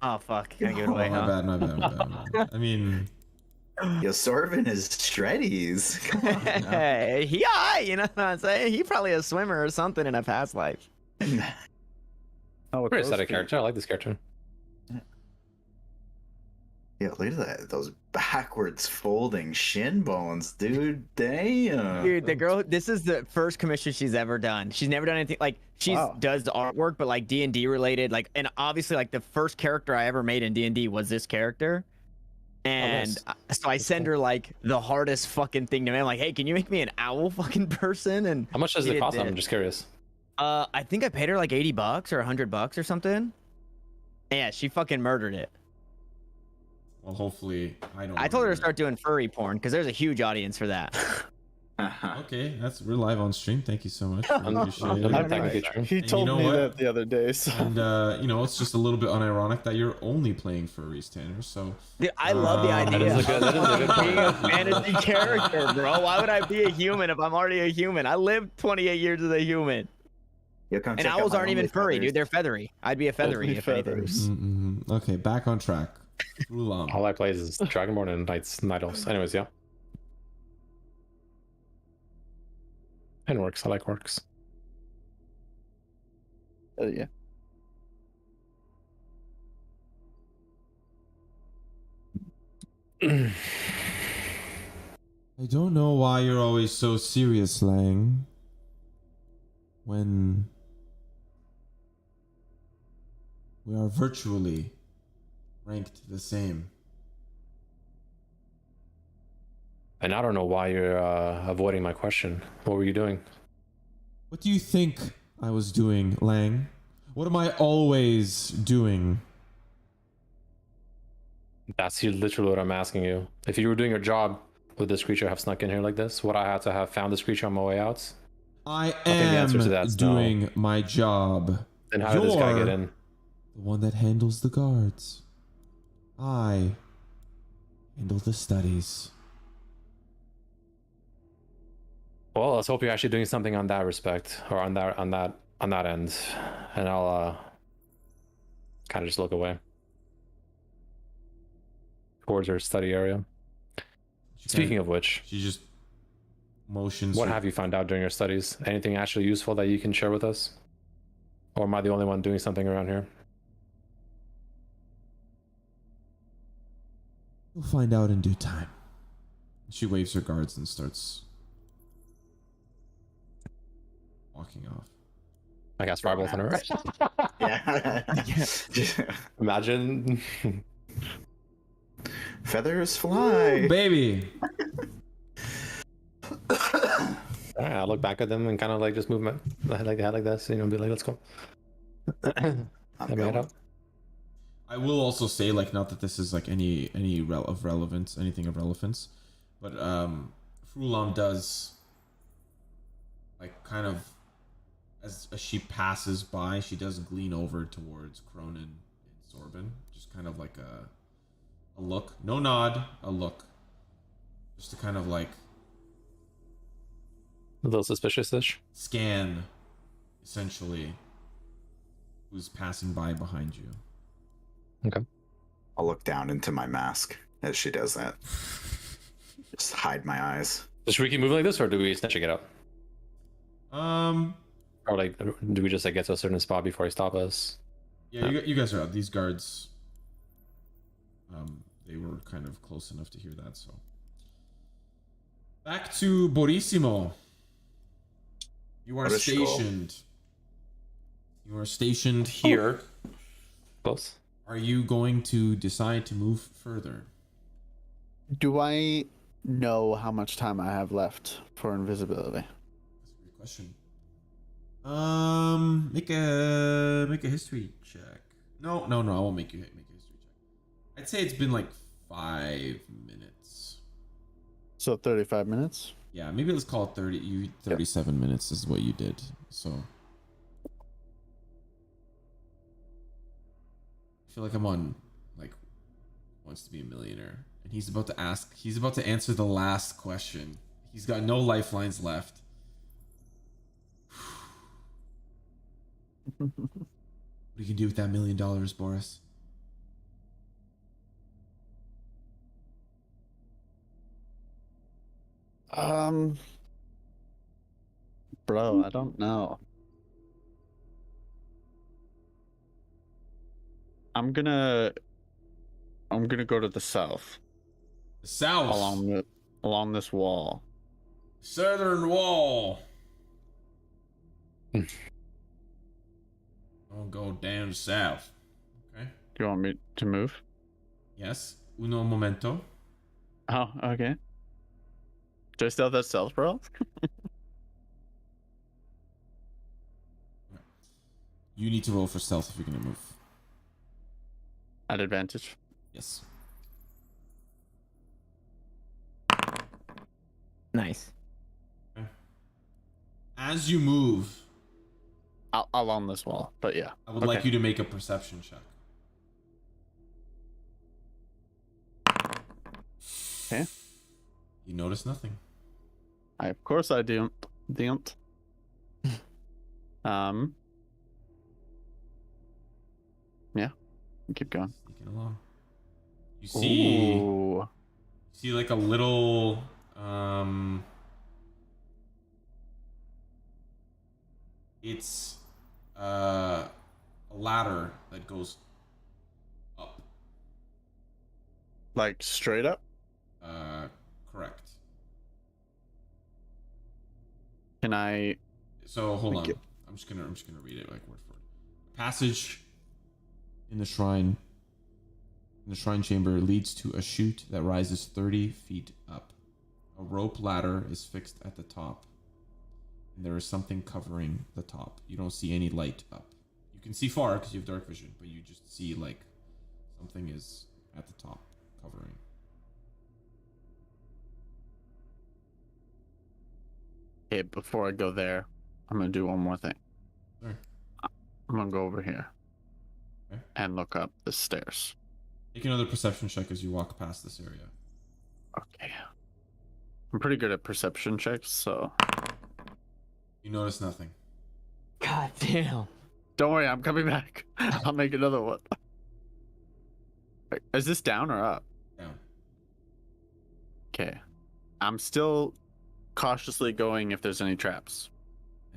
Oh fuck, can I give it away, My huh? bad, my bad, my bad, my bad. I mean, Yo, Sorvin is shreddies. Come on now. You know what I'm saying? He probably a swimmer or something in a past life. Oh, with Pretty those aesthetic feet. character. I like this character. Yeah, look at that. Those backwards folding shin bones, dude. Damn. Dude, the girl, this is the first commission she's ever done. She's never done anything like Wow. does the artwork, but like D&D related, like, and obviously like the first character I ever made in D&D was this character. And nice. so I send her like the hardest fucking thing to me. I'm like, hey, can you make me an owl fucking person? And How much does She it did cost? that. I'm just curious. I think I paid her like $80 or $100 or something. Yeah, she fucking murdered it. well, hopefully I don't. I told her to remember. start doing furry porn because there's a huge audience for that. Okay, we're live on stream. Thank you so much. Really appreciate I'm it. not technically true. He And told you know me what? that the other day. So And you know, it's just a little bit unironic that you're only playing furries, Tanner. So Dude, I love the That idea is a good of being a point. fantasy character, bro. Why would I be a human if I'm already a human? I lived 28 years as a human. Yo, come And check out owls my aren't even Only furry, Feathers. dude. They're feathery. I'd be a feathery Only if anything. feathers. okay, back on track. Ulam. All I play is Dragonborn and Night Elves. Anyways, yeah. And works. I like works. yeah. I don't know why you're always so serious, Lang. When we are virtually ranked the same. And I don't know why you're avoiding my question. What were you doing? What do you think I was doing, Lang? What am I always doing? That's literally what I'm asking you. If you were doing your job, would this creature have snuck in here like this? Would I have to have found this creature on my way out? I think the answer to am that's no. doing my job. Then how did this guy get You're in? The one that handles the guards. I handle the studies. Well, let's hope you're actually doing something on that respect, or on that end, and I'll kind of just look away towards her study area. Speaking of which, She just motions. what her- have you found out during your studies? Anything actually useful that you can share with us? Or am I the only one doing something around here? You'll find out in due time. She waves her guards and starts walking off. I cast Firebolt on her. Yeah. Imagine. Feathers fly. Baby! Alright, I'll look back at them and kind of like just move my head like this, you know, be like, let's go. I'm Let me head going. out. I will also say, like, not that this is like any of relevance, anything of relevance, but Frulam does, like, kind of, as she passes by, she does glean over towards Cronin and Sorbin, just kind of like a look, no nod, a look, just to kind of like A little suspicious-ish. scan, essentially, who's passing by behind you. Okay. I'll look down into my mask as she does that. Just hide my eyes. Does Shrieky move like this, or do we snatch it out? Or like, do we just like get to a certain spot before he stops us? Yeah, you guys are out. These guards, they were kind of close enough to hear that. So back to Borissimo. You are Borishko. stationed. You are stationed here. Close. Are you going to decide to move further? Do I know how much time I have left for invisibility? That's a great question. Make a history check. No, I won't make you make a history check. I'd say it's been like 5 minutes. So 35 minutes? Yeah, maybe let's call it 37 minutes is what you did. So I feel like I'm on like wants to be a millionaire, and he's about to answer the last question. He's got no lifelines left. What do you do with that $1 million, Boris? Bro, I don't know. I'm gonna go to the south The south. along this wall. Southern wall. I'll go down south. Okay. Do you want me to move? Yes. Uno momento. Oh, okay. Do I still have that stealth, bro? You need to roll for stealth if you're gonna move. At advantage. Yes. Nice. As you move, Along this wall, but yeah. I would like you to make a perception check. Okay. You notice nothing. Of course I don't. Yeah. Keep going. Sneaking along. You see. Ooh. You see like a little it's a ladder that goes up. Like straight up? Correct. Can I? So hold on. Thank you. I'm just gonna read it like word for word. Passage in the shrine chamber leads to a chute that rises 30 feet up. A rope ladder is fixed at the top, and there is something covering the top. You don't see any light up. You can see far because you have dark vision, but you just see like something is at the top covering. Okay, before I go there, I'm gonna do one more thing. Sure. I'm gonna go over here Okay. and look up the stairs. Make another perception check as you walk past this area. Okay. I'm pretty good at perception checks, so You notice nothing. God damn. don't worry, I'm coming back. I'll make another one. Wait, is this down or up? Down. Okay. I'm still cautiously going if there's any traps.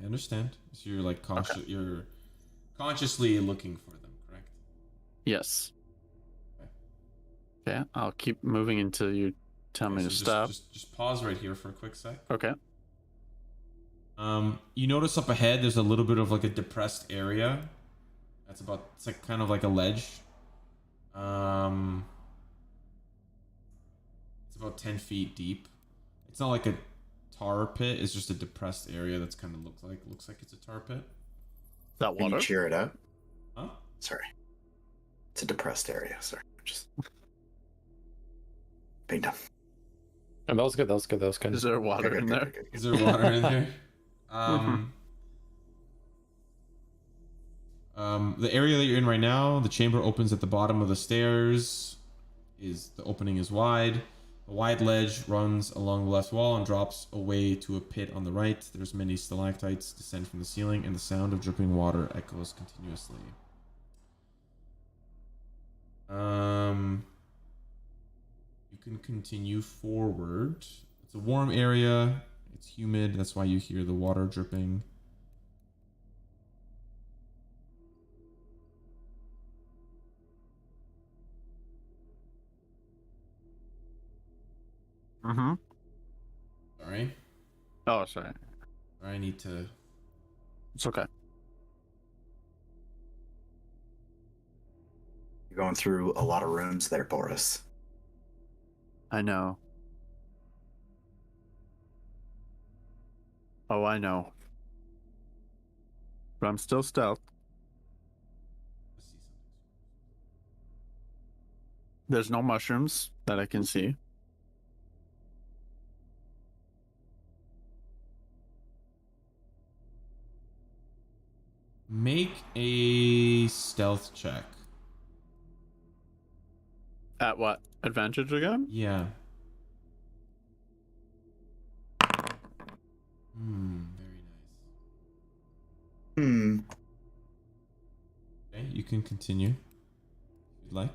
I understand. So you're like cautious. You're consciously looking for them, correct? Yes. Okay. Okay, I'll keep moving until you tell Okay, me so to stop. Just pause right here for a quick sec. Okay. You notice up ahead there's a little bit of like a depressed area. It's like kind of like a ledge. It's about 10 feet deep. It's not like a tar pit. It's just a depressed area that's kind of looks like it's a tar pit. Is that Can water? you cheer it up? Huh? Sorry. It's a depressed area. Sorry. Just being dumb. And that was good. That was good. That was good. Is there water Good, in good, there? good, good, good. Is there water in there? The area that you're in right now, the chamber opens at the bottom of the stairs. The opening is wide. A wide ledge runs along the left wall and drops away to a pit on the right. There's many stalactites descend from the ceiling, and the sound of dripping water echoes continuously. You can continue forward. It's a warm area. It's humid. That's why you hear the water dripping. Mm-hmm. Sorry. Oh, sorry. I need to. It's okay. You're going through a lot of rooms there, Boris. I know. Oh, I know. But I'm still stealth. There's no mushrooms that I can see. Make a stealth check. At what? Advantage again? Yeah. Very nice. Okay, you can continue if you'd like.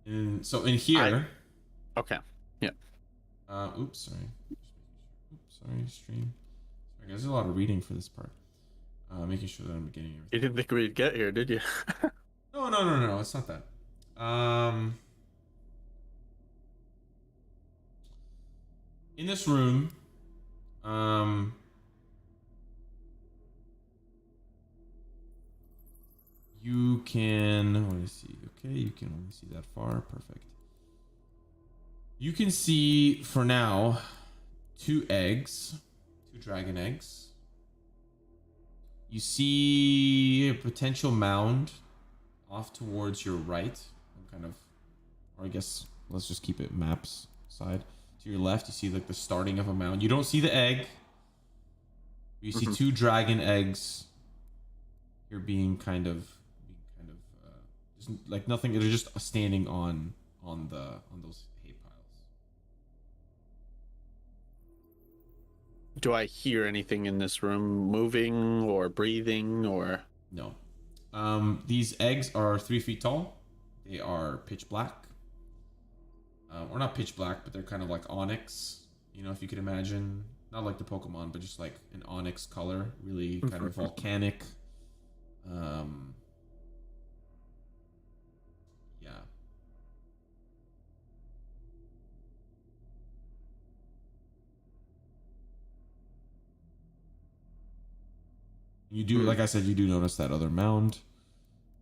And so in here. Okay. Yeah. Oops, sorry. Oops, sorry, stream. Sorry, guys, there's a lot of reading for this part. Making sure that I'm getting everything. You didn't think we'd get here, did you? No, it's not that. In this room, you can, let me see. Okay, you can only see that far. Perfect. You can see, for now, 2 eggs, 2 dragon eggs. You see a potential mound off towards your right. Or I guess, let's just keep it maps side. To your left, you see like the starting of a mound. You don't see the egg. You see 2 dragon eggs. You're being kind of just like nothing. They're just standing on those hay piles. Do I hear anything in this room moving or breathing or? No. These eggs are 3 feet tall. They are pitch black. Or not pitch black, but they're kind of like onyx. You know, if you could imagine, not like the Pokemon, but just like an onyx color, really kind of volcanic. Yeah. You do, like I said, you do notice that other mound.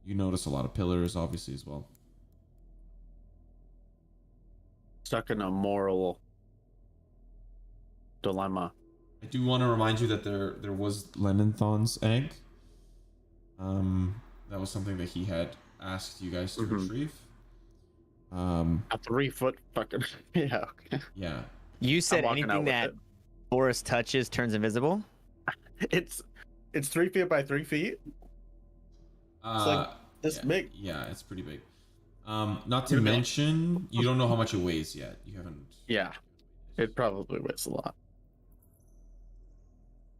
You notice a lot of pillars, obviously, as well. Stuck in a moral dilemma. I do want to remind you that there was Lenonthon's egg. That was something that he had asked you guys to Mhm. retrieve. A 3-foot fucking yeah. Okay. Yeah. You said walking out anything with that it. Boris touches turns invisible. It's 3 feet by 3 feet. like this yeah, big. Yeah, it's pretty big. Not to Pretty big. mention, you don't know how much it weighs yet. You haven't. Yeah, it probably weighs a lot.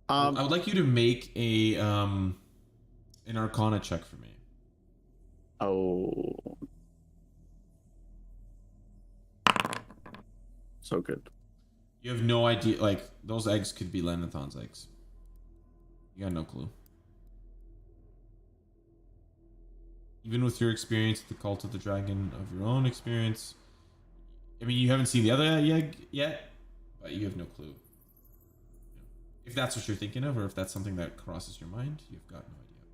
I would like you to make a an Arcana check for me. Oh, so good. You have no idea. Like those eggs could be Lenithon's eggs. You got no clue. Even with your experience at the Cult of the Dragon, of your own experience, I mean, you haven't seen the other egg yet, but you have no clue. If that's what you're thinking of, or if that's something that crosses your mind, you've got no idea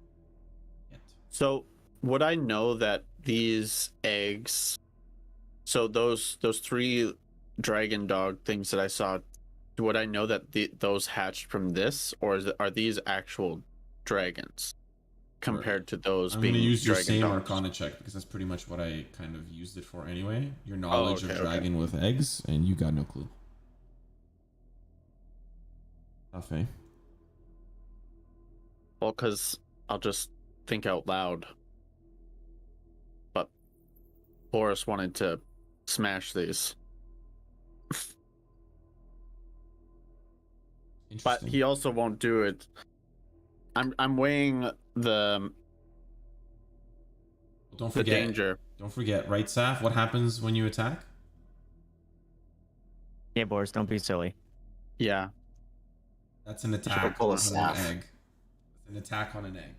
yet. So would I know that these eggs? So those 3 dragon dog things that I saw, would I know that those hatched from this, or are these actual dragons compared to those I'm being going to use your dragon same dogs? Arcana check because that's pretty much what I kind of used it for anyway. Your knowledge okay, of okay. dragon with eggs, and you got no clue. Tough, eh? Well, because I'll just think out loud. But Boris wanted to smash these. But Interesting. he also won't do it. I'm weighing the Don't the forget. danger. Don't forget, right, Saf? What happens when you attack? Yeah, Boris, don't be silly. Yeah. That's an attack pull a on Saf. an egg. It's an attack on an egg.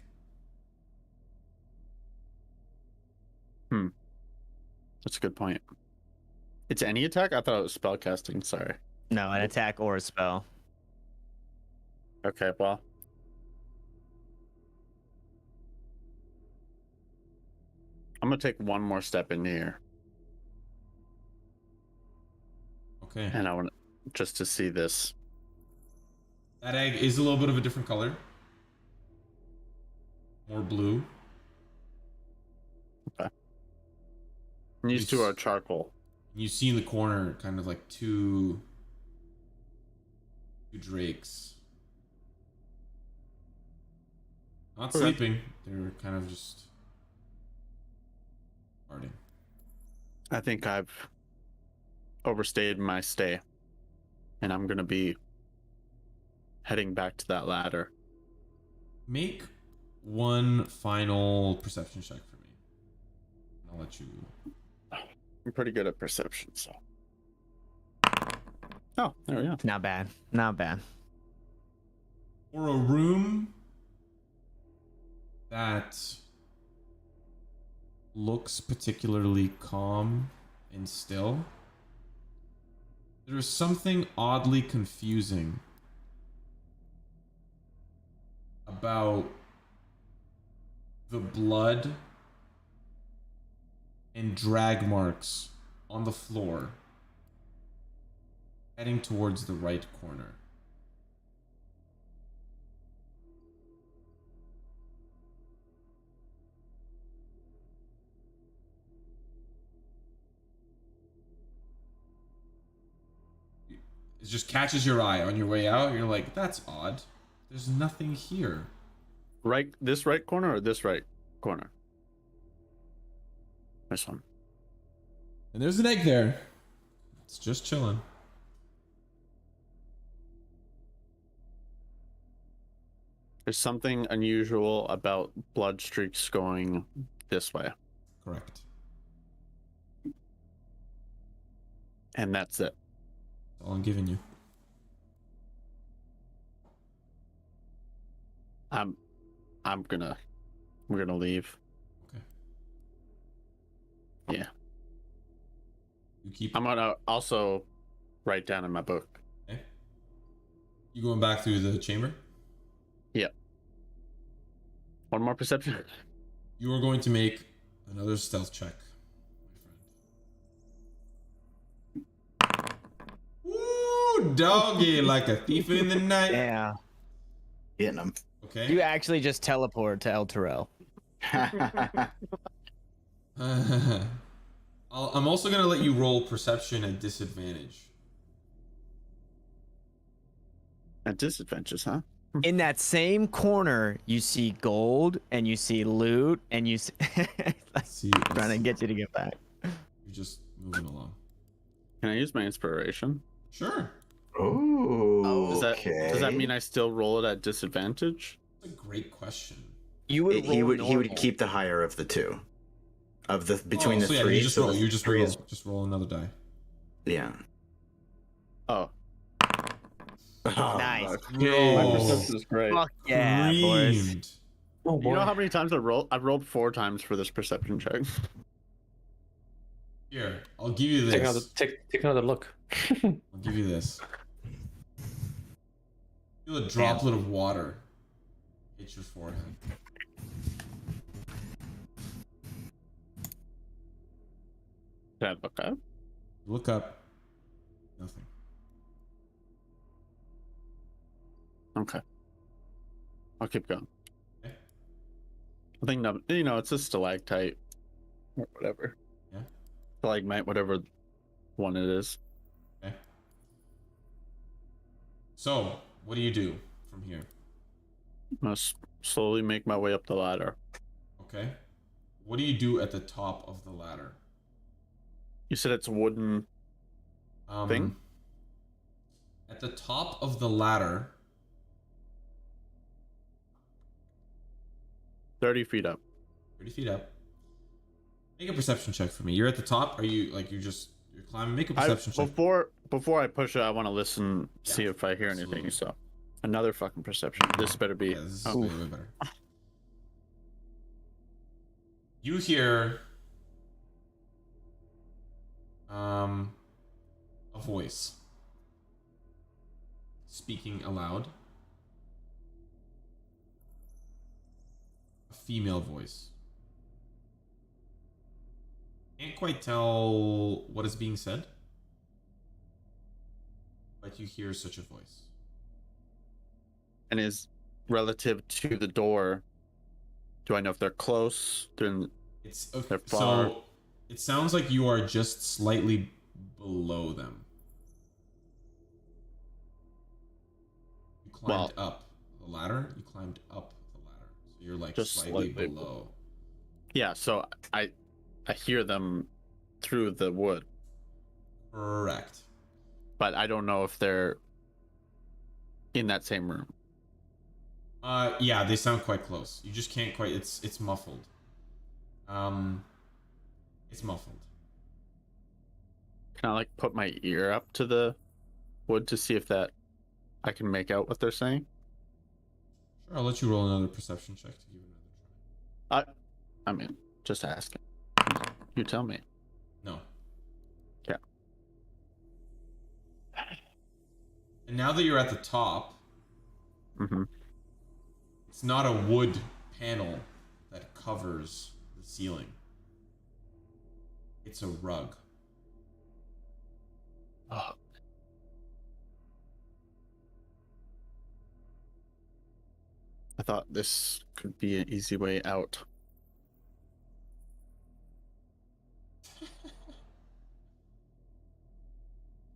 That's a good point. It's any attack? I thought it was spellcasting. Sorry. No, an attack or a spell. Okay, well. I'm going to take one more step in here. Okay. And I want just to see this. That egg is a little bit of a different color. More blue. And these two are charcoal. You see in the corner kind of like two drakes. Not Okay. sleeping. They're kind of just farting. I think I've overstayed my stay. And I'm going to be heading back to that ladder. Make one final perception check for me. I'll let you. I'm pretty good at perception, so. Oh, there we go. Not bad. Not bad. For a room that looks particularly calm and still, there is something oddly confusing about the blood and drag marks on the floor heading towards the right corner. It just catches your eye on your way out. You're like, that's odd. There's nothing here. Right, this right corner or this right corner? This one. And there's an egg there. It's just chilling. There's something unusual about blood streaks going this way. Correct. And that's it. That's all I'm giving you. We're gonna leave. Okay. Yeah. You keep. I'm gonna also write down in my book. Okay. You going back through the chamber? Yep. One more perception. You are going to make another stealth check, my friend. Woo, doggy, like a thief in the night. Yeah. Getting them. Okay. You actually just teleport to El Terrell. I'm also gonna let you roll perception at disadvantage. At disadvantages, huh? In that same corner, you see gold and you see loot and you see See, trying to get you to get back. You're just moving along. Can I use my inspiration? Sure. Oh, Does that mean I still roll it at disadvantage? That's a great question. You would he roll would normal. keep the higher of the two, of the between the so yeah, three. you just so roll. the You just three roll. is Just roll another die. yeah. Oh, Nice. Roll. my perception is great. Fuck yeah, boys. Creamed. Oh You know how many times I rolled? I've rolled 4 times for this perception check. Here, I'll give you Take another, this. take another look. I'll give you this. Feel a droplet of water hit your forehead. Can I look up? Look up. Nothing. Okay. I'll keep going. Okay. I think it's a stalactite or whatever. Yeah. Stalagmite, whatever one it is. Okay. So, what do you do from here? I'm gonna slowly make my way up the ladder. Okay. What do you do at the top of the ladder? You said it's a wooden thing? At the top of the ladder, 30 feet up. 30 feet up. Make a perception check for me. You're at the top. Are you like you're climbing? Make a perception check. Before I push it, I want to listen, see if I hear absolutely. anything. So, another fucking perception. This better be. Yeah, this is Oh. way better. You hear a voice speaking aloud. A female voice. Can't quite tell what is being said, but you hear such a voice. And is relative to the door. Do I know if they're close? It's They're far. so it sounds like you are just slightly below them. You climbed up the ladder. You climbed up the ladder, so you're like Just slightly slightly below. Yeah, so I hear them through the wood, Correct. but I don't know if they're in that same room. Yeah, they sound quite close. You just can't quite. It's muffled. It's muffled. Can I like put my ear up to the wood to see if that I can make out what they're saying? Sure, I'll let you roll another perception check to give it another try. I mean, just asking. You tell me. No. Yeah. And now that you're at the top, Mm-hmm. it's not a wood panel that covers the ceiling. It's a rug. Oh. I thought this could be an easy way out.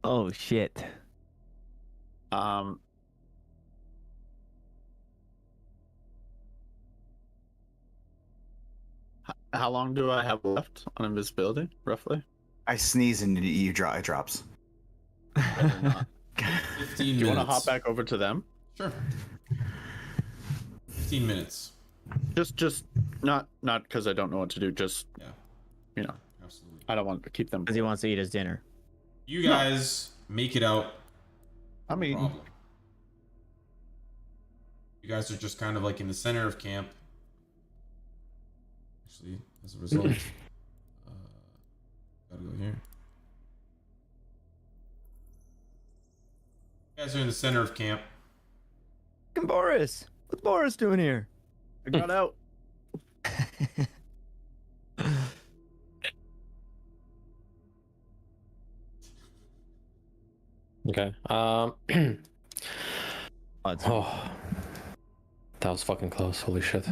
Oh shit. How long do I have left on invisibility, roughly? I sneeze and it drops. Better not. 15 Do you minutes. want to hop back over to them? Sure. 15 minutes. Just not because I don't know what to do. Just Yeah, absolutely. I don't want to keep them. Because he wants to eat his dinner. You guys make it out. I mean, Problem. You guys are just kind of like in the center of camp. Actually, as a result, gotta go here. You guys are in the center of camp. Fucking Boris. What's Boris doing here? I got out. Okay. Odds. Oh, that was fucking close. Holy shit.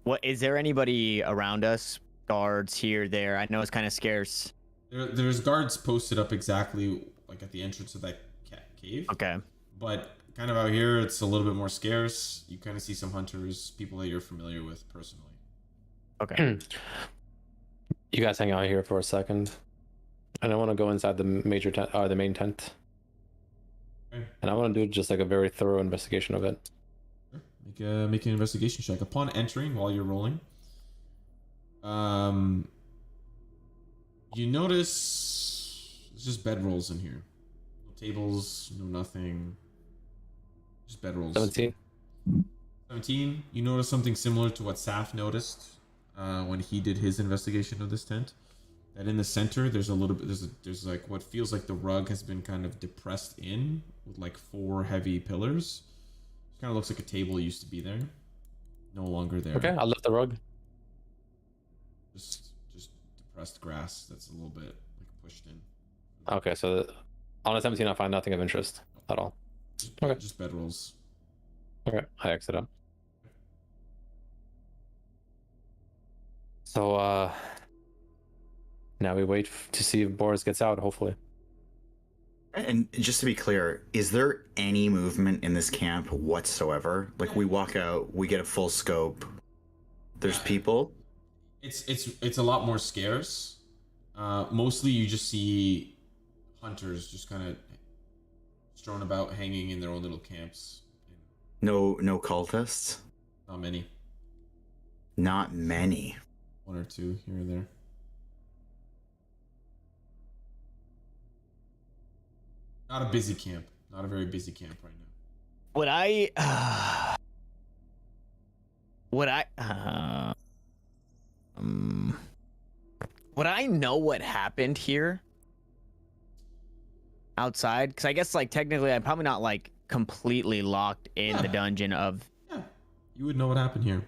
What is there anybody around us? Guards here, there. I know it's kind of scarce. There's guards posted up exactly like at the entrance of that cave. Okay. But kind of out here, it's a little bit more scarce. You kind of see some hunters, people that you're familiar with personally. Okay. You guys hang out here for a second, and I want to go inside the major tent, the main tent, Okay. and I want to do just like a very thorough investigation of it. Sure. Make an investigation check. Upon entering, while you're rolling, you notice it's just bedrolls in here. No tables, no nothing. Just bedrolls. 17. 17. You notice something similar to what Saf noticed when he did his investigation of this tent. That in the center, there's a little bit. There's like what feels like the rug has been kind of depressed in with like 4 heavy pillars. It kind of looks like a table used to be there. No longer there. Okay, I'll lift the rug. Just depressed grass that's a little bit like pushed in. Okay, so on a 17, I find nothing of interest at all. Okay. Just bedrolls. Okay, I exit out. So now we wait to see if Boris gets out, hopefully. And just to be clear, is there any movement in this camp whatsoever? Like we walk out, we get a full scope. There's people. It's a lot more scarce. Mostly you just see hunters just kind of strewn about, hanging in their own little camps. No cultists. Not many. Not many. 1 or 2 here and there. Not a busy camp. Not a very busy camp right now. Would I know what happened here outside? Because I guess like technically I'm probably not like completely locked in the dungeon of. Yeah, you would know what happened here.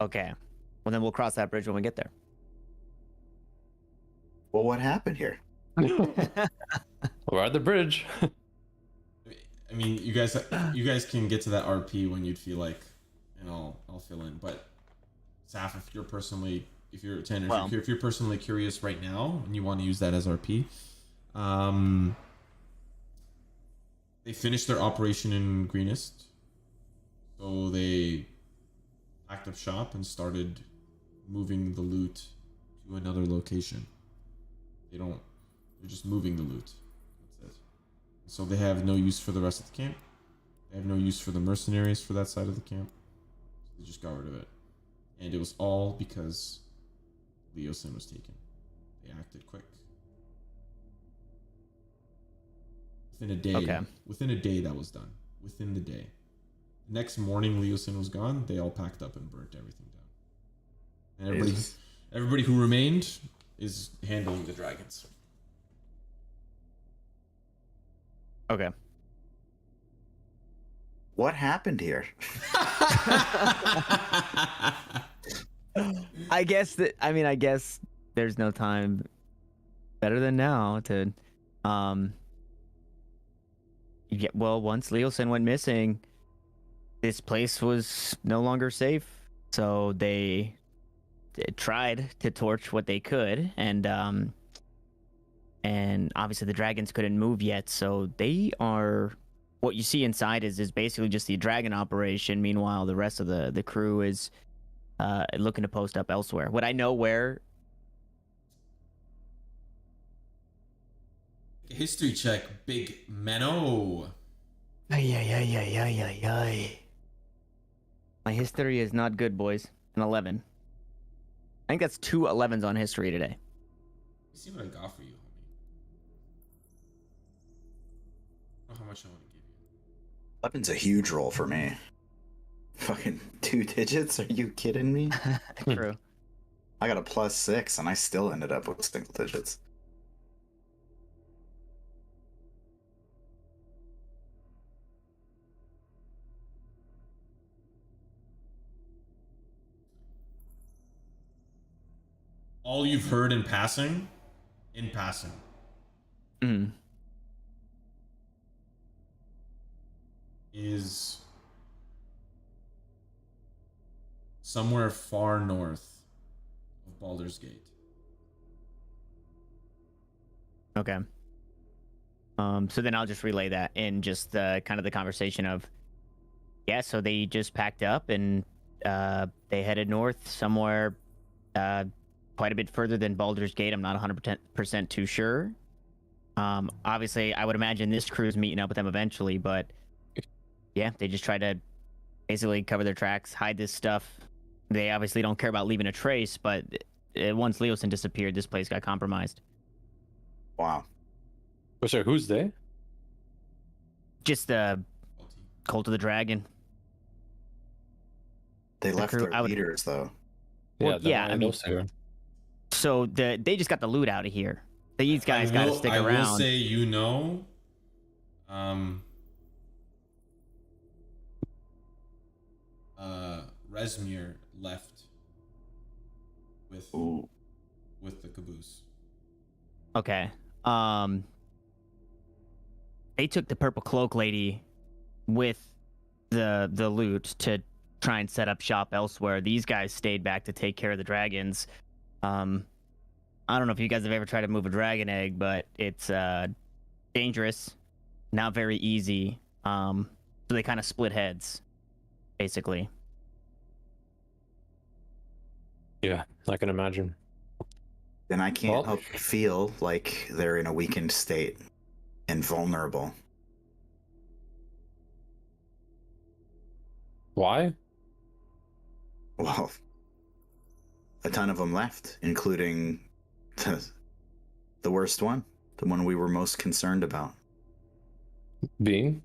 Okay, well then we'll cross that bridge when we get there. Well, what happened here? We're at the bridge. I mean, you guys can get to that RP when you'd feel like, and I'll fill in. But Saf, if you're personally curious right now and you want to use that as RP, they finished their operation in Greenest, so they packed up shop and started moving the loot to another location. They're just moving the loot. That's it. So they have no use for the rest of the camp. They have no use for the mercenaries for that side of the camp. So they just got rid of it. And it was all because Leosin was taken. They acted quick. Within a day. Okay. Within a day that was done. Within the day. The next morning Leosin was gone, they all packed up and burnt everything down. And everybody who remained is handling the dragons. Okay. What happened here? I guess there's no time better than now to once Leosin went missing, this place was no longer safe, so they tried to torch what they could, and obviously the dragons couldn't move yet, so they are, what you see inside is basically just the dragon operation. Meanwhile, the rest of the crew is looking to post up elsewhere. Would I know where? History check, Big Menno. Ay. My history is not good, boys. An 11. I think that's 2 11s on history today. Let me see what I got for you, homie. I don't know how much I want to give you. Weapon's a huge roll for me. Fucking 2 digits? Are you kidding me? True. I got a +6 and I still ended up with single digits. All you've heard in passing, Mm. is somewhere far north of Baldur's Gate. Okay. So then I'll just relay that in just kind of the conversation of, yeah, so they just packed up and they headed north somewhere quite a bit further than Baldur's Gate. I'm not 100% too sure. Obviously, I would imagine this crew's meeting up with them eventually, but yeah, they just try to basically cover their tracks, hide this stuff. They obviously don't care about leaving a trace, but once Leosin disappeared, this place got compromised. Wow. Oh, sorry, who's they? Just the Cult of the Dragon. They left crew, their leaders, though. Well, then yeah, I mean, those two. so they just got the loot out of here. These guys got to stick I around. will say, Resmir left with the caboose. Okay. They took the purple cloak lady with the loot to try and set up shop elsewhere. These guys stayed back to take care of the dragons. I don't know if you guys have ever tried to move a dragon egg, but it's dangerous, not very easy. So they kind of split heads, basically. Yeah, I can imagine. Then I can't help but feel like they're in a weakened state and vulnerable. Why? Well, a ton of them left, including the worst one, the one we were most concerned about. Being?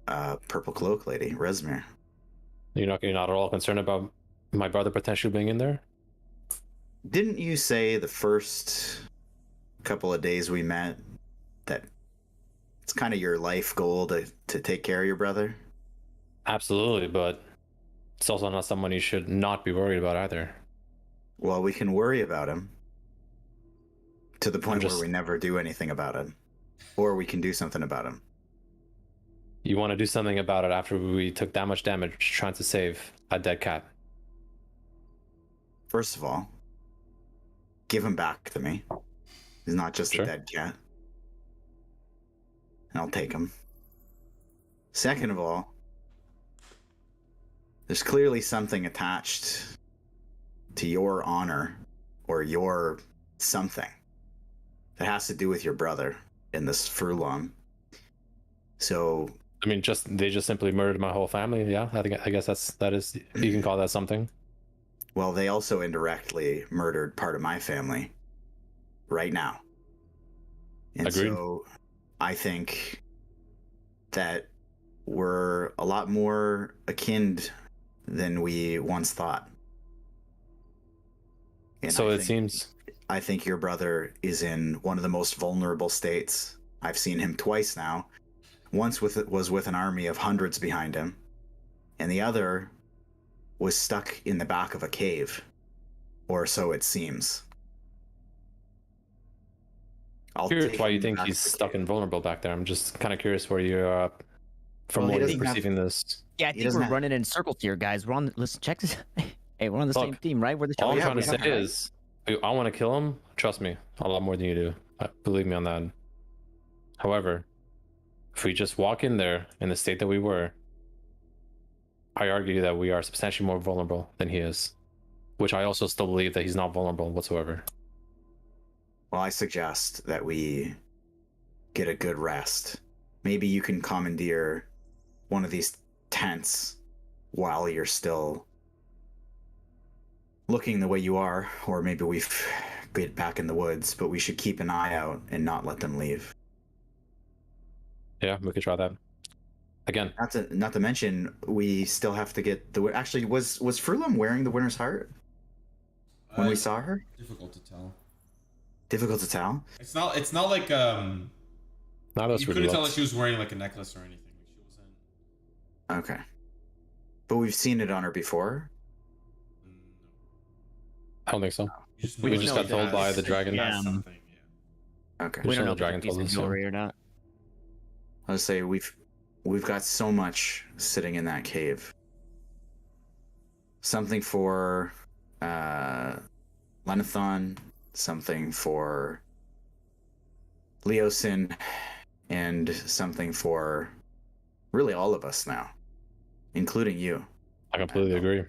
Purple cloak lady, Resmir. You're not at all concerned about my brother potentially being in there? Didn't you say the first couple of days we met that it's kind of your life goal to take care of your brother? Absolutely, but it's also not someone you should not be worried about either. Well, we can worry about him to the point where we never do anything about it. Or we can do something about him. You want to do something about it after we took that much damage trying to save a dead cat? First of all, give him back to me. He's not just a dead cat. And I'll take him. Second of all, there's clearly something attached to your honor or your something that has to do with your brother in this furlong. So I mean, they just simply murdered my whole family. Yeah, I guess that is you can call that something. Well, they also indirectly murdered part of my family right now. And Agreed. So I think that we're a lot more akin than we once thought. And So it seems... I think your brother is in one of the most vulnerable states. I've seen him twice now. Once was with an army of hundreds behind him, and the other was stuck in the back of a cave, or so it seems. Curious why you think he's stuck and vulnerable back there. I'm just kind of curious where you're from what you're perceiving this. Yeah, I think we're running in circles here, guys. We're on. Listen, check this. Hey, we're on the same team, right? We're the. All I'm trying to say is, I want to kill him. Trust me, a lot more than you do. Believe me on that. However, if we just walk in there in the state that we were, I argue that we are substantially more vulnerable than he is, which I also still believe that he's not vulnerable whatsoever. Well, I suggest that we get a good rest. Maybe you can commandeer one of these tents while you're still looking the way you are, or maybe we get back in the woods, but we should keep an eye out and not let them leave. Yeah, we could try that. Again, not to mention, we still have to get the. Actually, was Furlum wearing the Winter's Heart when we saw her? Difficult to tell. Difficult to tell. It's not like not us. You couldn't tell that she was wearing like a necklace or anything. She wasn't. Okay, but we've seen it on her before. I don't think so. We just got told by the dragon. Yeah. Okay. We don't know if the dragon it's a told piece us of so. jewelry or not. Let's say we've got so much sitting in that cave. something for Lenathon, something for Leosin, and something for really all of us now, including you. I completely agree.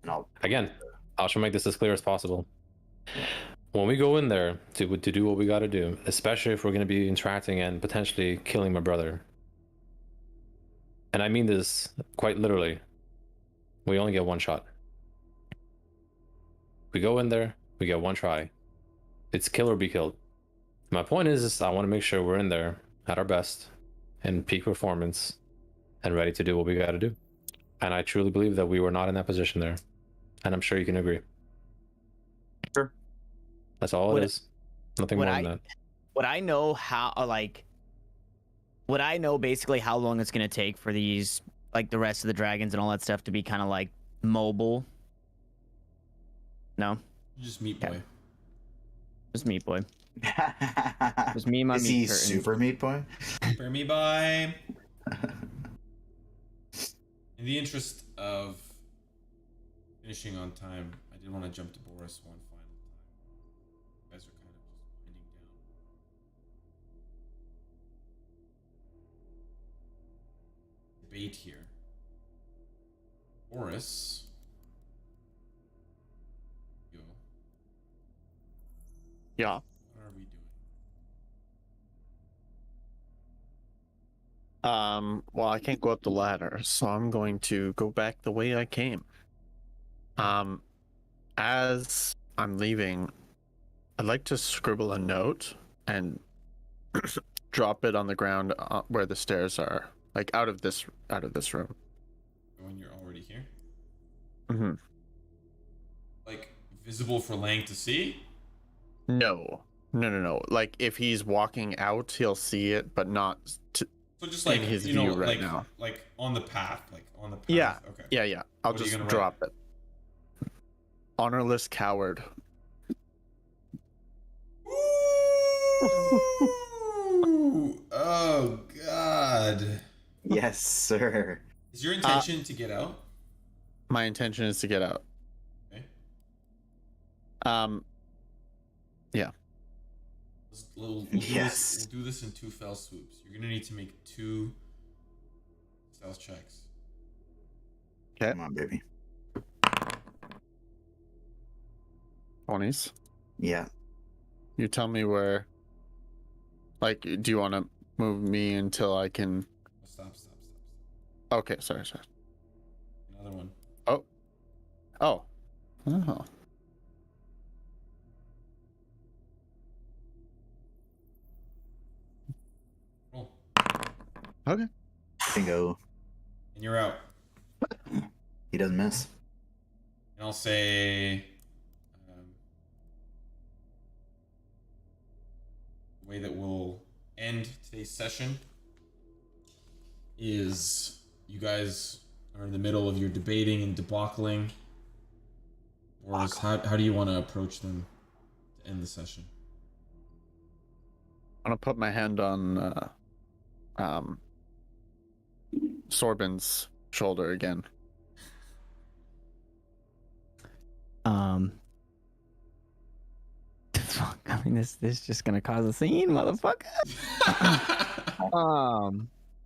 And I'll Again, I'll try to make this as clear as possible. When we go in there to do what we got to do, especially if we're going to be interacting and potentially killing my brother, and I mean this quite literally, we only get one shot. We go in there, we get one try. It's kill or be killed. My point is I want to make sure we're in there at our best, in peak performance, and ready to do what we got to do. And I truly believe that we were not in that position there. And I'm sure you can agree. Sure. That's all it is. Nothing more than that. Would I know how, would I know basically how long it's going to take for these, like the rest of the dragons and all that stuff to be kind of like mobile? No? Just Meat Boy. Okay. Just Meat Boy. Just me and my Is meat he curtain. Super Meat Boy? For me, bye. In the interest of finishing on time, I did want to jump to Boris one final time. You guys are kind of just winding down. Debate here. Boris. Yo. Yeah. What are we doing? Well, I can't go up the ladder, so I'm going to go back the way I came. As I'm leaving, I'd like to scribble a note and drop it on the ground where the stairs are, like out of this room. When you're already here? Mm-hmm. Like, visible for Lang to see? No. Like if he's walking out, he'll see it, but not So just like, in his you know, view right like, now. like on the path, like on the path. Yeah. Okay. Yeah. I'll What are you just gonna drop it. Honorless coward. Ooh, oh God. Yes, sir. Is your intention to get out? My intention is to get out. Okay. We'll do Yes. this, we'll do this in 2 fell swoops. You're gonna need to make 2 stealth checks. Okay. Come on, baby. 20s. Yeah. You tell me where. Like, do you want to move me until I can? Stop. Okay, sorry. Another one. Oh. Roll. Okay. Bingo. And you're out. He doesn't miss. And I'll say the way that we'll end today's session is you guys are in the middle of your debating and debacling. Or how do you want to approach them to end the session? I'm gonna put my hand on Sorbin's shoulder again. Fuck, I mean, this is just gonna cause a scene, motherfucker.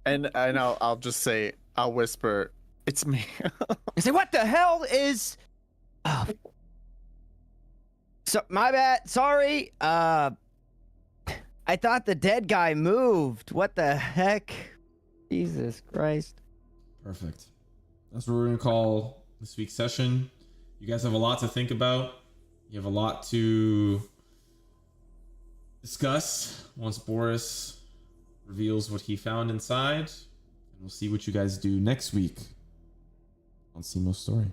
And I'll just say, I'll whisper, "It's me." I say, what the hell is? Oh. So my bad. Sorry. I thought the dead guy moved. What the heck? Jesus Christ. Perfect. That's what we're going to call this week's session. You guys have a lot to think about. You have a lot to discuss once Boris reveals what he found inside. And we'll see what you guys do next week on Simo's story.